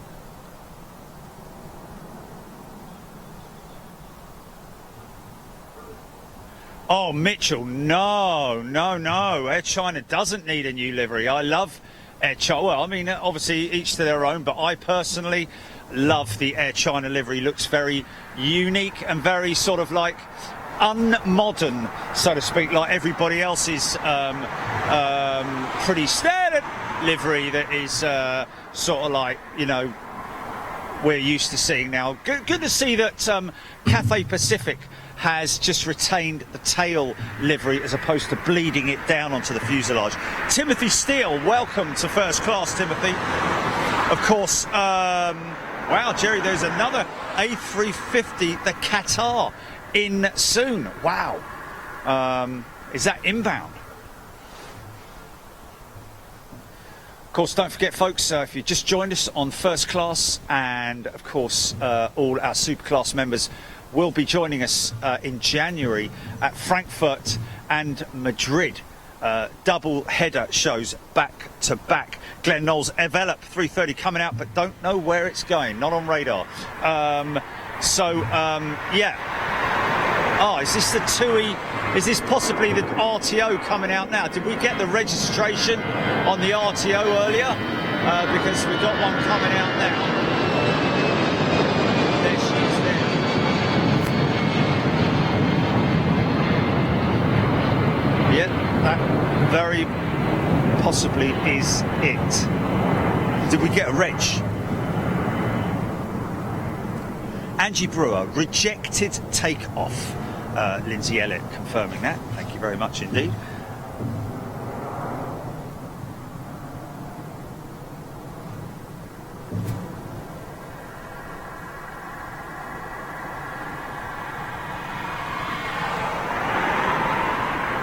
Oh, Mitchell, no. Air China doesn't need a new livery. I love Air China. Well, I mean, obviously each to their own, but I personally love the Air China livery. Looks very unique and very sort of like unmodern, so to speak, like everybody else's pretty standard livery that is sort of like, you know, we're used to seeing now. Good to see that Cathay Pacific has just retained the tail livery as opposed to bleeding it down onto the fuselage. Timothy Steele, welcome to First Class, Timothy. Of course, wow, Jerry, there's another A350, the Qatar, in soon. Wow. Is that inbound? Of course, don't forget, folks, if you just joined us on First Class, and of course, all our Superclass members will be joining us in January at Frankfurt and Madrid. Double header shows back to back. Glenn Knowles, Evelop 330 coming out, but don't know where it's going, not on radar. Yeah. Oh, is this the TUI? Is this possibly the RTO coming out now? Did we get the registration on the RTO earlier? Because we've got one coming out now. There she is there. Yeah, that very possibly is it. Did we get a reg? Angie Brewer, rejected takeoff. Lindsay Elliott confirming that. Thank you very much indeed.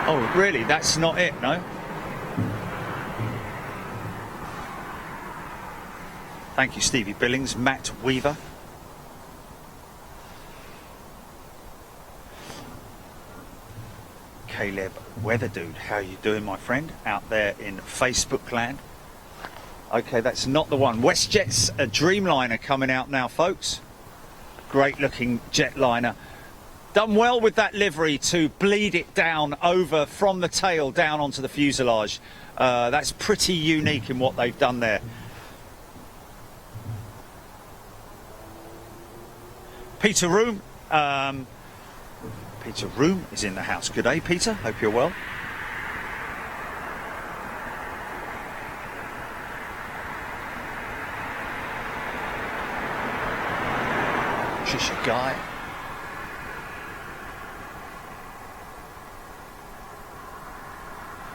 Oh, really? That's not it, no? Thank you, Stevie Billings. Matt Weaver. Caleb Weatherdude, how you doing, my friend, out there in Facebook land? Okay, that's not the one. WestJet's a Dreamliner coming out now, folks. Great looking jetliner. Done well with that livery to bleed it down over from the tail down onto the fuselage. That's pretty unique in what they've done there. Peter Room. Peter Room is in the house. Good day, Peter. Hope you're well. Trisha Guy.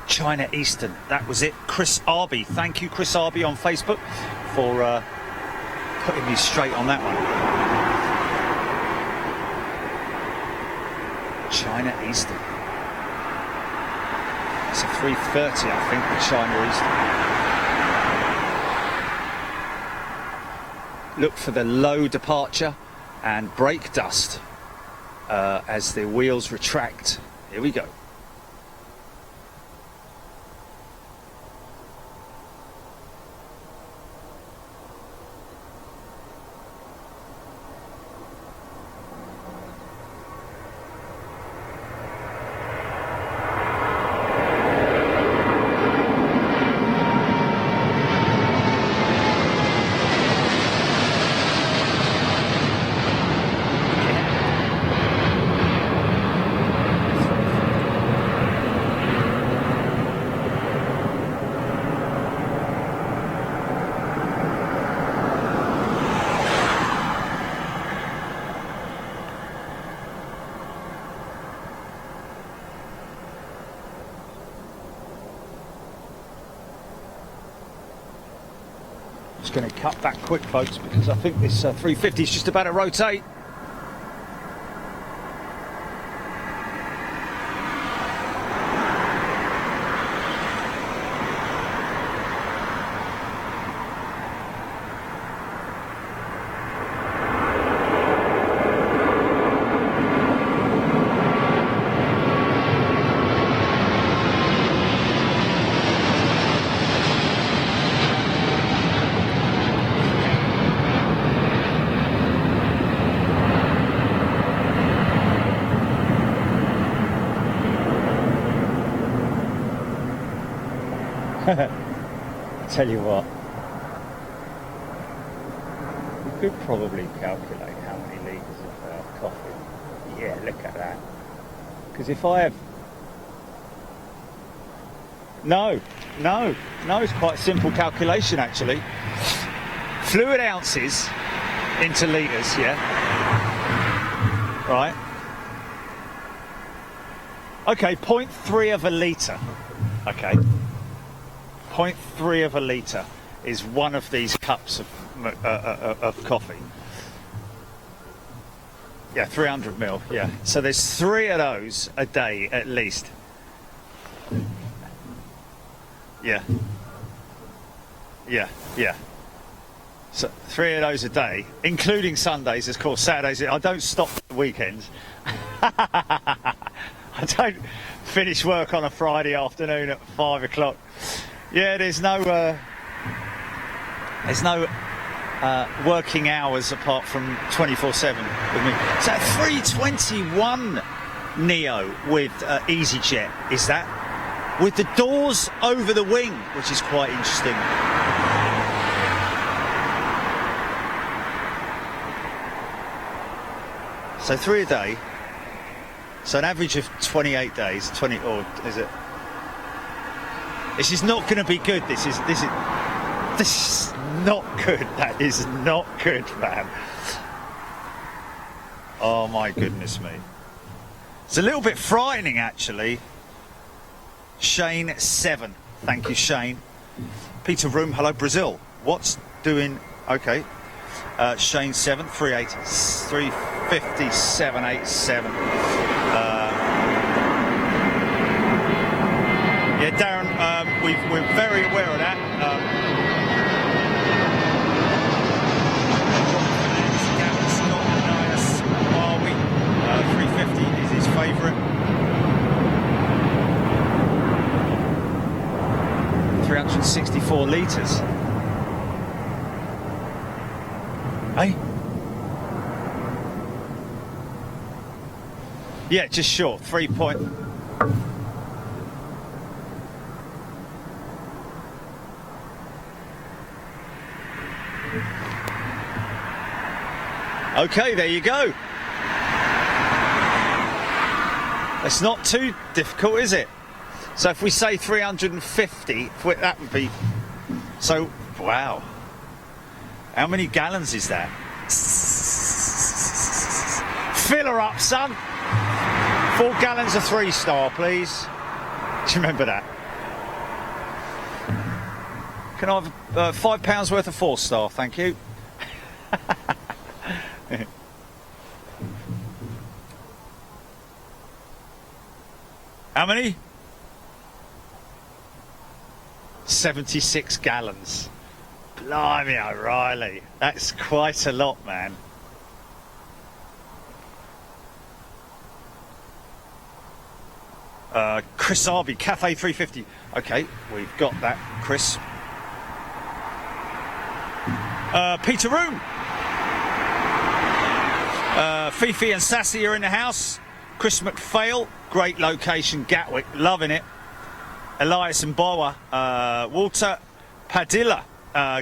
China Eastern. That was it. Chris Arby. Thank you, Chris Arby, on Facebook for putting me straight on that one. China Eastern. It's a 330, I think, the China Eastern. Look for the low departure and brake dust as the wheels retract. Here we go. Just going to cut back quick, folks, because I think this 350 is just about to rotate. Tell you what, we could probably calculate how many litres of coffee. Yeah, look at that. Because if I have... No, it's quite a simple calculation actually. Fluid ounces into litres, yeah? Right. Okay, 0.3 of a litre. Okay. 0.3 of a litre is one of these cups of coffee. Yeah, 300 ml, yeah. So there's 3 of those a day at least. Yeah. Yeah, yeah. So 3 of those a day, including Sundays, of course. Saturdays, I don't stop the weekends. I don't finish work on a Friday afternoon at 5 o'clock. Yeah, there's no working hours apart from 24/7 with me. So 321 Neo with EasyJet is that, with the doors over the wing, which is quite interesting. So 3 a day. So an average of 28 days, 20, or is it? This is not going to be good. This is not good. That is not good, man. Oh my goodness me. It's a little bit frightening, actually. Shane 7. Thank you, Shane. Peter Room, hello, Brazil. What's doing? Okay. Shane 7, 350, 787. Yeah, Darren, we're very aware of that. Are we? 350 is his favourite. 364 litres. Hey? Yeah, just short. 3 point. Okay, there you go. It's not too difficult, is it? So if we say 350, that would be... So, wow. How many gallons is that? Fill her up, son. 4 gallons of 3-star, please. Do you remember that? Can I have £5 worth of 4-star, thank you. How many? 76 gallons. Blimey, O'Reilly. That's quite a lot, man. Chris Arby, Cafe 350. Okay, we've got that, Chris. Peter Room. Fifi and Sassy are in the house. Chris McPhail, great location, Gatwick, loving it. Elias and Boa, Walter Padilla,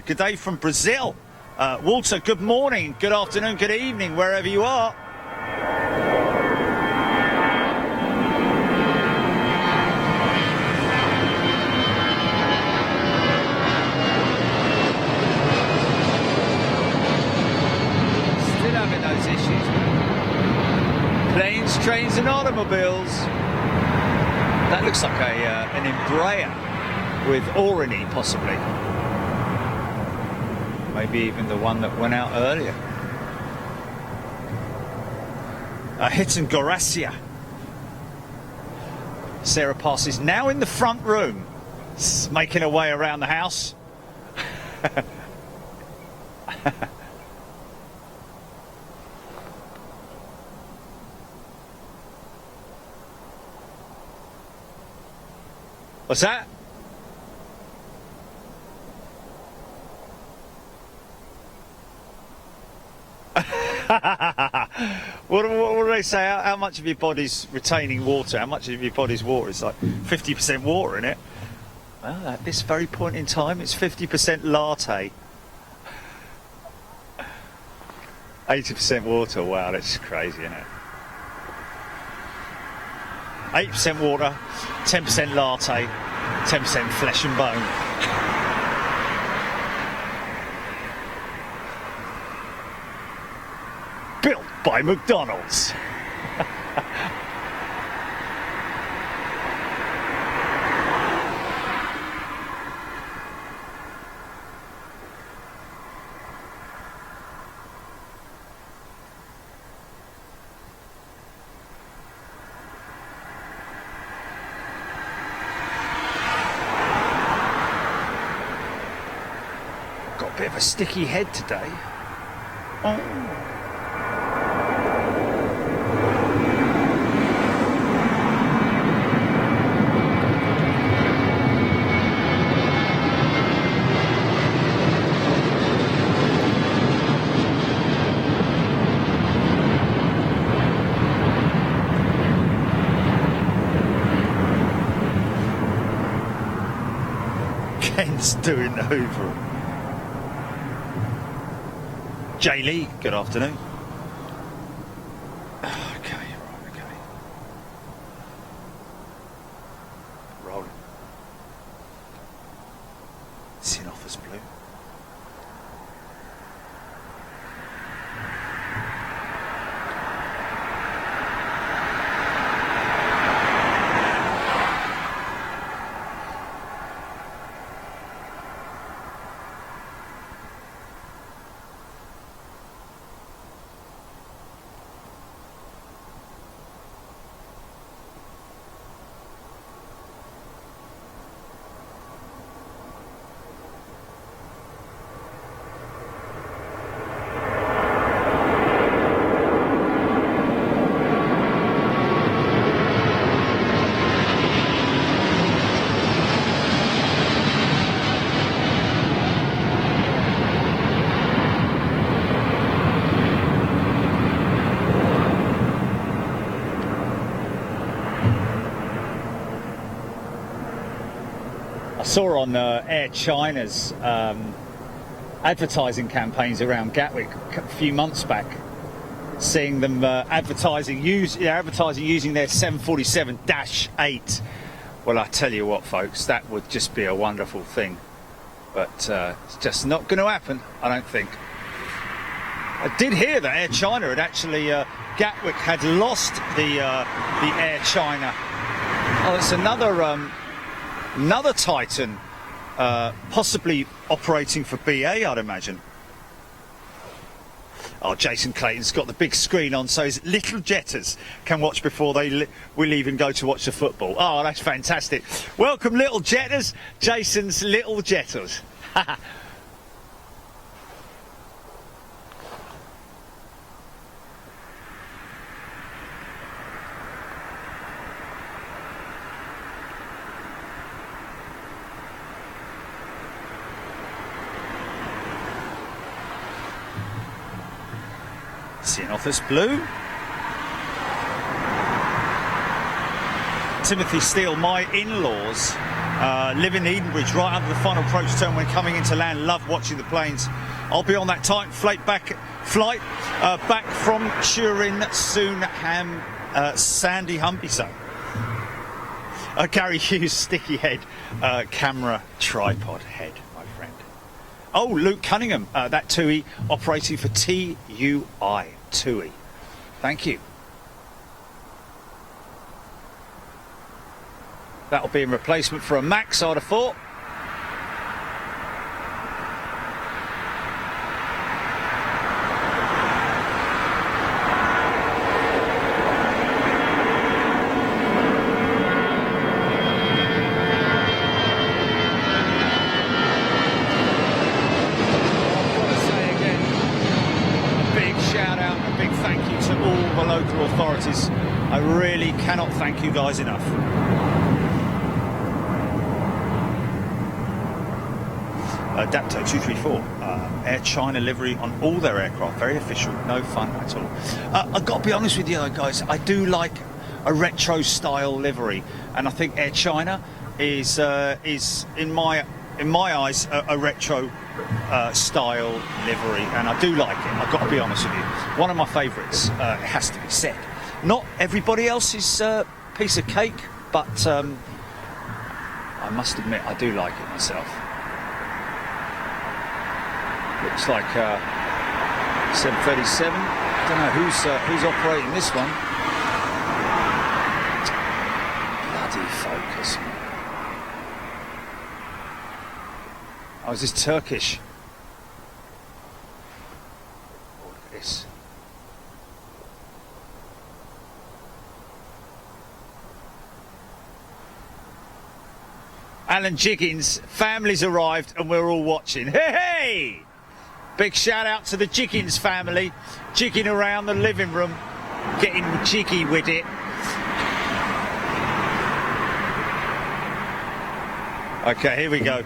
good day from Brazil. Walter, good morning, good afternoon, good evening, wherever you are. Still having those issues, man. Planes, trains and automobiles. That looks like an Embraer with Orani, possibly. Maybe even the one that went out earlier. Hitton Goracia. Sarah Pass is now in the front room, making her way around the house. What's that? What do they say? How much of your body's retaining water? How much of your body's water? It's like 50% water in it. Well, at this very point in time, it's 50% latte. 80% water. Wow, that's crazy, isn't it? 8% water, 10% latte, 10% flesh and bone. Built by McDonald's. bit of a sticky head today. Oh. Ken's doing the hoovering. Jay Lee, good afternoon. Okay, right, okay. Rolling. Sin offers blue. Saw on Air China's advertising campaigns around Gatwick a few months back, seeing them advertising using their 747-8. Well, I tell you what, folks, that would just be a wonderful thing, but it's just not going to happen, I don't think. I did hear that Air China had actually Gatwick had lost the Air China. Oh, it's another Titan, possibly operating for BA, I'd imagine. Oh, Jason Clayton's got the big screen on, so his little jetters can watch before we leave and go to watch the football. Oh, that's fantastic. Welcome, little jetters. Jason's little jetters. Seeing office blue. Timothy Steele, my in-laws live in Edenbridge, right under the final approach turn when coming into land. Love watching the planes. I'll be on that tight flight back from Turin soon. Sandy Humbyson. Gary Hughes, sticky head, camera tripod head. Oh, Luke Cunningham, that TUI operating for TUI. TUI. Thank you. That'll be in replacement for a Max, I'd have thought. Authorities, I really cannot thank you guys enough. Adapter 234, Air China livery on all their aircraft, very official, no fun at all. I've got to be honest with you though, guys, I do like a retro style livery, and I think Air China is in my eyes a retro style livery, and I do like it. I've got to be honest with you, one of my favourites. It has to be said. Not everybody else's piece of cake, but I must admit I do like it myself. Looks like 737. I don't know who's operating this one. Bloody focus. Oh, is this Turkish? Oh, look at this. Alan Jiggins, family's arrived and we're all watching. Hey, hey! Big shout out to the Jiggins family, jigging around the living room, getting jiggy with it. Okay, here we go.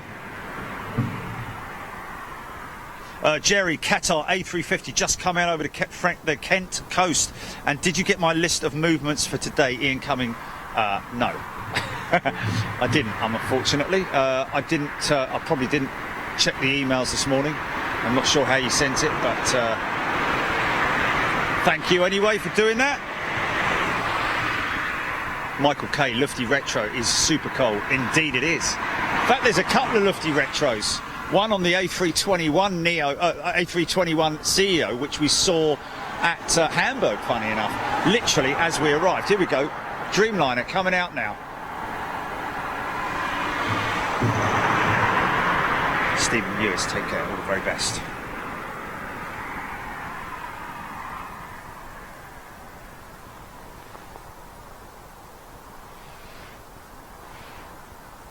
Jerry, Qatar A350 just come out over the Kent coast. And did you get my list of movements for today, Ian Cumming? No. I didn't, unfortunately. I probably didn't check the emails this morning. I'm not sure how you sent it, but thank you anyway for doing that. Michael K, Lufty Retro is super cool. Indeed it is. In fact, there's a couple of Lufty Retros. One on the A321 Neo, A321 CEO, which we saw at Hamburg, funny enough, literally as we arrived. Here we go. Dreamliner coming out now. Stephen Lewis, take care, all the very best.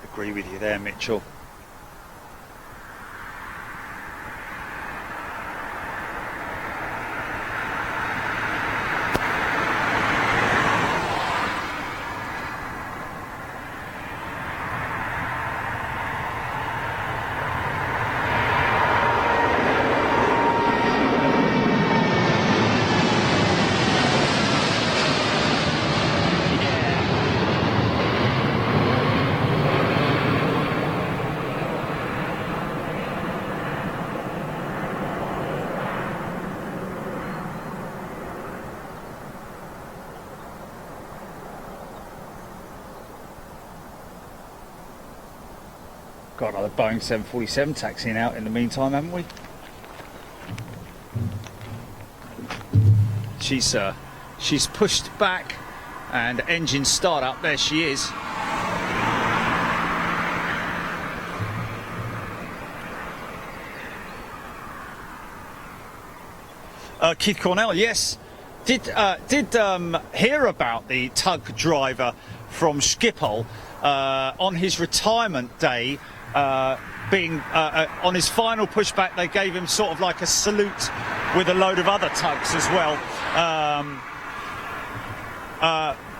Agree with you there, Mitchell. Got another Boeing 747 taxiing out in the meantime, haven't we? She's pushed back and engine start up. There she is. Keith Cornell, yes. Did hear about the tug driver from Schiphol on his retirement day. Being on his final pushback, they gave him sort of like a salute with a load of other tugs as well.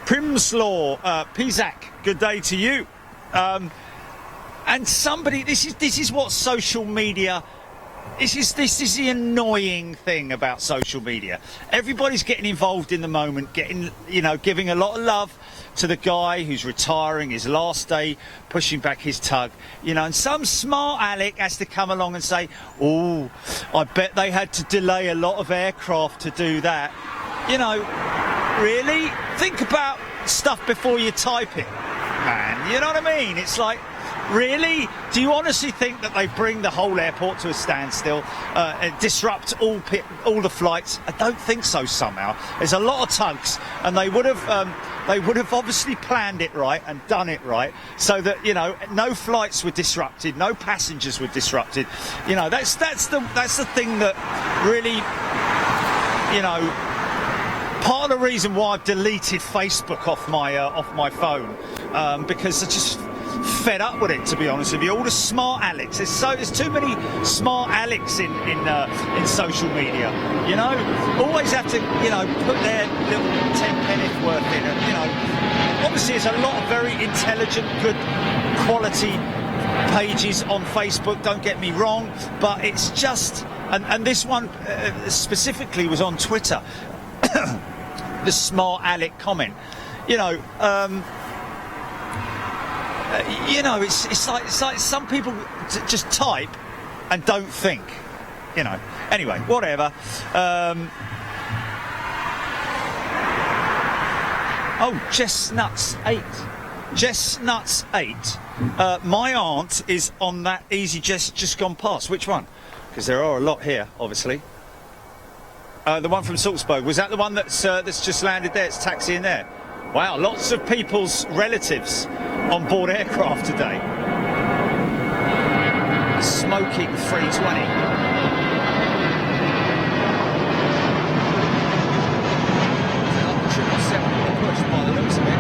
Primslaw, Pizak, good day to you. And somebody, this is what social media. This is the annoying thing about social media. Everybody's getting involved in the moment, giving a lot of love to the guy who's retiring, his last day, pushing back his tug, and some smart aleck has to come along and say, oh, I bet they had to delay a lot of aircraft to do that. Really? Think about stuff before you type it, man. You know what I mean? It's like, really? Do you honestly think that they bring the whole airport to a standstill, disrupt all the flights? I don't think so. Somehow, there's a lot of tugs, and they would have obviously planned it right and done it right, so that no flights were disrupted, no passengers were disrupted. That's the thing that really, part of the reason why I've deleted Facebook off my phone, because I just fed up with it, to be honest with you. All the smart alecks. There's too many smart alecks in social media. Always have to put their little 10 pennies worth in it. Obviously there's a lot of very intelligent, good quality pages on Facebook, don't get me wrong, but it's just, and this one specifically was on Twitter. The smart aleck comment, it's like some people just type and don't think, Anyway, whatever. Chestnuts 8. Chestnuts 8. My aunt is on that EasyJet just gone past. Which one? Because there are a lot here, obviously. The one from Salzburg. Was that the one that's just landed there? It's taxiing there. Wow, lots of people's relatives on board aircraft today. Smoking 320. Push by the looks of it.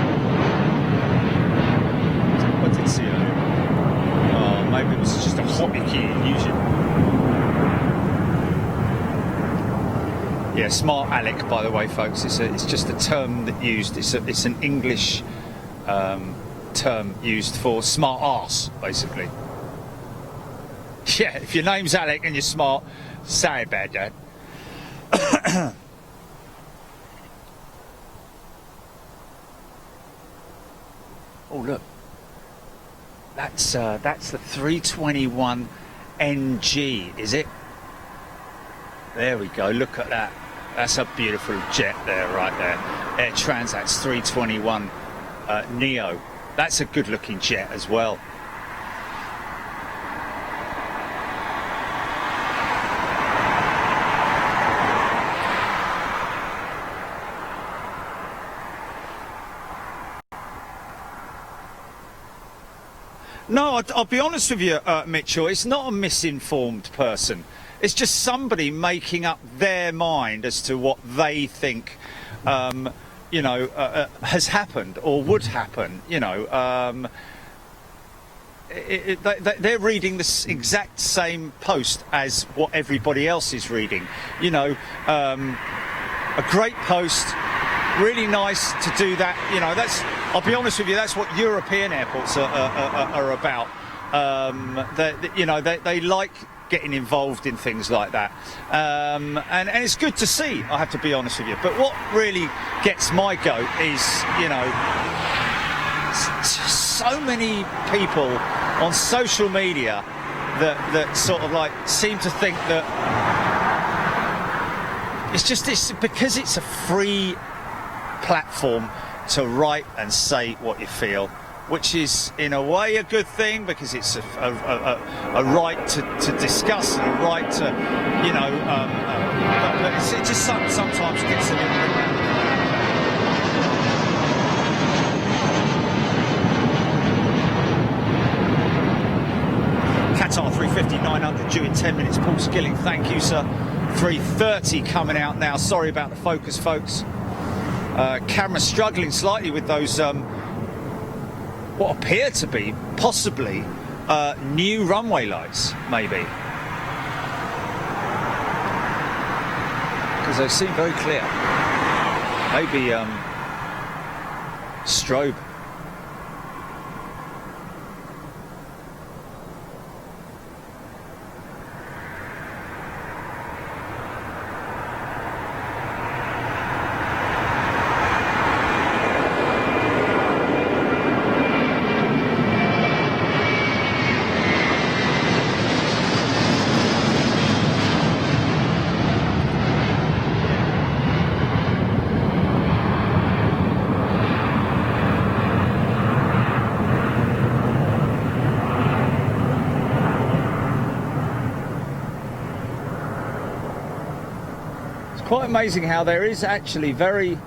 What did see earlier? Oh, maybe it was just a hobby key in using. Yeah, smart aleck, by the way, folks. It's just a term that used. It's an English term used for smart arse, basically. Yeah, if your name's Alec and you're smart, say about that. Oh look, that's the 321 NG, is it? There we go. Look at that. That's a beautiful jet there, right there. Air Transat's 321 Neo. That's a good-looking jet as well. No, I'll be honest with you, Mitchell, it's not a misinformed person. It's just somebody making up their mind as to what they think, has happened or would happen. They're reading the exact same post as what everybody else is reading. A great post, really nice to do that. I'll be honest with you, that's what European airports are about. They like getting involved in things like that, and it's good to see, I have to be honest with you. But what really gets my goat is, so many people on social media that sort of like seem to think that it's because it's a free platform to write and say what you feel, which is in a way a good thing, because it's a right to discuss and a right to, but it just sometimes gets a little bit. Qatar 350, 900 due in 10 minutes. Paul Skilling, thank you, sir. 330 coming out now. Sorry about the focus, folks. Camera struggling slightly with those what appear to be possibly new runway lights, maybe, because they seem very clear. Maybe strobe. Quite amazing how there is actually very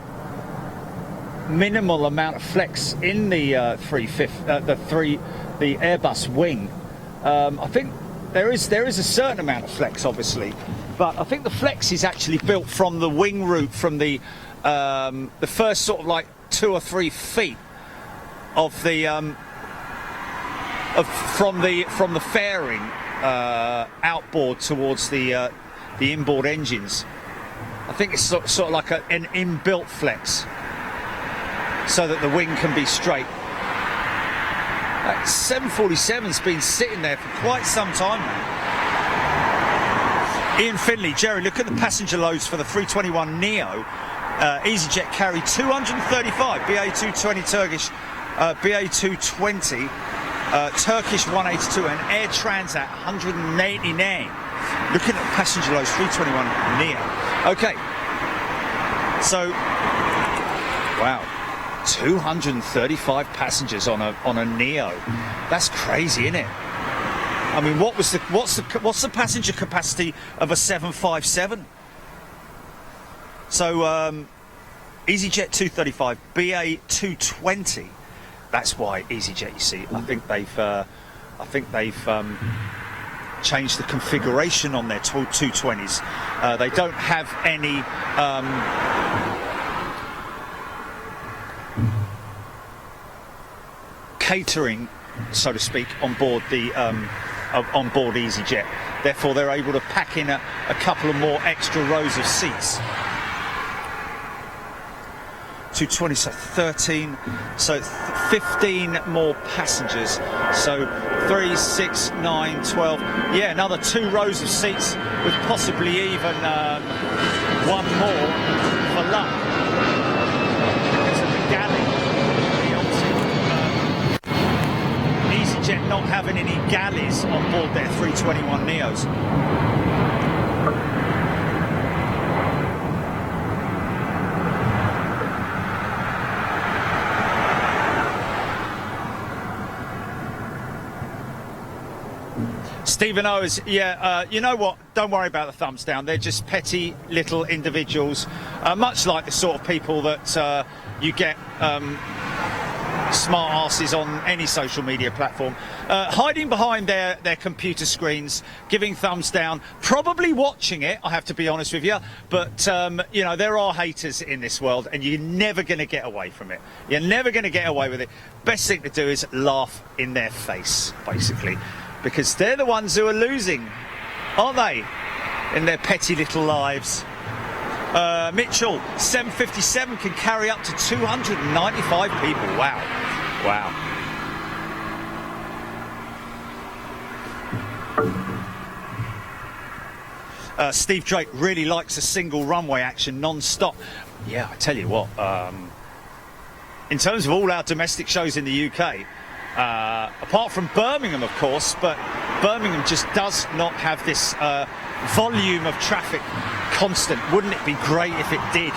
minimal amount of flex in the the Airbus wing. I think there is a certain amount of flex, obviously, but I think the flex is actually built from the wing root, from the first sort of like 2 or 3 feet of the from the fairing outboard towards the inboard engines. I think it's sort of like an inbuilt flex, so that the wing can be straight. That 747's been sitting there for quite some time now. Ian Finley, Jerry, look at the passenger loads for the 321 Neo. EasyJet carry 235, BA220 Turkish, BA220 Turkish 182, and Air Transat 189. Looking at passenger loads, 321 Neo. Okay, so wow, 235 passengers on a Neo. That's crazy, isn't it? I mean, what's the passenger capacity of a 757? So EasyJet 235, BA 220. That's why EasyJet, you see, I think they've changed the configuration on their 220s. They don't have any catering, so to speak, on board on board EasyJet. Therefore, they're able to pack in a couple of more extra rows of seats. 220, so 13, so 15 more passengers. So 3, 6, 9, 12. Yeah, another 2 rows of seats with possibly even one more for luck. Because of the galley. EasyJet not having any galleys on board their 321 Neos. Stephen Owens, yeah, you know what? Don't worry about the thumbs down. They're just petty little individuals, much like the sort of people that you get smart asses on any social media platform, hiding behind their computer screens, giving thumbs down, probably watching it, I have to be honest with you, but you know, there are haters in this world and you're never going to get away from it. You're never going to get away with it. Best thing to do is laugh in their face, basically, because they're the ones who are losing, aren't they, in their petty little lives. Mitchell, 757 can carry up to 295 people. Wow. Wow. Steve Drake really likes a single runway action non-stop. Yeah, I tell you what, in terms of all our domestic shows in the UK, apart from Birmingham, of course, but Birmingham just does not have this volume of traffic constant. Wouldn't it be great if it did?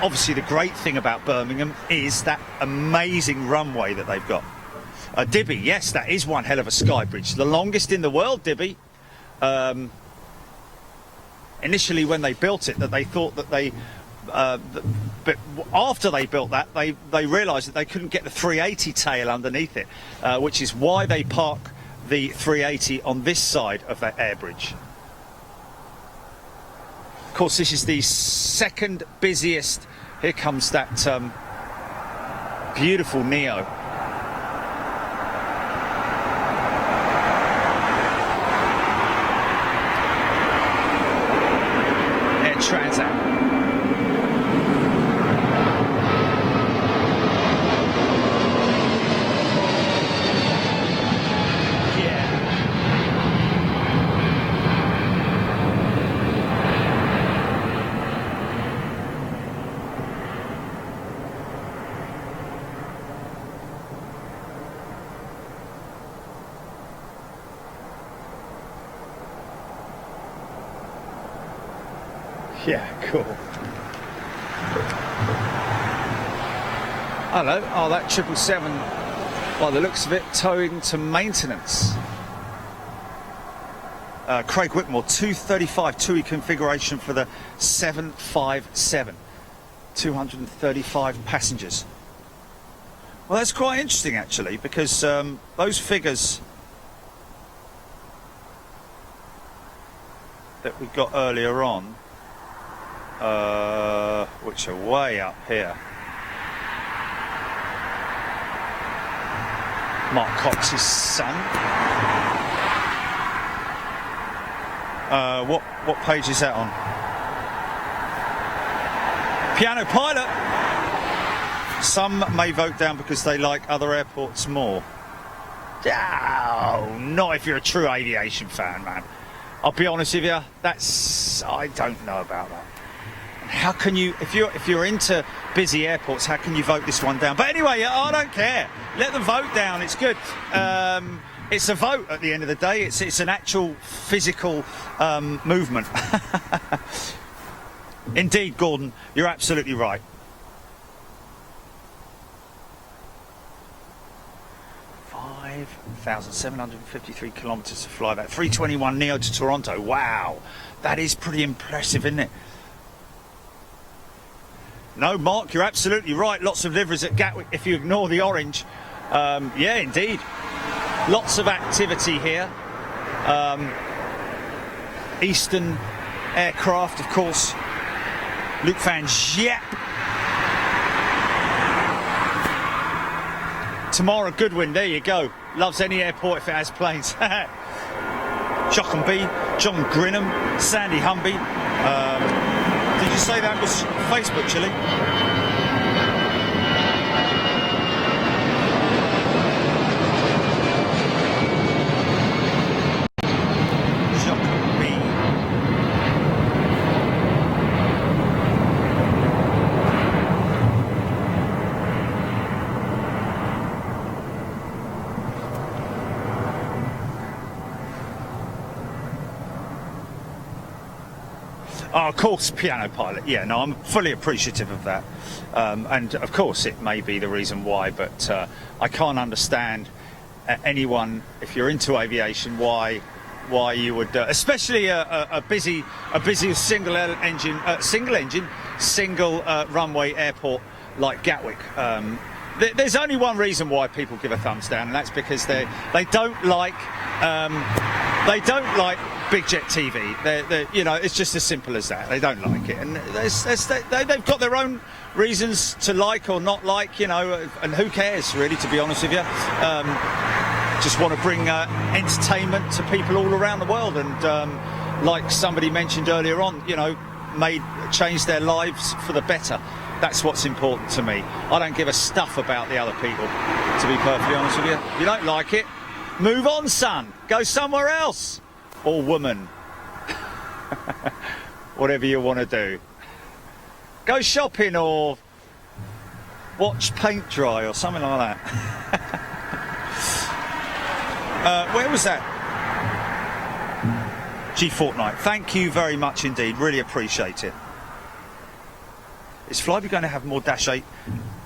Obviously, the great thing about Birmingham is that amazing runway that they've got. Dibby, yes, that is one hell of a sky bridge. The longest in the world, Dibby. Initially, when they built it, that they thought that they... but after they built that, they realised that they couldn't get the 380 tail underneath it, which is why they park the 380 on this side of that air bridge. Of course, this is the second busiest. Here comes that beautiful Neo. Air Transat. Yeah, cool. Hello. Oh, that 777, by the looks of it, towing to maintenance. Craig Whitmore, 235 TUI configuration for the 757. 235 passengers. Well, that's quite interesting, actually, because those figures that we got earlier on, which are way up here. Mark Cox's son. What page is that on? Piano Pilot. Some may vote down because they like other airports more. Oh, not if you're a true aviation fan, man. I'll be honest with you, I don't know about that. How can you, if you're into busy airports, how can you vote this one down? But anyway, I don't care. Let them vote down. It's good. It's a vote at the end of the day. It's an actual physical movement. Indeed, Gordon, you're absolutely right. $5,753 kilometres to fly that 321 Neo to Toronto. Wow, that is pretty impressive, isn't it? No, Mark, you're absolutely right. Lots of liveries at Gatwick if you ignore the orange. Yeah, indeed. Lots of activity here. Eastern aircraft, of course. Luc Van Giep. Tamara Goodwin, there you go. Loves any airport if it has planes. Jochen B, John Grinham, Sandy Humby. Did you say that was Facebook, Chile? Oh, of course, piano pilot. Yeah, no, I'm fully appreciative of that. And of course, it may be the reason why, but I can't understand anyone, if you're into aviation, why you would, especially a busy single runway airport like Gatwick. There's only one reason why people give a thumbs down, and that's because they don't like big jet TV. They're, you know, it's just as simple as that. They don't like it, and they've got their own reasons to like or not like, you know, and who cares really, to be honest with you. Just want to bring entertainment to people all around the world, and like somebody mentioned earlier on, you know, change their lives for the better. That's what's important to me. I don't give a stuff about the other people, to be perfectly honest with you. If you don't like it, move on, son. Go somewhere else. Or woman. Whatever you want to do. Go shopping or watch paint dry or something like that. Where was that? G Fortnite. Thank you very much indeed. Really appreciate it. Is Flybe going to have more Dash 8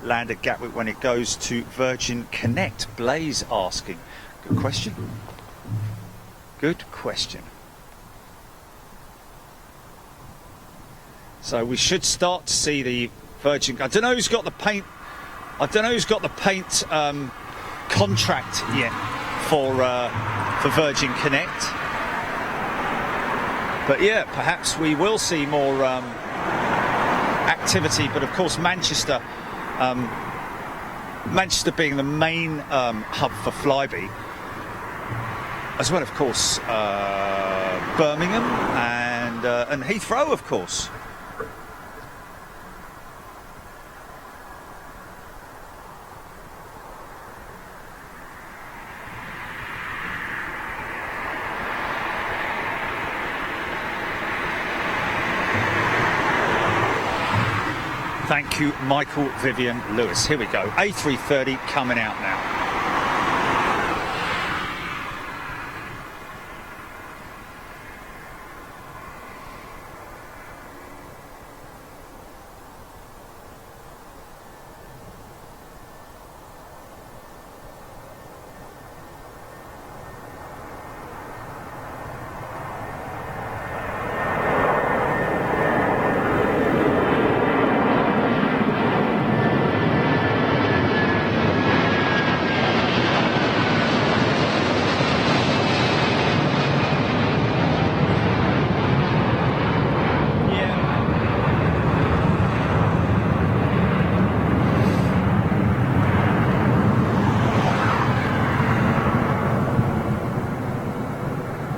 land at Gatwick when it goes to Virgin Connect? Blaze asking. Good question. Good question. So we should start to see the Virgin. I don't know who's got the paint. I don't know who's got the paint contract yet for Virgin Connect. But yeah, perhaps we will see more activity. But of course, Manchester being the main hub for Flybe, as well, of course, Birmingham and Heathrow, of course. Thank you, Michael Vivian Lewis. Here we go. A330 coming out now.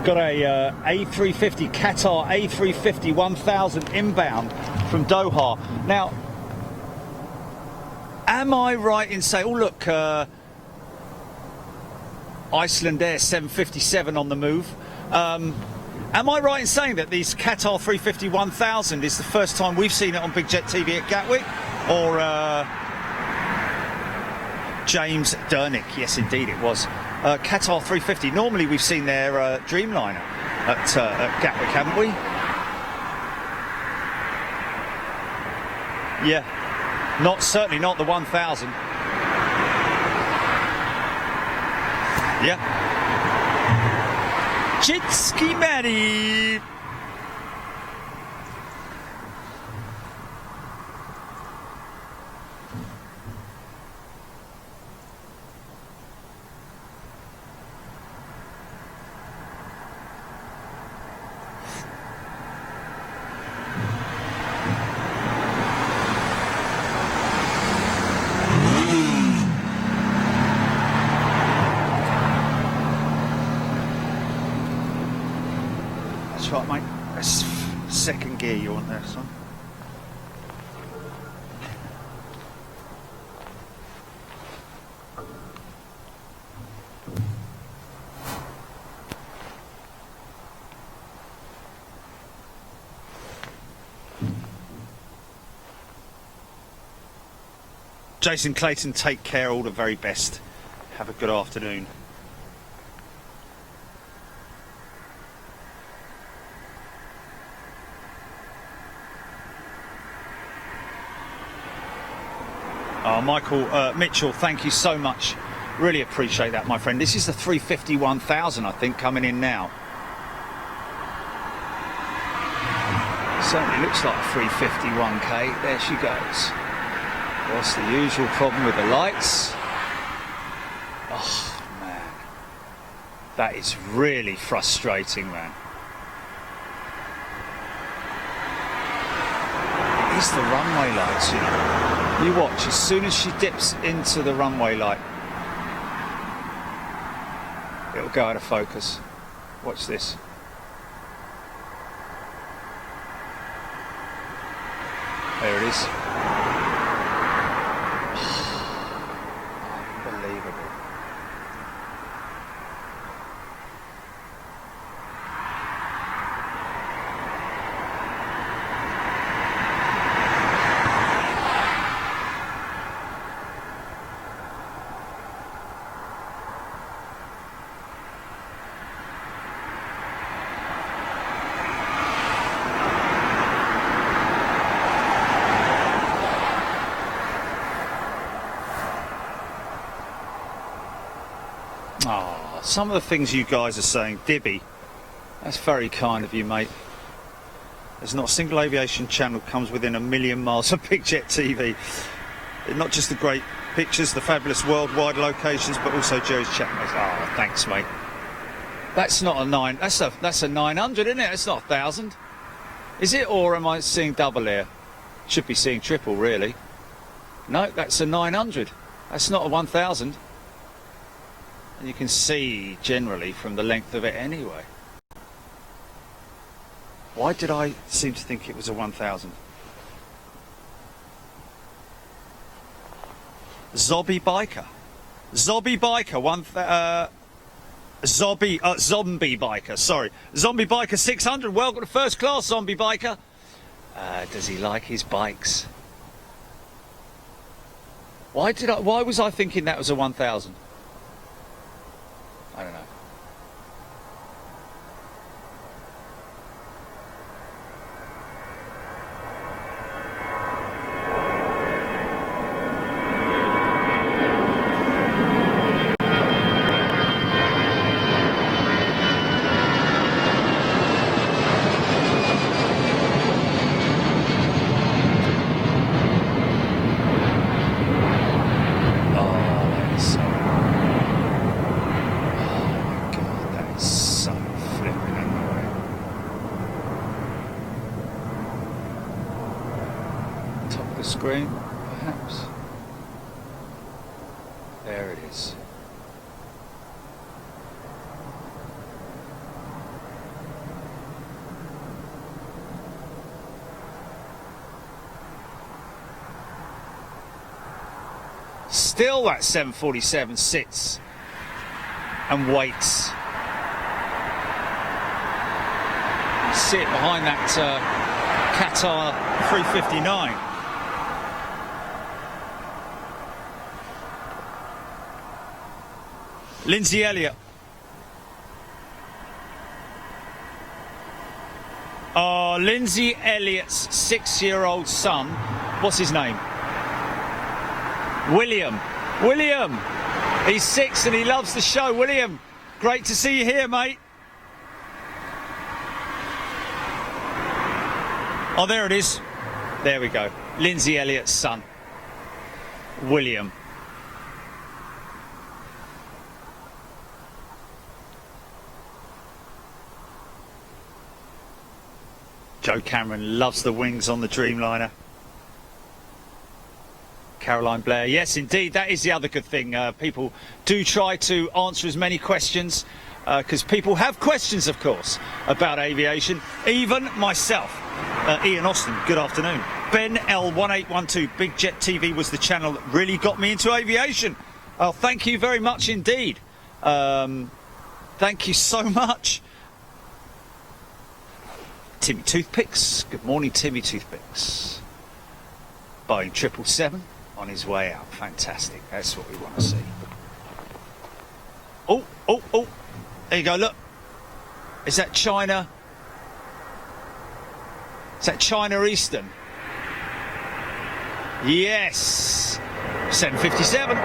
Got a A350 Qatar A350 1000 inbound from Doha. Now, am I right in saying, oh look, Iceland Air 757 on the move. Am I right in saying that these Qatar 350 1000 is the first time we've seen it on Big Jet TV at Gatwick? Or James Dernick? Yes, indeed it was. Qatar 350. Normally we've seen their Dreamliner at Gatwick, haven't we? Yeah, certainly not the 1000. Yeah. Jitski Matty. That's right, mate. That's second gear you want there, son. Jason Clayton, take care, all the very best. Have a good afternoon. Oh, Michael Mitchell, thank you so much. Really appreciate that, my friend. This is the 351,000, I think, coming in now. Certainly looks like a 351k. There she goes. What's the usual problem with the lights? Oh, man. That is really frustrating, man. It is the runway lights, you know. You watch, as soon as she dips into the runway light, it'll go out of focus. Watch this. There it is. Unbelievable. Oh, some of the things you guys are saying, Dibby, that's very kind of you, mate. There's not a single aviation channel comes within a million miles of Big Jet TV. Not just the great pictures, the fabulous worldwide locations, but also Joe's chat. Oh, thanks, mate. That's not a 9. That's a 900, isn't it? It's not 1,000. Is it, or am I seeing double here? Should be seeing triple, really. No, that's a 900. That's not a 1,000. And you can see generally from the length of it anyway. Why did I seem to think it was a 1,000? Zombie Biker. Zombie Biker, Zombie Biker, sorry. Zombie Biker 600, welcome to first class, Zombie Biker. Does he like his bikes? Why was I thinking that was a 1,000? I don't know. Screen, perhaps. There it is. Still that 747 sits and waits. Sit behind that Qatar 359. Lindsay Elliott. Oh, Lindsay Elliott's 6-year-old son. What's his name? William. William. He's 6 and he loves the show. William, great to see you here, mate. Oh, there it is. There we go. Lindsay Elliott's son. William. Joe Cameron loves the wings on the Dreamliner. Caroline Blair, yes indeed, that is the other good thing. People do try to answer as many questions, because people have questions, of course, about aviation. Even myself. Ian Austin, good afternoon. Ben L1812, Big Jet TV was the channel that really got me into aviation. Oh, thank you very much indeed. Thank you so much. Timmy Toothpicks, good morning Timmy Toothpicks. Boeing 777 on his way out, fantastic, that's what we want to see. Oh, there you go, look. Is that China? Is that China Eastern? Yes, 7:57.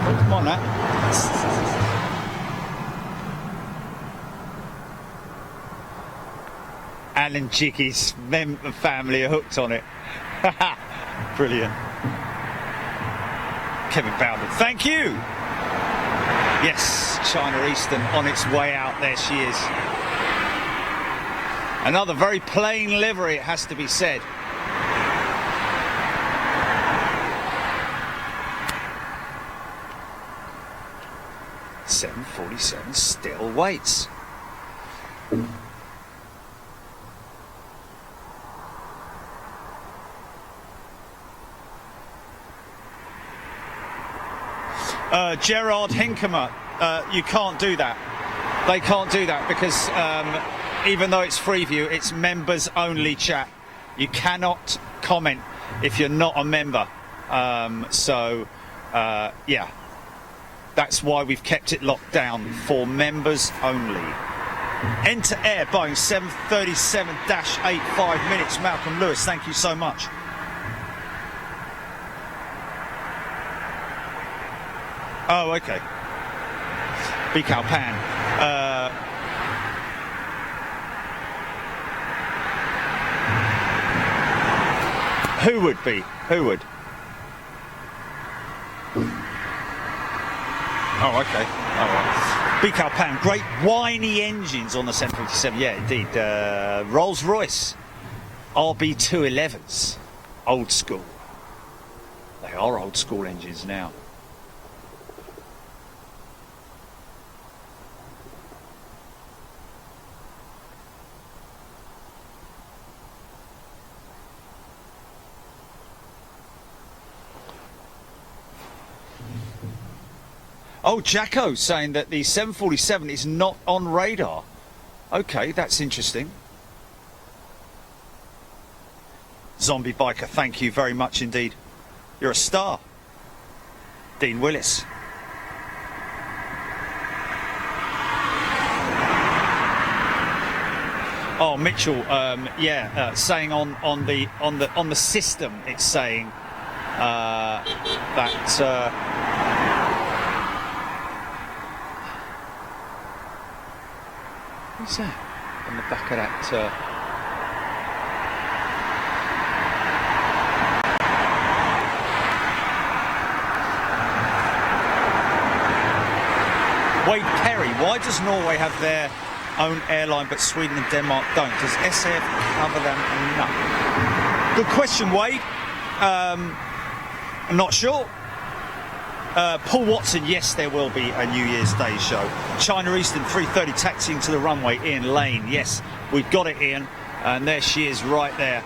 Come on now. Alan Jiggy's family are hooked on it. Brilliant. Kevin Bowden, thank you. Yes, China Eastern on its way out. There she is. Another very plain livery, it has to be said. .747 still waits. Gerard Hinkemer, you can't do that. They can't do that because even though it's Freeview, it's members only chat. You cannot comment if you're not a member. Yeah. That's why we've kept it locked down for members only. Enter air, Boeing 737-8, 5 minutes. Malcolm Lewis, thank you so much. Oh, okay. Bikal Pan. Who would be? Who would? Oh, okay. All right. Bikal Pan, great whiny engines on the 757. Yeah, indeed. Rolls-Royce RB211s, old school. They are old school engines now. Oh, Jacko saying that the 747 is not on radar. Okay, that's interesting. Zombie Biker, thank you very much indeed. You're a star. Dean Willis. Oh, Mitchell, saying on the system, it's saying that. What's that on the back of that? Wade Perry, why does Norway have their own airline but Sweden and Denmark don't? Does SAF cover them? No. Good question, Wade. I'm not sure. Paul Watson, yes, there will be a New Year's Day show. China Eastern 3:30 taxiing to the runway. Ian Lane, yes, we've got it, Ian. And there she is right there.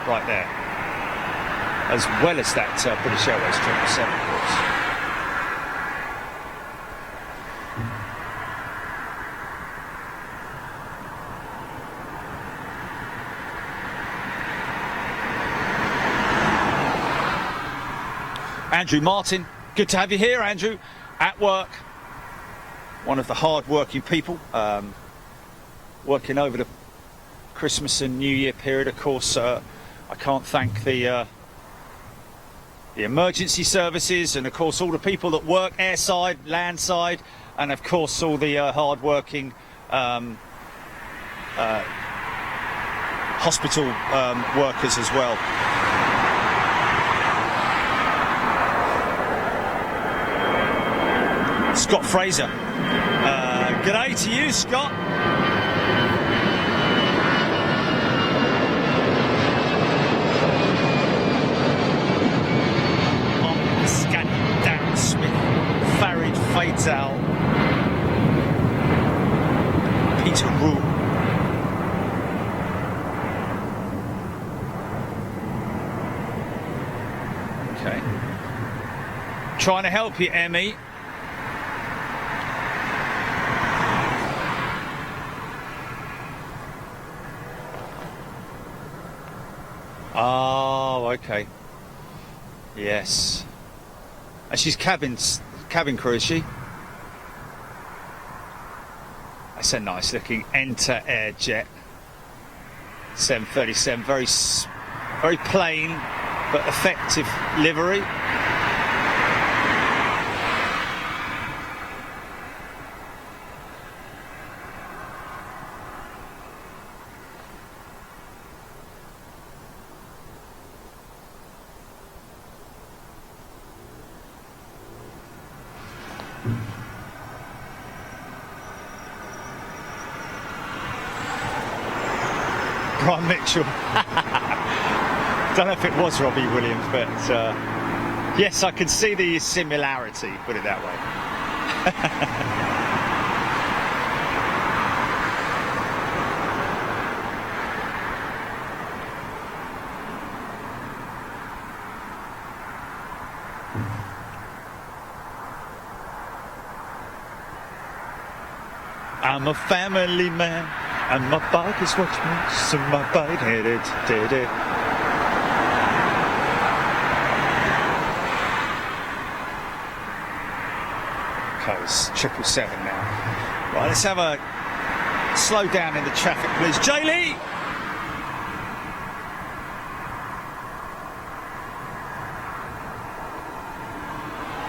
Right there. As well as that British Airways 777, of course. Andrew Martin, good to have you here, Andrew, at work. One of the hard-working people, working over the Christmas and New Year period. Of course, I can't thank the emergency services and, of course, all the people that work airside, landside, and, of course, all the hard-working hospital workers as well. Scott Fraser. G'day to you, Scott. Scotty, Dan Smith, Farid Faital, Peter Rule. Trying to help you, Emmy. Oh, okay. Yes. And she's cabin crew, is she? That's a nice looking Enter Air jet. 737, very plain but effective livery. Brian Mitchell. Don't know if it was Robbie Williams, but yes, I can see the similarity, put it that way. I'm a family man, and my bike is what makes my bike hit it, did it. Okay, it's 777 now. Right, let's have a slow down in the traffic, please. Jaylee!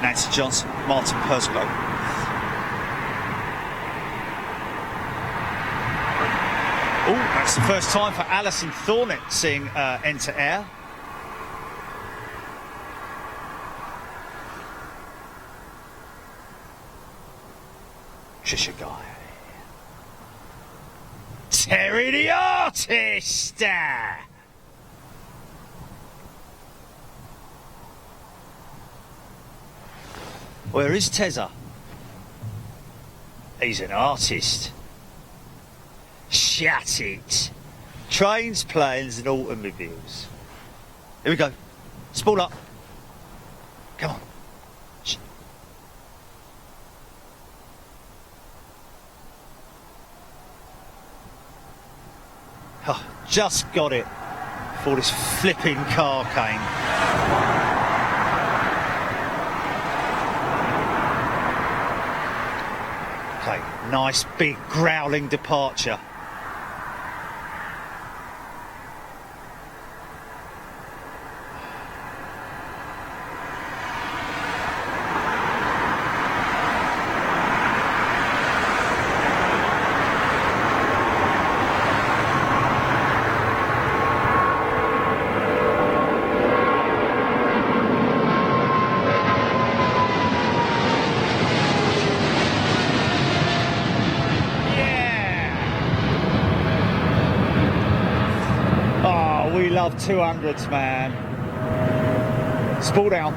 Nancy Johnson, Martin Perslow. Oh, that's the first time for Alison Thornett seeing Enter Air. Trisha Guy. Terry the Artist! Where is Tezza? He's an artist. Shut it. Trains, planes and automobiles. Here we go. Spool up. Come on. Shh. Oh, just got it before this flipping car came. Okay, nice big growling departure. Love 200s, man. Spool down.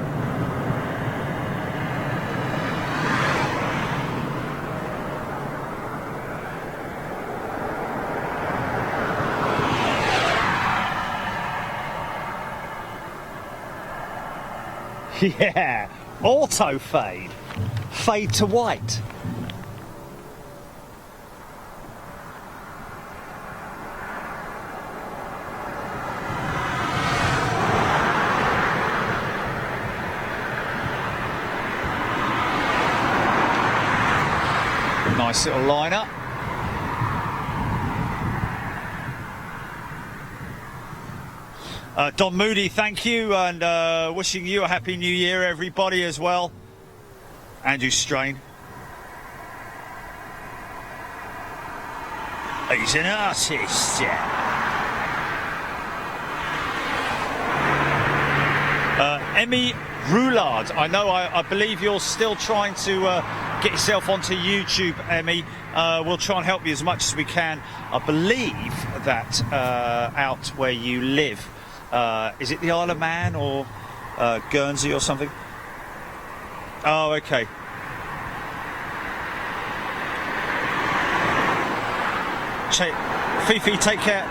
Yeah, auto fade. Fade to white. Nice little liner. Don Moody, thank you, and wishing you a happy new year, everybody, as well. Andrew Strain. He's an artist. Emmy Roulard, I believe you're still trying to get yourself onto YouTube, Emmy. We'll try and help you as much as we can. I believe that out where you live, is it the Isle of Man or Guernsey or something? Oh, okay. Fifi, take care.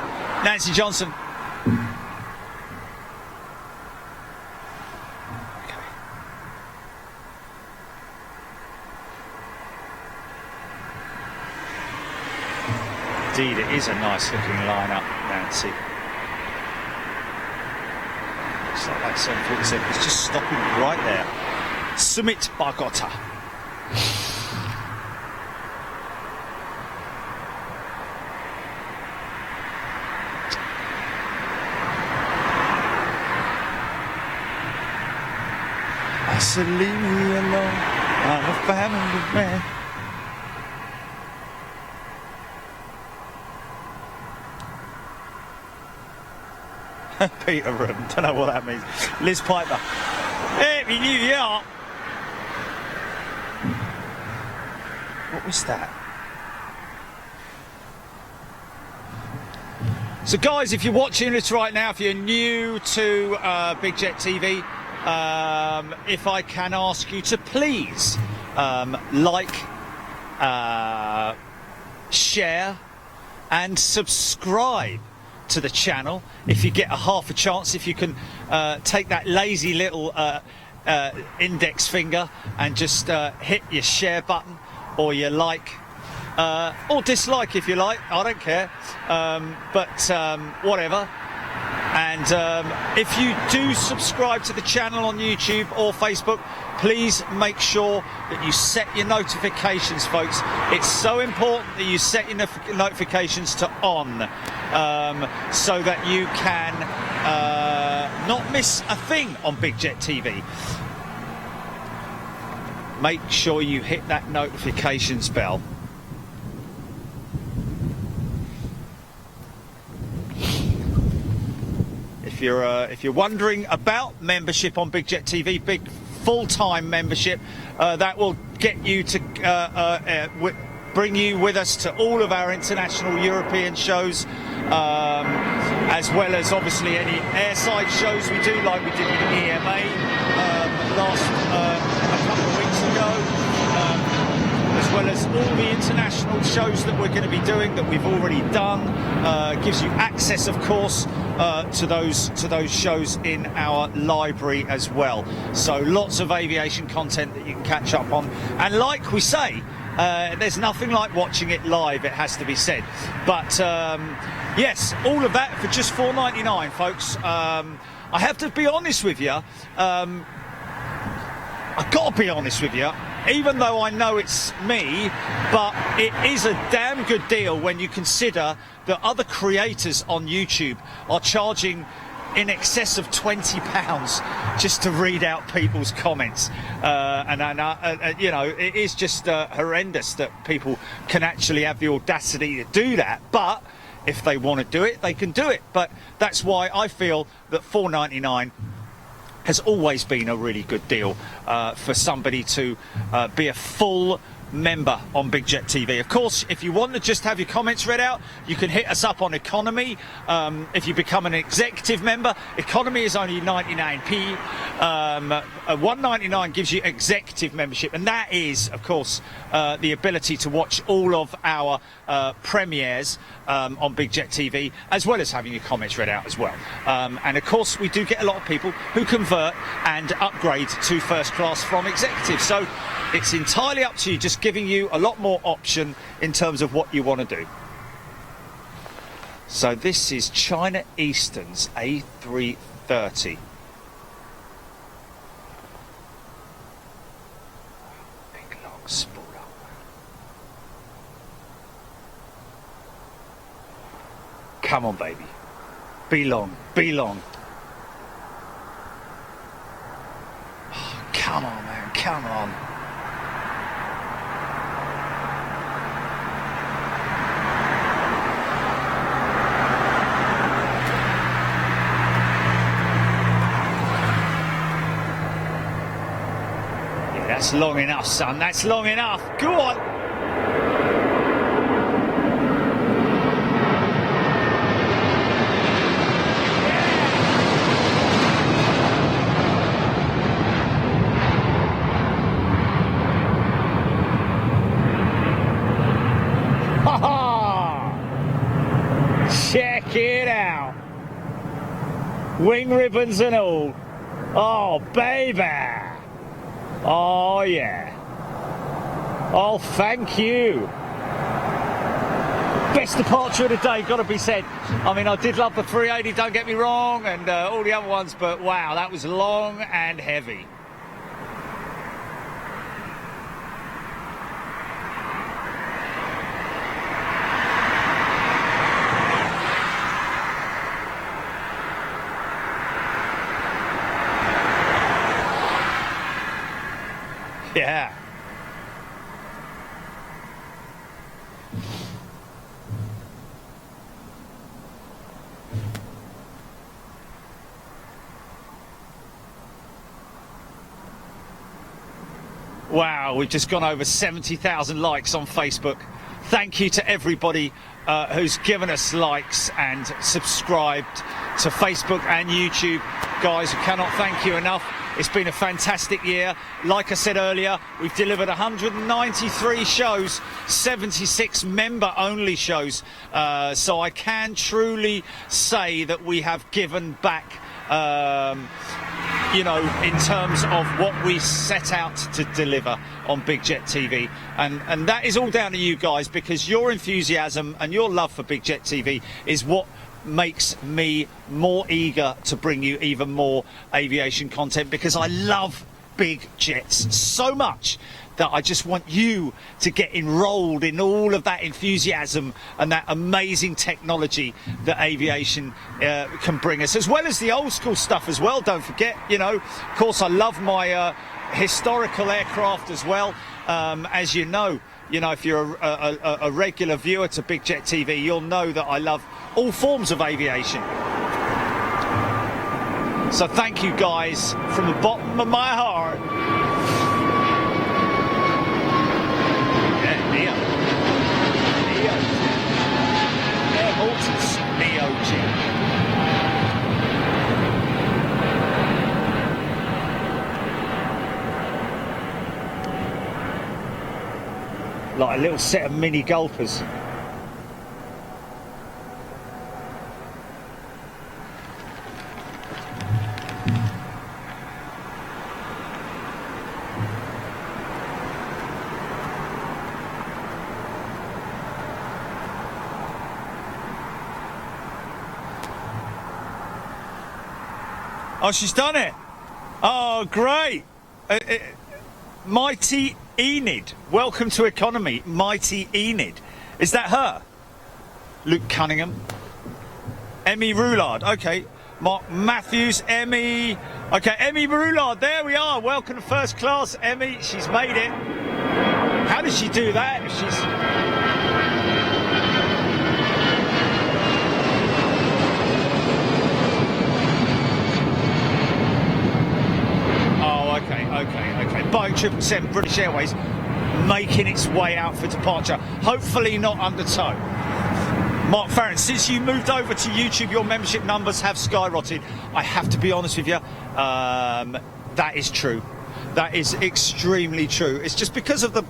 Nancy Johnson. Indeed, it is a nice looking lineup, Nancy. Looks like that 747 is just stopping right there. Summit Bogota. I said, leave me alone. I'm a family man. Peter Room, don't know what that means. Liz Piper. Happy New Year. What was that? So guys, if you're watching this right now, if you're new to Big Jet TV, if I can ask you to please like, share and subscribe to the channel. If you get a half a chance, if you can take that lazy little index finger and just hit your share button or your like or dislike if you like, I don't care, whatever. And if you do subscribe to the channel on YouTube or Facebook, please make sure that you set your notifications, folks. It's so important that you set your notifications to on, so that you can not miss a thing on Big Jet TV. Make sure you hit that notifications bell. If you're wondering about membership on Big Jet TV, big full-time membership, that will get you to bring you with us to all of our international European shows, as well as obviously any airside shows we do, like we did with EMA a couple of weeks ago, as well as all the international shows that we're going to be doing that we've already done. Gives you access, of course, to those shows in our library as well. So lots of aviation content that you can catch up on. And like we say, there's nothing like watching it live, it has to be said. But yes, all of that for just $4.99, folks. I have to be honest with you. I've got to be honest with you, even though I know it's me, but it is a damn good deal when you consider that other creators on YouTube are charging in excess of £20 just to read out people's comments. You know, it is just horrendous that people can actually have the audacity to do that. But if they want to do it, they can do it. But that's why I feel that $4.99 has always been a really good deal for somebody to be a full member on Big Jet TV. Of course, if you want to just have your comments read out, you can hit us up on economy. If you become an executive member, economy is only 99p. $1.99 gives you executive membership, and that is, of course, the ability to watch all of our premieres on Big Jet TV, as well as having your comments read out as well. And of course, we do get a lot of people who convert and upgrade to first class from executive. So it's entirely up to you, just giving you a lot more option in terms of what you want to do. So this is China Eastern's A330. Big long spool up. Come on, baby. Be long, be long. Oh, come on, man, come on. That's long enough, son. That's long enough. Go on. Ha ha! Check it out. Wing ribbons and all. Oh, baby. Oh, yeah. Oh, thank you. Best departure of the day, got to be said. I mean, I did love the 380, don't get me wrong, and all the other ones, but wow, that was long and heavy. Yeah. Wow, we've just gone over 70,000 likes on Facebook. Thank you to everybody who's given us likes and subscribed to Facebook and YouTube. Guys, I cannot thank you enough. It's been a fantastic year. Like I said earlier, we've delivered 193 shows, 76 member-only shows. So I can truly say that we have given back, you know, in terms of what we set out to deliver on Big Jet TV. And that is all down to you guys, because your enthusiasm and your love for Big Jet TV is what makes me more eager to bring you even more aviation content, because I love big jets so much that I just want you to get enrolled in all of that enthusiasm and that amazing technology that aviation can bring us, as well as the old school stuff as well. Don't forget, you know, of course, I love my historical aircraft as well. As you know, if you're a regular viewer to Big Jet TV, you'll know that I love all forms of aviation. So thank you guys from the bottom of my heart. Yeah, Neo. Air Mortars, Neo G. Like a little set of mini gulpers. Oh, she's done it. Oh, great. Mighty Enid. Welcome to economy, Mighty Enid. Is that her? Luke Cunningham. Emmy Roulard. Okay. Mark Matthews. Emmy. Okay, Emmy Roulard. There we are. Welcome to first class, Emmy. She's made it. How did she do that? She's... Okay. Boeing 777 British Airways making its way out for departure. Hopefully not under tow. Mark Farron, since you moved over to YouTube, your membership numbers have skyrocketed. I have to be honest with you, that is true. That is extremely true. It's just because of the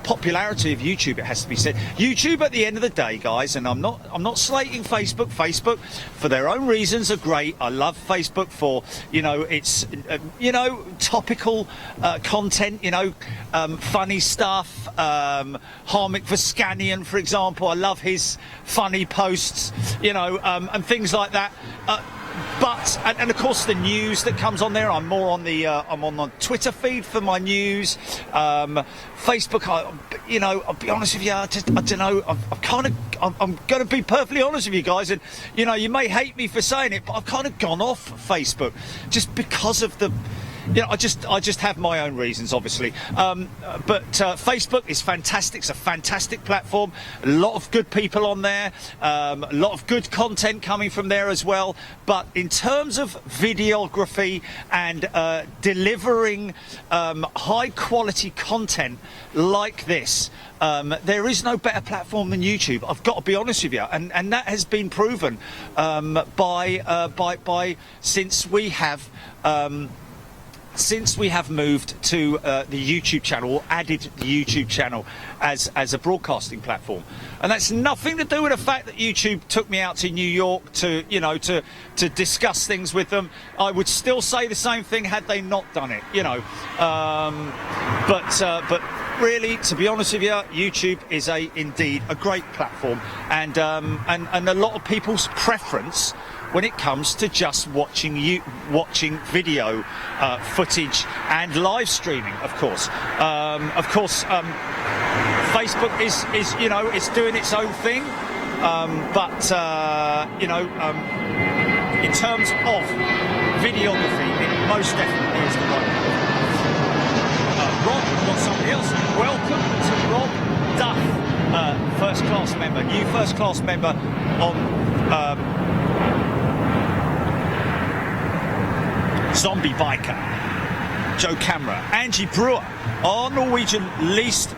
popularity of YouTube, it has to be said. YouTube, at the end of the day, guys, and I'm not slating Facebook. Facebook, for their own reasons, are great. I love Facebook for, it's topical content, funny stuff. Harmic Vaskanian, for example, I love his funny posts, and things like that. But and of course the news that comes on there, I'm on the Twitter feed for my news. Facebook, I'll be honest with you, I don't know. I'm going to be perfectly honest with you guys, and you may hate me for saying it, but I've kind of gone off Facebook just because of the. I just have my own reasons, obviously. But Facebook is fantastic. It's a fantastic platform. A lot of good people on there. A lot of good content coming from there as well. But in terms of videography and delivering high quality content like this, there is no better platform than YouTube. I've got to be honest with you, and that has been proven by since we have moved to the YouTube channel, or added the YouTube channel as a broadcasting platform. And that's nothing to do with the fact that YouTube took me out to New York to discuss things with them. I would still say the same thing had they not done it, but really, to be honest with you, YouTube is indeed a great platform, and a lot of people's preference when it comes to just watching video footage and live streaming. Of course, Facebook is it's doing its own thing, but in terms of videography, it most definitely is the right platform. Rob, we've got somebody else. Welcome to Rob Duff, first class member, new first class member on Zombie Biker. Joe Camera, Angie Brewer, our Norwegian least.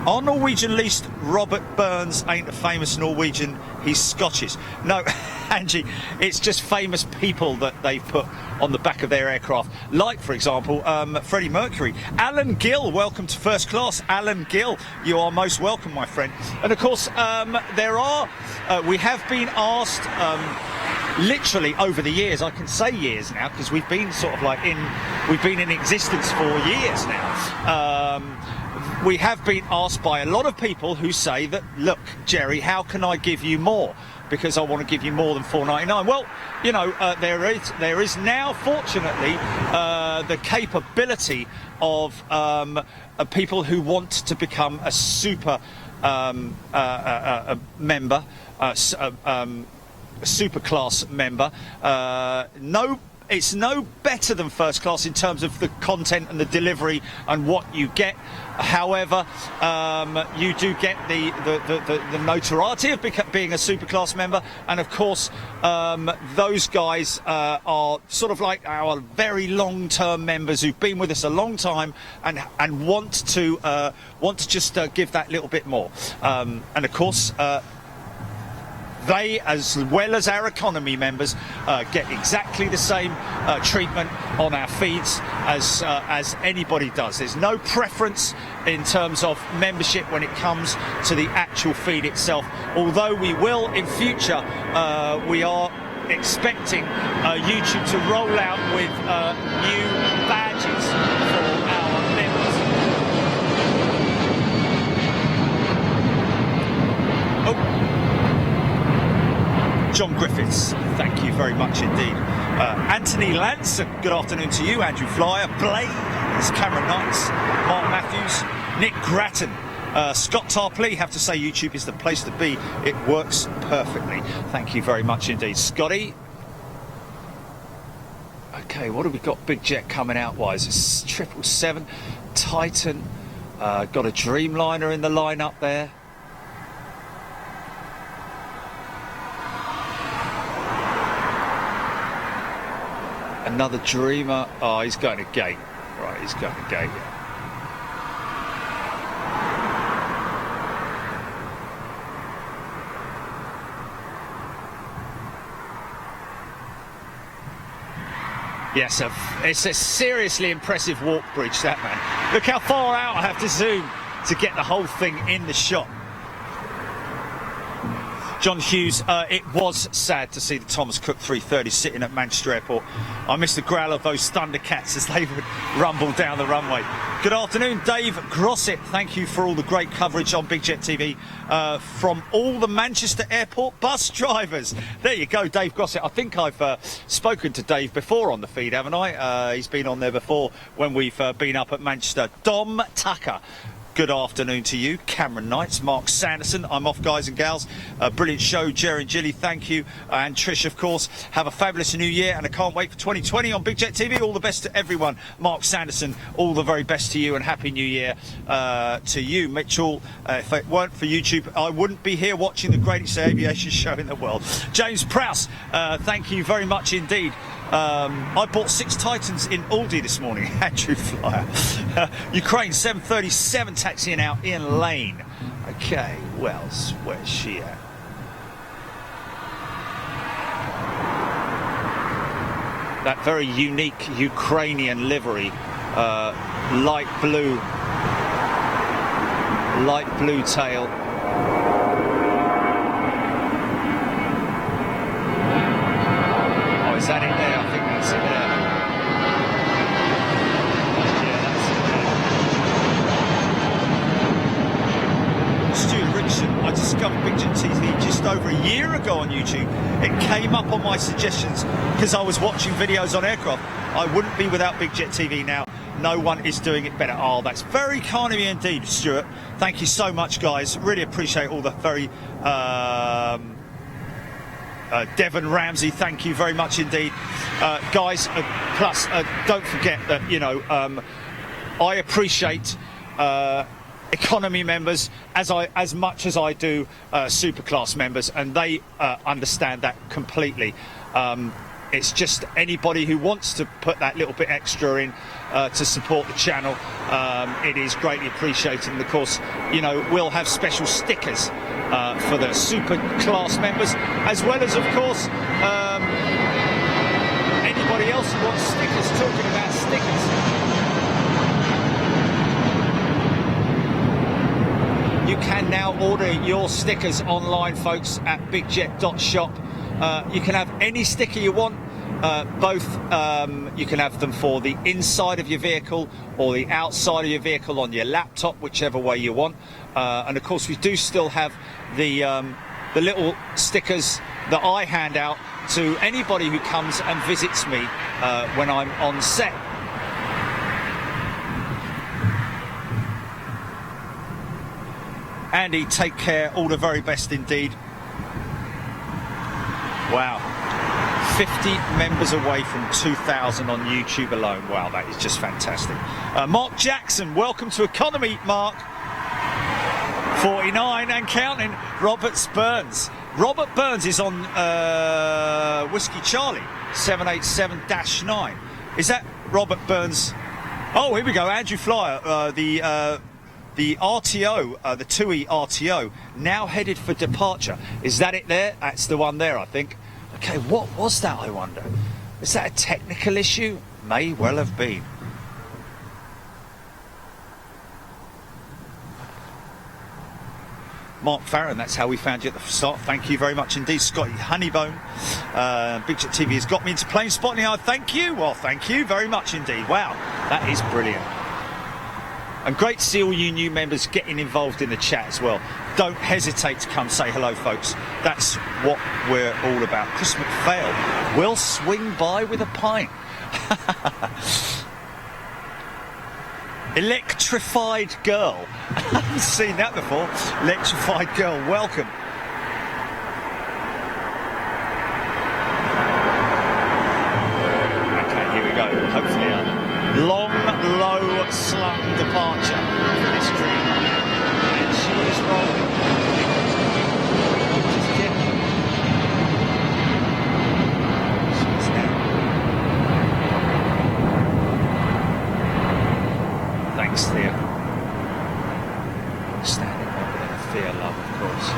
Our Norwegian least, Robert Burns, ain't a famous Norwegian, he's Scottish. No, Angie, it's just famous people that they've put on the back of their aircraft. Like, for example, Freddie Mercury. Alan Gill, welcome to First Class. Alan Gill, you are most welcome, my friend. And of course, we have been asked, literally over the years, I can say years now, because we've been in existence for years now. We have been asked by a lot of people who say that, look, Jerry, how can I give you more? Because I want to give you more than $4.99. Well, there is now, fortunately, the capability of people who want to become a super member, a super class member. It's no better than first class in terms of the content and the delivery and what you get. However, you do get the notoriety of being a super class member, and of course, those guys are sort of like our very long-term members who've been with us a long time and want to just give that little bit more. And of course. They, as well as our economy members, get exactly the same treatment on our feeds as anybody does. There's no preference in terms of membership when it comes to the actual feed itself. Although we will, in future, we are expecting YouTube to roll out with new badges for our members. Oh. John Griffiths, thank you very much indeed. Anthony Lance, good afternoon to you. Andrew Flyer, Blaze, Cameron Knights, Mark Matthews, Nick Grattan, Scott Tarpley. Have to say YouTube is the place to be. It works perfectly. Thank you very much indeed. Scotty. Okay, what have we got big jet coming out wise? It's 777, Titan, got a Dreamliner in the lineup there. Another Dreamer. Oh, he's going to gate. Right, he's going to gate. Yes, it's a seriously impressive walk bridge, that man. Look how far out I have to zoom to get the whole thing in the shot. John Hughes, it was sad to see the Thomas Cook 330 sitting at Manchester Airport. I missed the growl of those Thundercats as they would rumble down the runway. Good afternoon, Dave Grosset. Thank you for all the great coverage on Big Jet TV from all the Manchester Airport bus drivers. There you go, Dave Grosset. I think I've spoken to Dave before on the feed, haven't I? He's been on there before when we've been up at Manchester. Dom Tucker. Good afternoon to you. Cameron Knights, Mark Sanderson. I'm off, guys and gals. Brilliant show, Jerry and Jilly. Thank you. And Trish, of course. Have a fabulous new year, and I can't wait for 2020 on Big Jet TV. All the best to everyone. Mark Sanderson, all the very best to you, and Happy New Year to you. Mitchell, if it weren't for YouTube, I wouldn't be here watching the greatest aviation show in the world. James Prowse, thank you very much indeed. I bought 6 Titans in Aldi this morning. Andrew Flyer. Ukraine 737 taxiing out Ian Lane. Okay, well, where's she at? That very unique Ukrainian livery, light blue tail. Oh, is that it there? I think that's it there. Yeah, that's it there. year ago on YouTube. It came up on my suggestions because I was watching videos on aircraft. I wouldn't be without Big Jet TV now. No one is doing it better. Oh, that's very kind of you indeed, Stuart. Thank you so much, guys. Really appreciate all the very... Devon Ramsey, thank you very much indeed. Guys, plus, don't forget that, you know, I appreciate economy members as much as I do superclass members, and they understand that completely. It's just anybody who wants to put that little bit extra in to support the channel. It is greatly appreciated. And of course, you know, we'll have special stickers for the super class members, as well as, of course, anybody else who wants stickers. Talking about stickers, you can now order your stickers online, folks, at bigjet.shop. You can have any sticker you want. You can have them for the inside of your vehicle or the outside of your vehicle on your laptop, whichever way you want. And of course, we do still have the little stickers that I hand out to anybody who comes and visits me when I'm on set. Andy, take care. All the very best indeed. Wow. 50 members away from 2,000 on YouTube alone. Wow, that is just fantastic. Mark Jackson, welcome to Economy, Mark. 49 and counting. Robert Burns. Robert Burns is on Whiskey Charlie 787-9. Is that Robert Burns? Oh, here we go. Andrew Flyer, the RTO, the TUI RTO, now headed for departure. Is that it there? That's the one there, I think. Okay, what was that, I wonder? Is that a technical issue? May well have been. Mark Farron, that's how we found you at the start. Thank you very much indeed. Scotty Honeybone. Big Jet TV has got me into Planespotting. Oh, thank you. Well, thank you very much indeed. Wow, that is brilliant. And great to see all you new members getting involved in the chat as well. Don't hesitate to come say hello, folks. That's what we're all about. Chris McPhail will swing by with a pint. Electrified girl. I haven't seen that before. Electrified girl, welcome. Okay, here we go. Hopefully a long, low, slung departure for this dream. And she is rolling. She's getting. She's now. Thanks, Thea. Standing over there. Thea love, of course.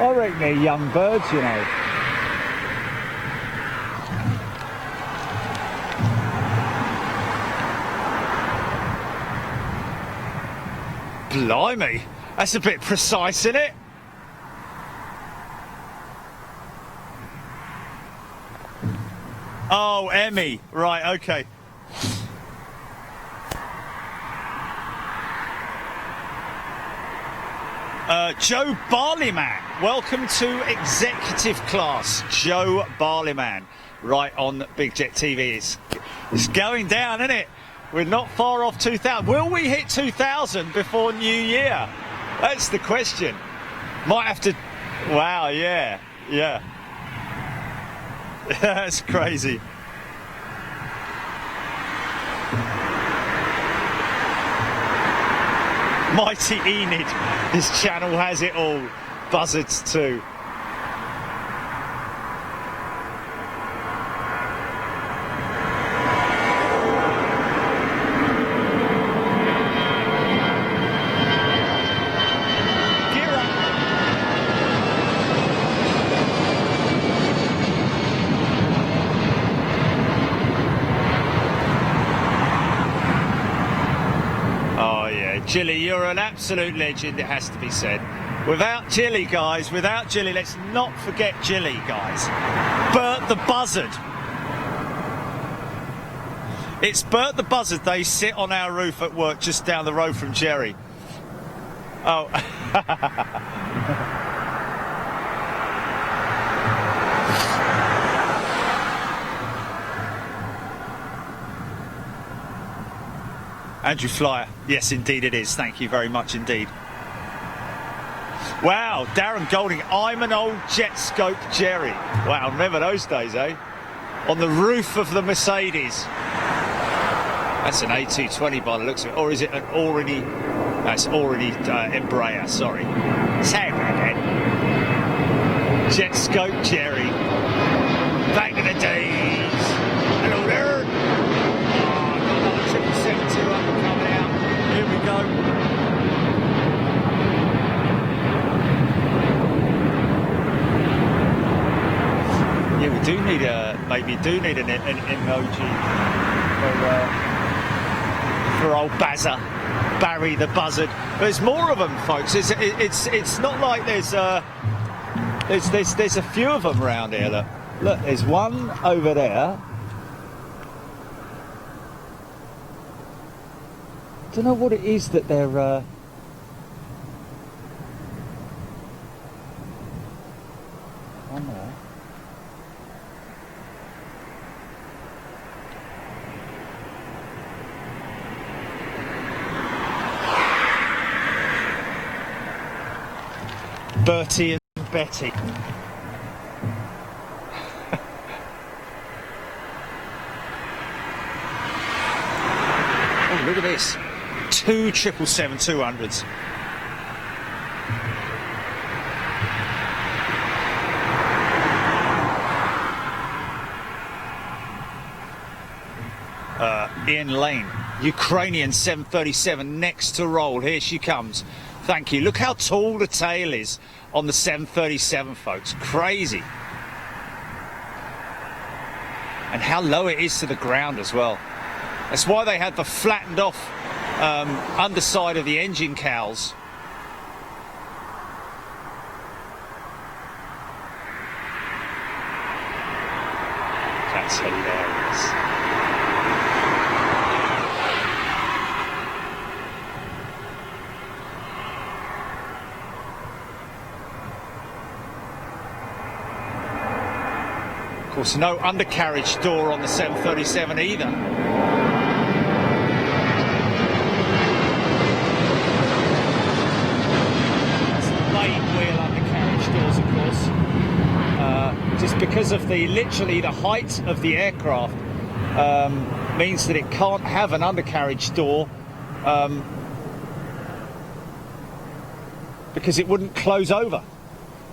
I reckon they're young birds, you know. Blimey, that's a bit precise, isn't it? Oh, Emmy, right, okay. Joe Barleyman, welcome to executive class. Joe Barleyman, right on Big Jet TV. It's going down, isn't it? We're not far off 2000. Will we hit 2000 before New Year? That's the question. Might have to. Wow, yeah. That's crazy. Mighty Enid, his channel has it all. Buzzards too. Jilly, you're an absolute legend, it has to be said. Without Jilly, guys, without Jilly, let's not forget Jilly, guys. Bert the Buzzard. It's Bert the Buzzard. They sit on our roof at work just down the road from Jerry. Oh. Andrew Flyer, yes indeed it is, thank you very much indeed. Wow, Darren Golding, I'm an old Jetscope Jerry. Wow, remember those days, eh? On the roof of the Mercedes. That's an A220 by the looks of it, or is it an already, that's already Embraer, sorry. Sorry about that. Jetscope Jerry, back in the days. Hello there. Here we go. Yeah, we do need maybe do need an emoji for old Bazza, Barry the Buzzard. There's more of them, folks. It's not like there's a few of them around here. Look, there's one over there. I don't know what it is that they're on there. Bertie and Betty. Oh, look at this. 2 777-200s. Ian Lane, Ukrainian 737 next to roll. Here she comes. Thank you. Look how tall the tail is on the 737, folks. Crazy. And how low it is to the ground as well. That's why they had the flattened off underside of the engine cowls. That's hilarious. Of course, no undercarriage door on the 737 either. Just because of literally the height of the aircraft means that it can't have an undercarriage door because it wouldn't close over.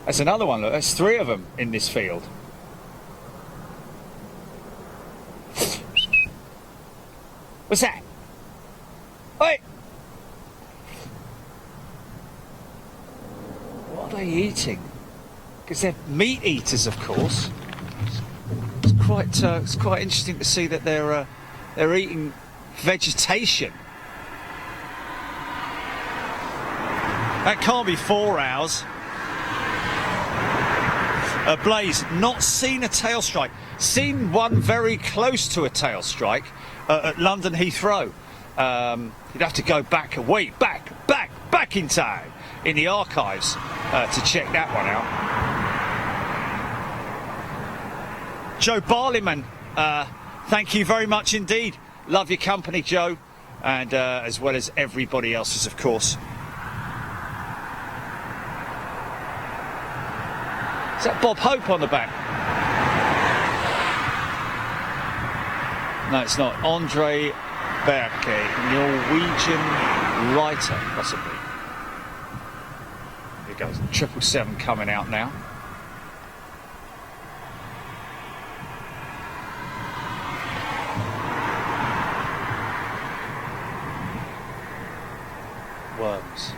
That's another one. Look, there's 3 of them in this field. What's that? Wait. What are they eating? because they're meat eaters, of course. It's quite interesting to see that they're eating vegetation. That can't be 4 hours. Blaze, not seen a tail strike. Seen one very close to a tail strike at London Heathrow. You'd have to go back in time in the archives to check that one out. Joe Barleyman, thank you very much indeed. Love your company, Joe, and as well as everybody else's, of course. Is that Bob Hope on the back? No, it's not. Andre Berke, Norwegian writer, possibly. Here goes 777 coming out now. Worms.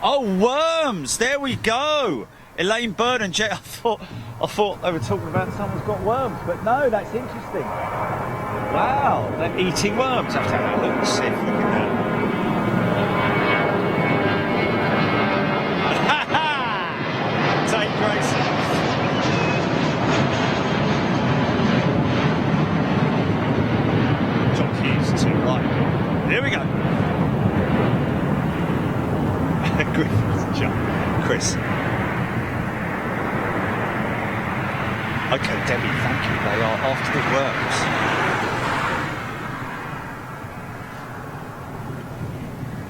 Oh, worms! There we go. Elaine Bird and Jay. I thought they were talking about someone's got worms, but no, that's interesting. Wow, they're eating worms. I have to have a look. See if we can. Take Grace. John Hughes to right. There we go. Griffiths, John, Chris. Okay, Debbie, thank you. They are after the worms.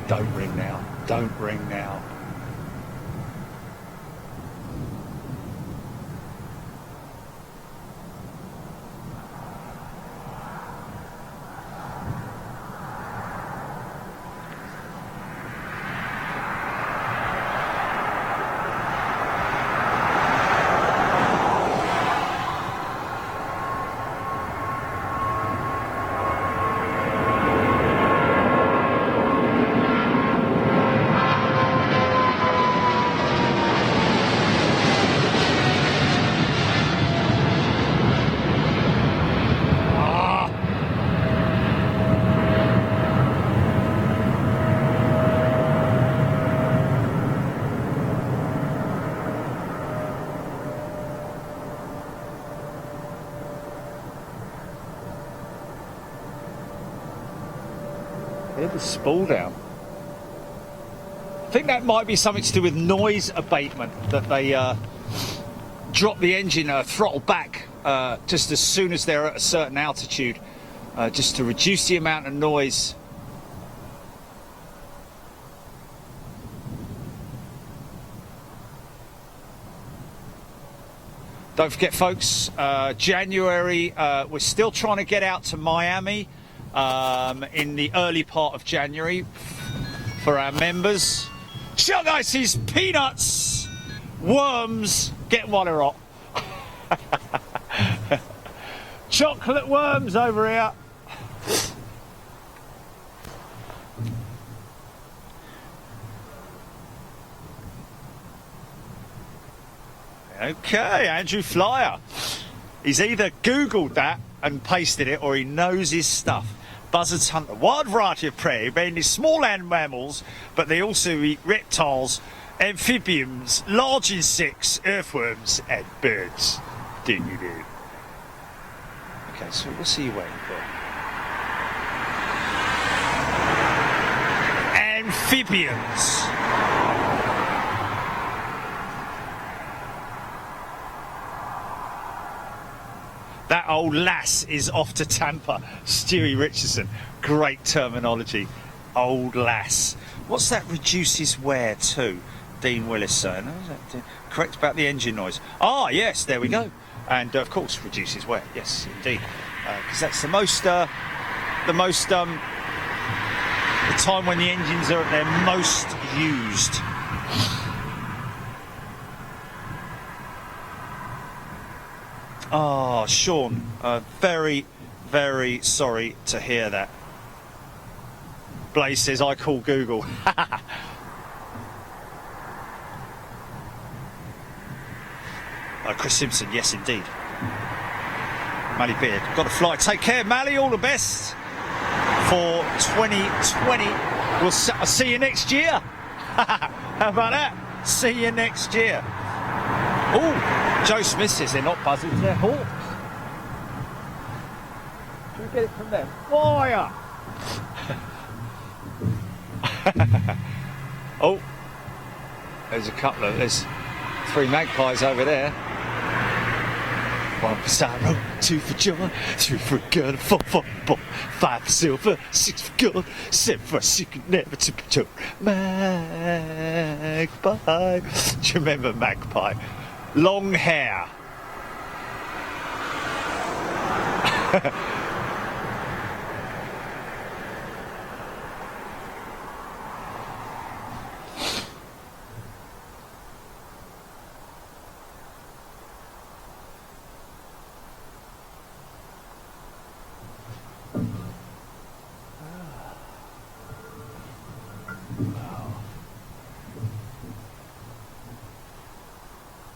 Don't ring now. Don't ring now. Hear the spool down. I think that might be something to do with noise abatement, that they drop the engine throttle back just as soon as they're at a certain altitude, just to reduce the amount of noise. Don't forget, folks, January, we're still trying to get out to Miami in the early part of January for our members. Chuck Ices, peanuts, worms, get one or hot. Chocolate worms over here. Okay, Andrew Flyer. He's either Googled that and pasted it, or he knows his stuff. Buzzards hunt a wide variety of prey, mainly small land mammals, but they also eat reptiles, amphibians, large insects, earthworms, and birds. Okay, so what's he waiting for? Amphibians. That old lass is off to Tampa. Stewie Richardson. Great terminology. Old lass. What's that reduces wear to? Dean Willis saying. Correct about the engine noise. Ah, yes, there we go. And of course, reduces wear. Yes, indeed. Because that's the time when the engines are at their most used. Oh, Sean, very, very sorry to hear that. Blaze says, I call Google. Chris Simpson, yes indeed. Mally Beard, got to fly. Take care, Mally. All the best for 2020. I'll see you next year. How about that? See you next year. Oh, Joe Smith says they're not buzzards, they're hawks. Should we get it from them? Fire! Oh, there's 3 magpies over there. 1 for sorrow, 2 for joy, 3 for good, 4 for boy, 5 for silver, 6 for gold, 7 for a secret never to be told. Magpie. Do you remember Magpie? Long hair.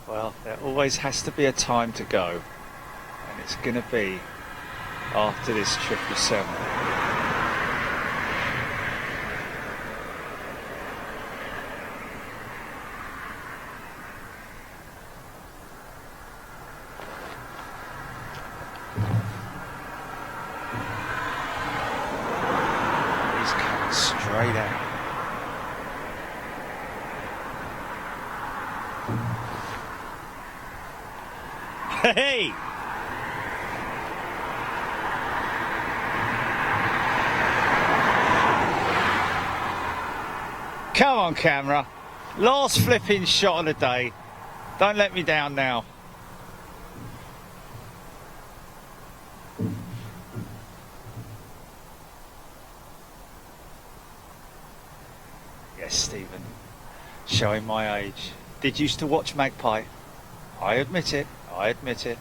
Well, there always has to be a time to go, and it's going to be after this 777. He's coming straight out. Hey! Come on, camera. Last flipping shot of the day. Don't let me down now. Yes, Stephen. Showing my age. Did you used to watch Magpie? I admit it. I admit it.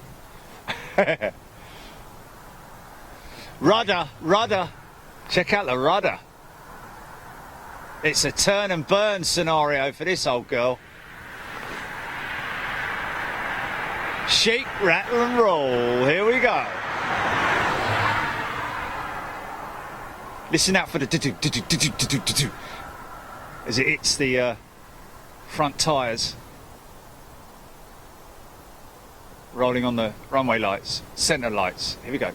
Rudder. Check out the rudder. It's a turn and burn scenario for this old girl. Shake, rattle and roll. Here we go. Listen out for the do-do-do-do-do-do-do-do as it hits the front tyres. Rolling on the runway lights, centre lights. Here we go.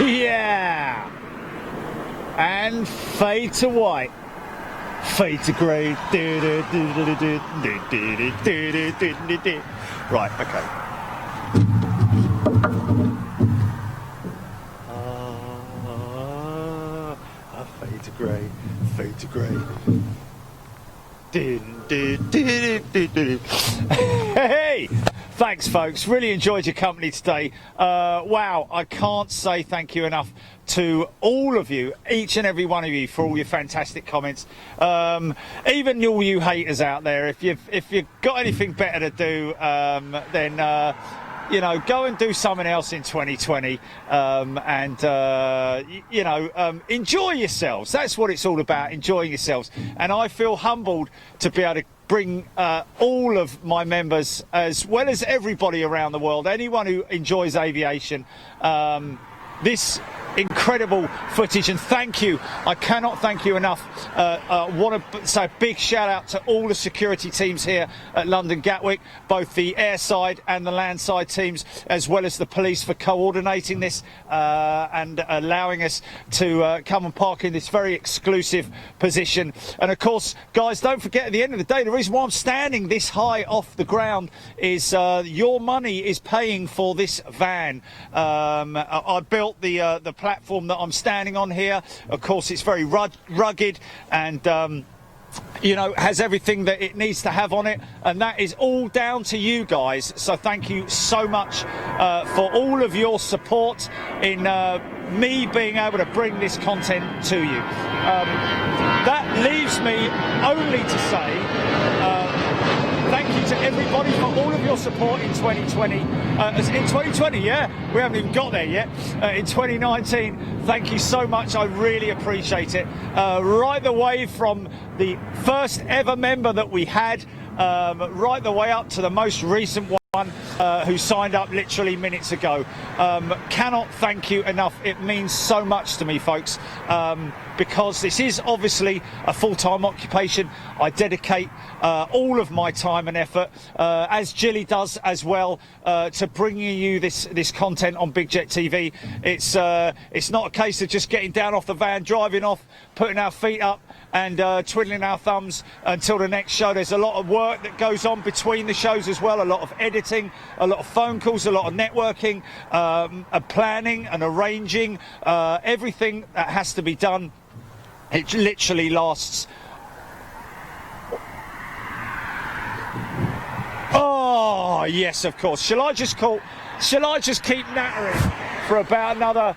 Yeah! And fade to white. Fade to grey. Right, okay. Fade to grey. Fade to grey. Hey! Thanks, folks. Really enjoyed your company today. Wow, I can't say thank you enough to all of you, each and every one of you, for all your fantastic comments. Even all you haters out there, if you've got anything better to do, then you know, go and do something else in 2020, and you know, enjoy yourselves. That's what it's all about, enjoying yourselves. And I feel humbled to be able to bring all of my members, as well as everybody around the world, anyone who enjoys aviation, this incredible footage, and thank you. I cannot thank you enough. I want to say a big shout out to all the security teams here at London Gatwick, both the airside and the landside teams, as well as the police, for coordinating this and allowing us to come and park in this very exclusive position. And of course, guys, don't forget, at the end of the day, the reason why I'm standing this high off the ground is your money is paying for this van. I built the platform that I'm standing on here. Of course, it's very rugged and you know, has everything that it needs to have on it, and that is all down to you guys. So thank you so much for all of your support in me being able to bring this content to you. That leaves me only to say thank you to everybody for all of your support in 2020. In 2020, yeah, we haven't even got there yet. In 2019, thank you so much. I really appreciate it. Right the way from the first ever member that we had, right the way up to the most recent one who signed up literally minutes ago. Cannot thank you enough. It means so much to me, folks, because this is obviously a full-time occupation. I dedicate all of my time and effort, as Jilly does as well, to bringing you this content on Big Jet TV. It's not a case of just getting down off the van, driving off, putting our feet up and twiddling our thumbs until the next show. There's a lot of work that goes on between the shows as well, a lot of editing, a lot of phone calls, a lot of networking, planning and arranging, everything that has to be done. It literally lasts. Oh yes, of course. Shall I just keep nattering for about another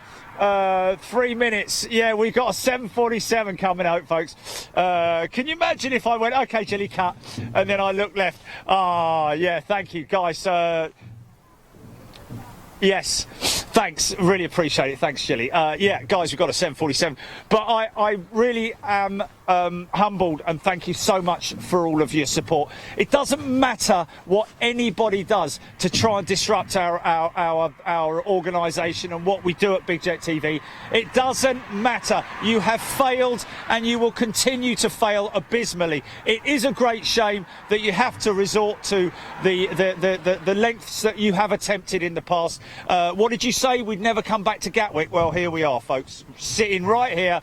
3 minutes? Yeah, we've got a 747 coming out, folks. Can you imagine if I went, okay, Jilly, cut, and then I look left? Ah, yeah, thank you, guys. Yes, thanks, really appreciate it. Thanks, Jilly. Yeah, guys, we've got a 747, but I really am humbled, and thank you so much for all of your support. It doesn't matter what anybody does to try and disrupt our organisation and what we do at Big Jet TV. It doesn't matter. You have failed, and you will continue to fail abysmally. It is a great shame that you have to resort to the lengths that you have attempted in the past. What did you say? We'd never come back to Gatwick? Well, here we are, folks, sitting right here,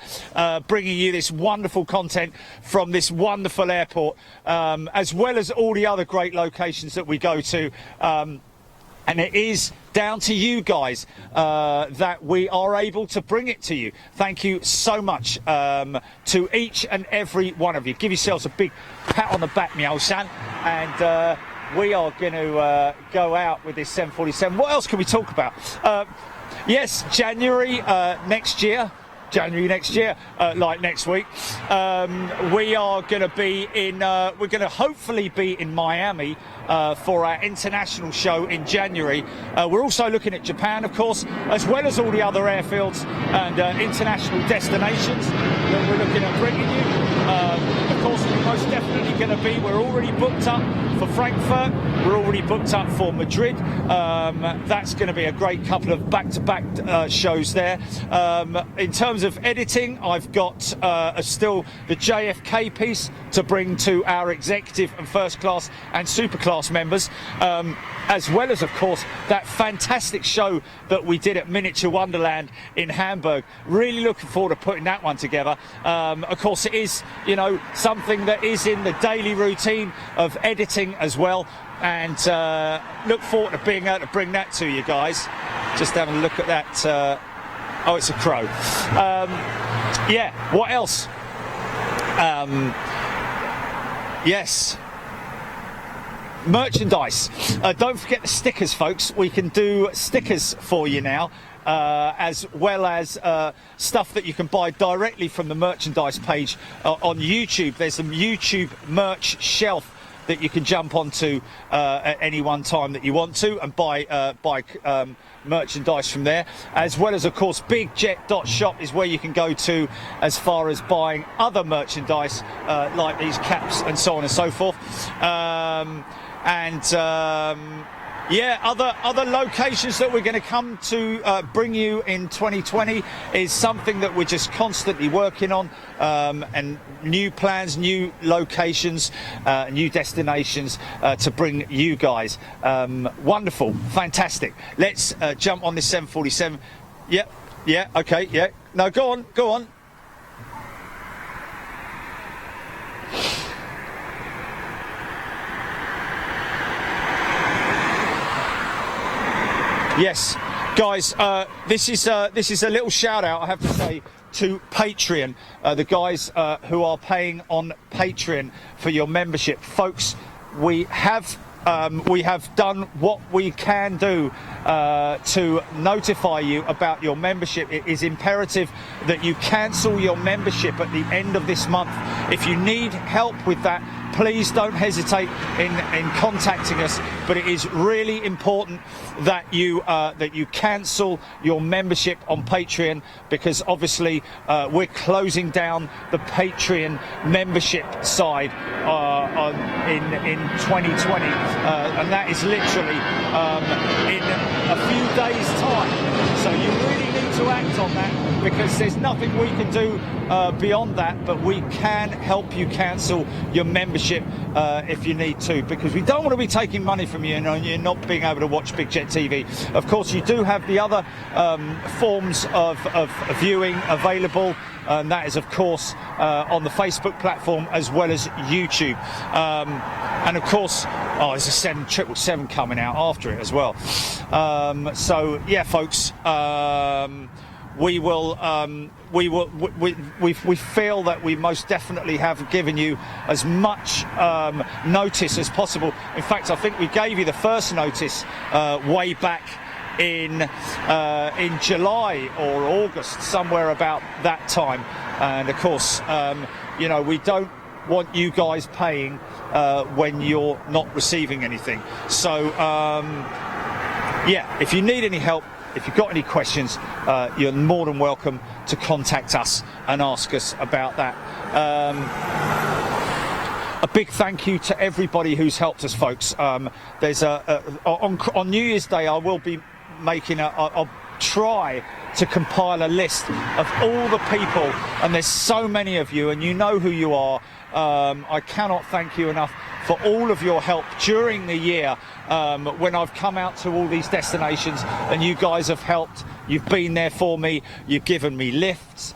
bringing you this wonderful content from this wonderful airport, as well as all the other great locations that we go to. And it is down to you guys that we are able to bring it to you. Thank you so much to each and every one of you. Give yourselves a big pat on the back, me old son. And we are going to go out with this 747. What else can we talk about? Yes, January next year, like next week, we are going to be in, we're going to hopefully be in Miami for our international show in January. We're also looking at Japan, of course, as well as all the other airfields and international destinations that we're looking at bringing you. Of course, we're most definitely going to be, we're already booked up for Frankfurt, we're already booked up for Madrid. That's going to be a great couple of back-to-back shows there. In terms of editing, I've got still the JFK piece to bring to our executive and first class and super class members, as well as, of course, that fantastic show that we did at Miniature Wonderland in Hamburg. Really looking forward to putting that one together. Of course, it is, you know, something that is in the daily routine of editing as well, and look forward to being able to bring that to you guys. Just having a look at that. Oh, it's a crow. Yeah, what else? Yes, merchandise. Don't forget the stickers, folks. We can do stickers for you now, as well as stuff that you can buy directly from the merchandise page on YouTube. There's some YouTube merch shelf that you can jump onto at any one time that you want to, and buy merchandise from there, as well as, of course, bigjet.shop is where you can go to as far as buying other merchandise like these caps and so on and so forth. Yeah, other locations that we're going to come to bring you in 2020 is something that we're just constantly working on, and new plans, new locations, new destinations to bring you guys. Wonderful, fantastic. Let's jump on this 747. Yep, yeah, okay, yeah. No, go on, go on. Yes, guys, this is a little shout out, I have to say, to Patreon, the guys who are paying on Patreon for your membership. Folks, we have done what we can do to notify you about your membership. It is imperative that you cancel your membership at the end of this month. If you need help with that, please don't hesitate in contacting us. But it is really important that you cancel your membership on Patreon, because obviously we're closing down the Patreon membership side in 2020, and that is literally in a few days' time. So you really need to act on that, because there's nothing we can do beyond that, but we can help you cancel your membership if you need to, because we don't want to be taking money from you and you're not being able to watch Big Jet TV. Of course, you do have the other forms of viewing available, and that is, of course, on the Facebook platform as well as YouTube. And of course, there's a 777 coming out after it as well. So yeah, folks, we feel that we most definitely have given you as much notice as possible. In fact, I think we gave you the first notice way back in July or August, somewhere about that time. And of course, you know, we don't want you guys paying when you're not receiving anything. So yeah, if you need any help, if you've got any questions, you're more than welcome to contact us and ask us about that. A big thank you to everybody who's helped us, folks. There's on New Year's Day, I will be making I'll try to compile a list of all the people, and there's so many of you, and you know who you are. I cannot thank you enough for all of your help during the year, when I've come out to all these destinations, and you guys have helped. You've been there for me, you've given me lifts,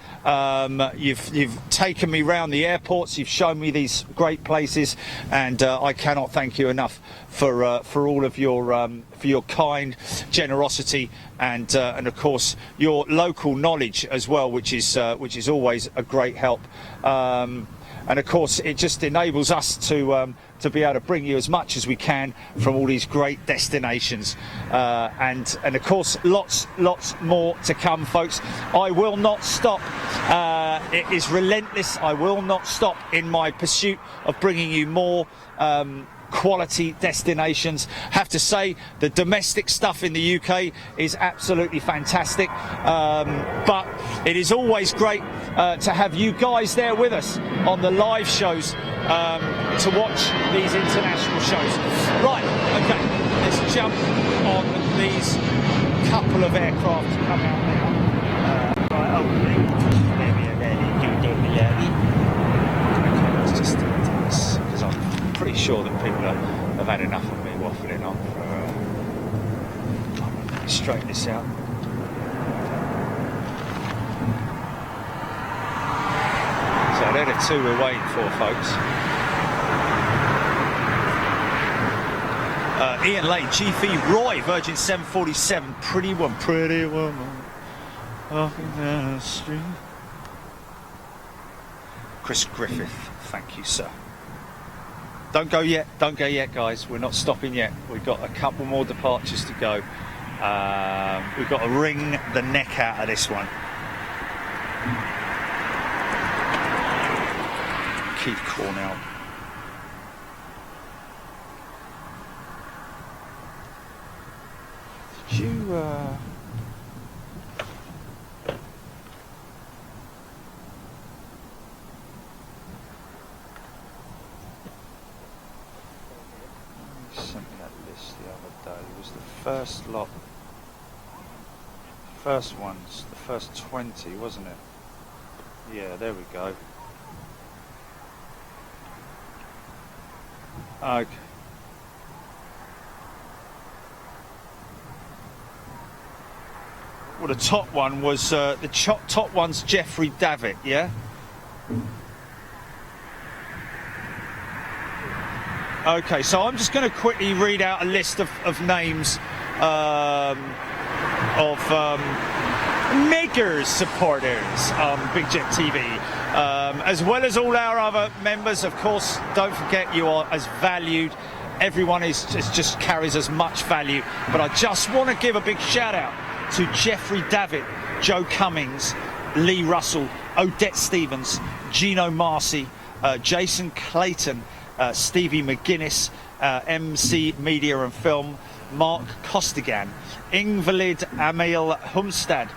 you've taken me round the airports, you've shown me these great places, and I cannot thank you enough for all of your kind generosity, and of course your local knowledge as well, which is always a great help. And of course, it just enables us to be able to bring you as much as we can from all these great destinations, and of course, lots more to come, folks. I will not stop. It is relentless. I will not stop in my pursuit of bringing you more quality destinations. Have to say, the domestic stuff in the UK is absolutely fantastic, but it is always great to have you guys there with us on the live shows, to watch these international shows. Right, okay, let's jump on these couple of aircraft to come out now. Let's just do this, because I'm pretty sure that people have had enough of me waffling on. Straighten this out. So they're the two we're waiting for, folks. Ian Lane, GV Roy, Virgin 747, pretty woman, walking down the street. Chris Griffith, thank you, sir. Don't go yet, guys. We're not stopping yet. We've got a couple more departures to go. We've got to wring the neck out of this one. Keith Cornell. Did you sent me that list the other day. was the first lot. First ones, the first 20, wasn't it? Yeah, there we go. Okay. Well, the top one was top one's Jeffrey Davitt, yeah. Okay, so I'm just going to quickly read out a list of names of makers supporters on Big Jet TV, as well as all our other members. Of course, don't forget you are as valued. Everyone is just carries as much value. But I just want to give a big shout out to Jeffrey Davitt, Joe Cummings, Lee Russell, Odette Stevens, Gino Marcy, Jason Clayton, Stevie McGuinness, MC Media and Film, Mark Costigan, Invalid Emil Humstad,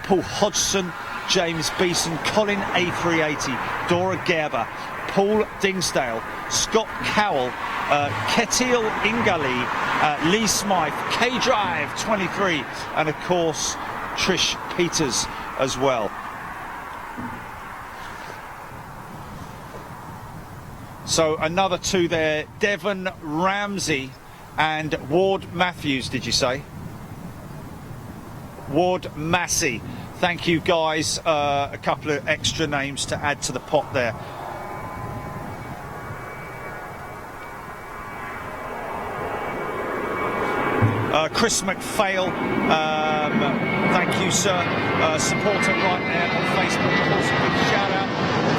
Paul Hodgson, James Beeson, Colin A380, Dora Gerber, Paul Dingsdale, Scott Cowell, Ketil Ingali, Lee Smythe, K-Drive 23, and of course Trish Peters as well. So another two there, Devon Ramsey and Ward Matthews, did you say? Ward Massey. Thank you guys. A couple of extra names to add to the pot there. Chris McPhail, thank you, sir. Supporter right there on Facebook. Of course, a big shout out.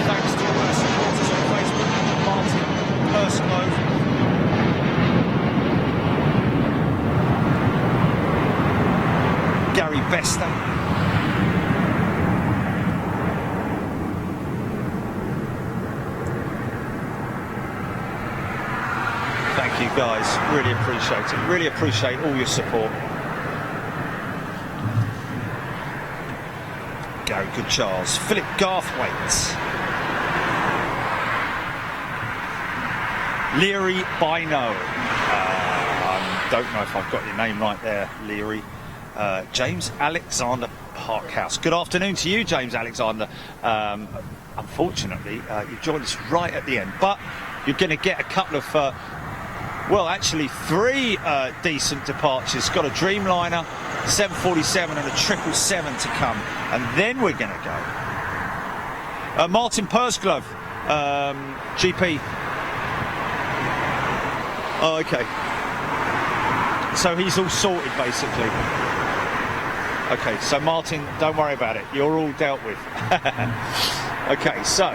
Thanks to all our supporters on Facebook. Martin Persclove. Gary Bester. Thank you guys, really appreciate it. Really appreciate all your support. Gary Good Charles, Philip Garthwaite, Leary Bino. I don't know if I've got your name right there, Leary. James Alexander Parkhouse. Good afternoon to you, James Alexander. Unfortunately, you joined us right at the end, but you're going to get a couple of, well, actually three decent departures. Got a Dreamliner, 747 and a 777 to come, and then we're going to go. Martin Persglove, GP. Oh, okay. So he's all sorted, basically. Okay, so Martin, don't worry about it. You're all dealt with. Okay, so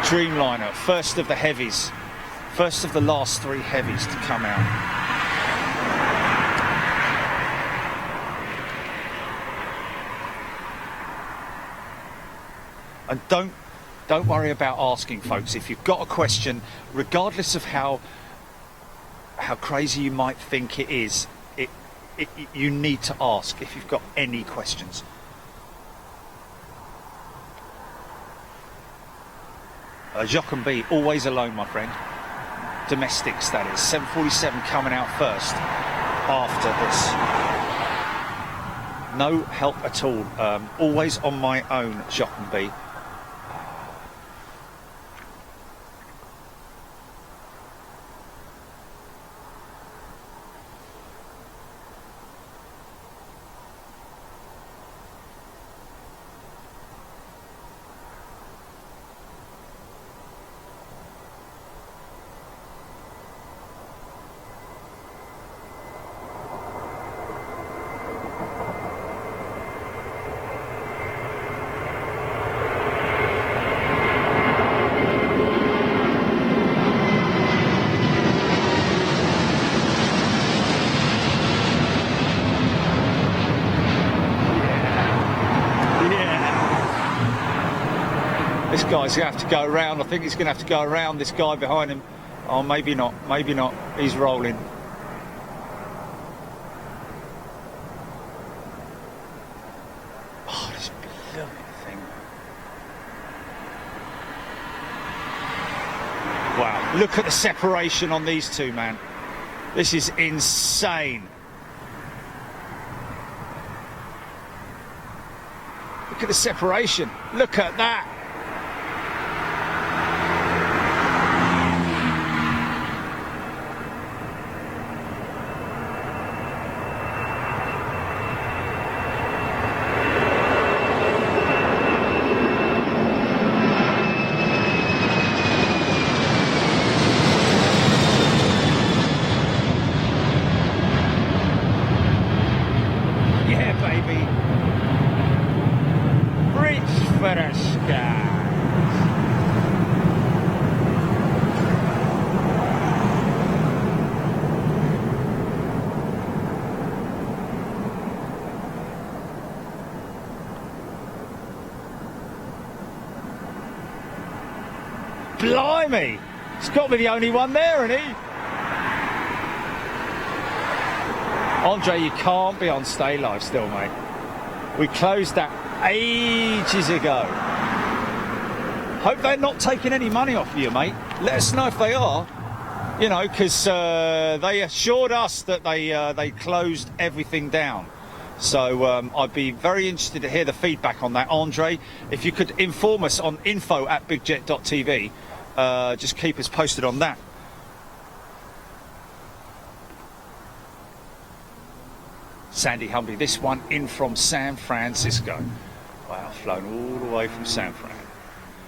Dreamliner, first of the heavies. First of the last three heavies to come out. And don't worry about asking, folks. If you've got a question, regardless of how crazy you might think it is, you need to ask if you've got any questions. Jochen B, always alone, my friend. Domestics, that is. 747 coming out first after this. No help at all. Always on my own, Jochen B. This guy's going to have to go around. I think he's going to have to go around this guy behind him. Oh, maybe not. Maybe not. He's rolling. Oh, this beloved thing. Wow. Look at the separation on these two, man. This is insane. Look at the separation. Look at that. Blimey! He's got to be the only one there, isn't he? Andre, you can't be on Stay Live still, mate. We closed that ages ago. Hope they're not taking any money off of you, mate. Let us know if they are. You know, because they assured us that they closed everything down. So I'd be very interested to hear the feedback on that. Andre, if you could inform us on info@bigjet.tv, just keep us posted on that. Sandy Humbly, this one in from San Francisco. Wow, flown all the way from San Fran.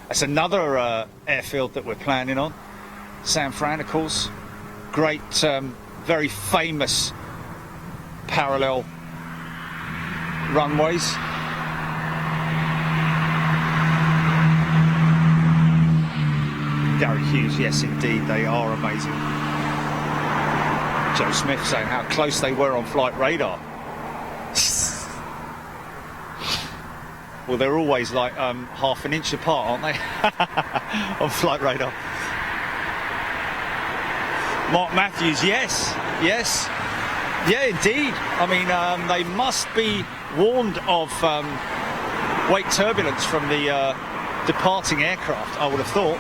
That's another airfield that we're planning on. San Fran, of course. Great, very famous parallel runways. Gary Hughes, yes indeed, they are amazing. Joe Smith saying how close they were on flight radar. Well, they're always like half an inch apart, aren't they? On flight radar. Mark Matthews, yes, yes. Yeah, indeed. I mean, they must be warned of wake turbulence from the departing aircraft, I would have thought.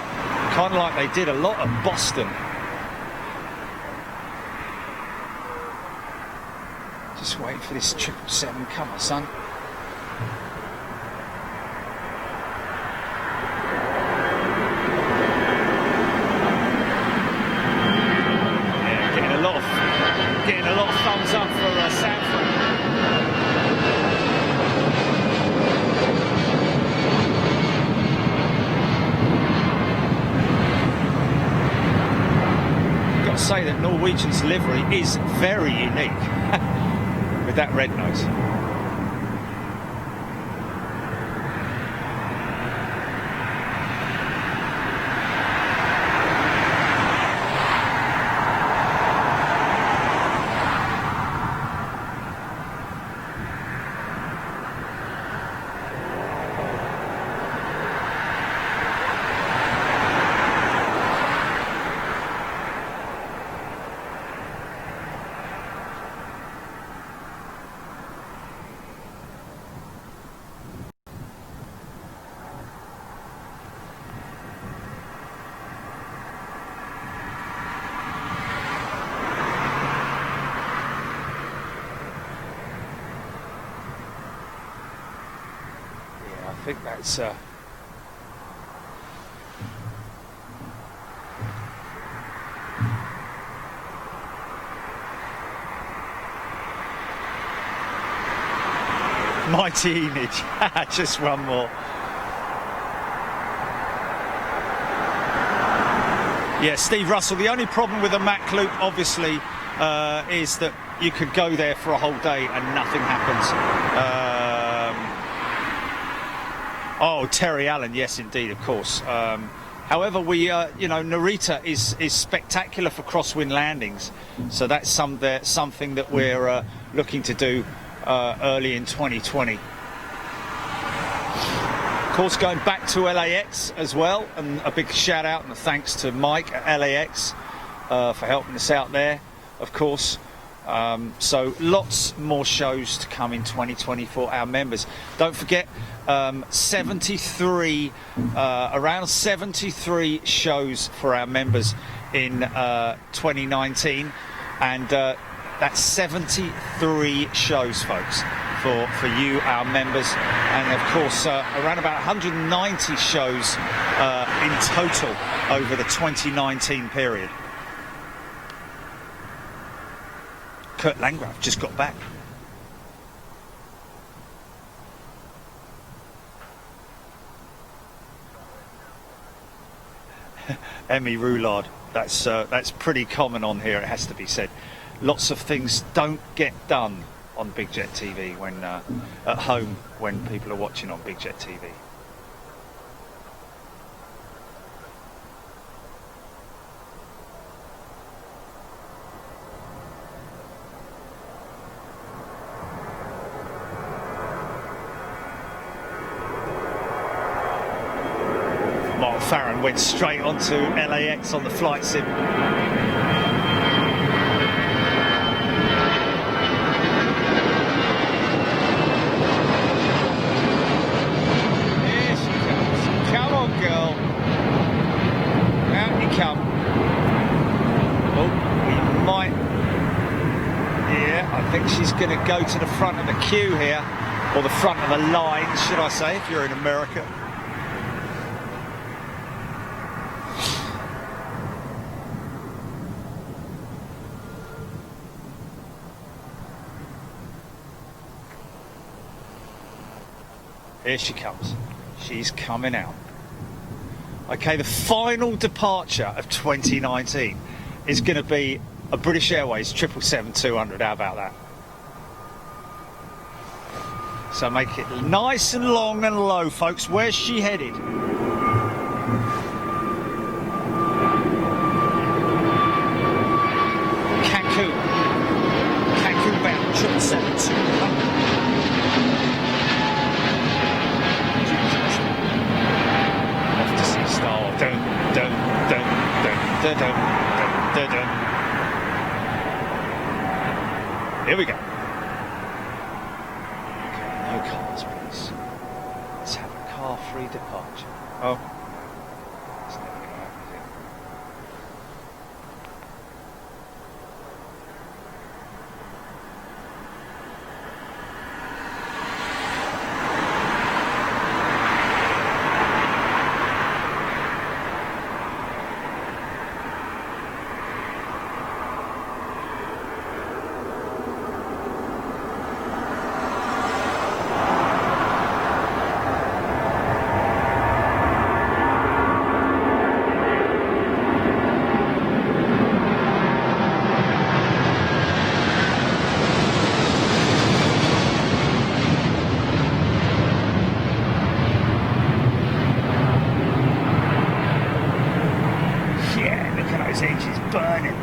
Kind of like they did a lot at Boston. Just waiting for this 777. Come on, son. Yeah, getting a lot of thumbs up for Sanford. Say that Norwegian's livery is very unique with that red nose. I think that's mighty Enid. Just one more. Yeah, Steve Russell, the only problem with a Mac Loop obviously is that you could go there for a whole day and nothing happens. Oh, Terry Allen, yes, indeed, of course. However, we, you know, Narita is spectacular for crosswind landings, so that's something that we're looking to do early in 2020. Of course, going back to LAX as well, and a big shout out and a thanks to Mike at LAX for helping us out there, of course. So lots more shows to come in 2020 for our members. Don't forget, 73, around 73 shows for our members in 2019. and that's 73 shows, folks, for you, our members, and of course around about 190 shows in total over the 2019 period. Kurt Landgraf just got back. Emmy Roulard, that's pretty common on here, it has to be said. Lots of things don't get done on Big Jet TV when at home when people are watching on Big Jet TV. Mark Farron went straight onto LAX on the flight sim. Here she comes. Come on, girl. Out you come. Oh, we might. Yeah, I think she's going to go to the front of the queue here, or the front of the line, should I say, if you're in America. Here she comes. She's coming out. Okay, the final departure of 2019 is going to be a British Airways 777-200. How about that? So make it nice and long and low, folks. Where's she headed? Cancun. Cancun bound 777-200. Here we go. Okay, no cars, please. Let's have a car-free departure. Oh. It's never going to happen, is it? Edges burning.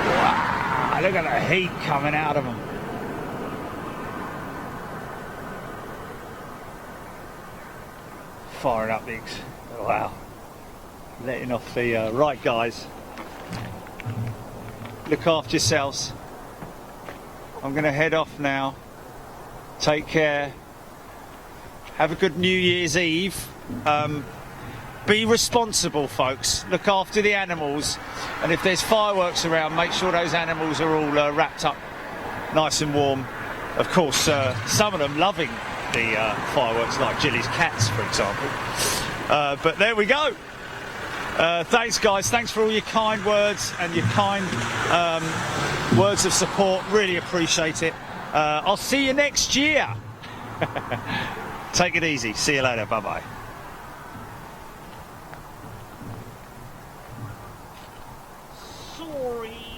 Wow, look at the heat coming out of them. Firing up things. Wow. Letting off the right, guys. Look after yourselves. I'm going to head off now. Take care. Have a good New Year's Eve. Be responsible, folks. Look after the animals, and if there's fireworks around, make sure those animals are all wrapped up nice and warm. Of course, some of them loving the fireworks, like Jilly's cats, for example. But there we go. Thanks, guys. Thanks for all your kind words and your kind words of support. Really appreciate it. I'll see you next year. Take it easy. See you later. Bye-bye. Sorry.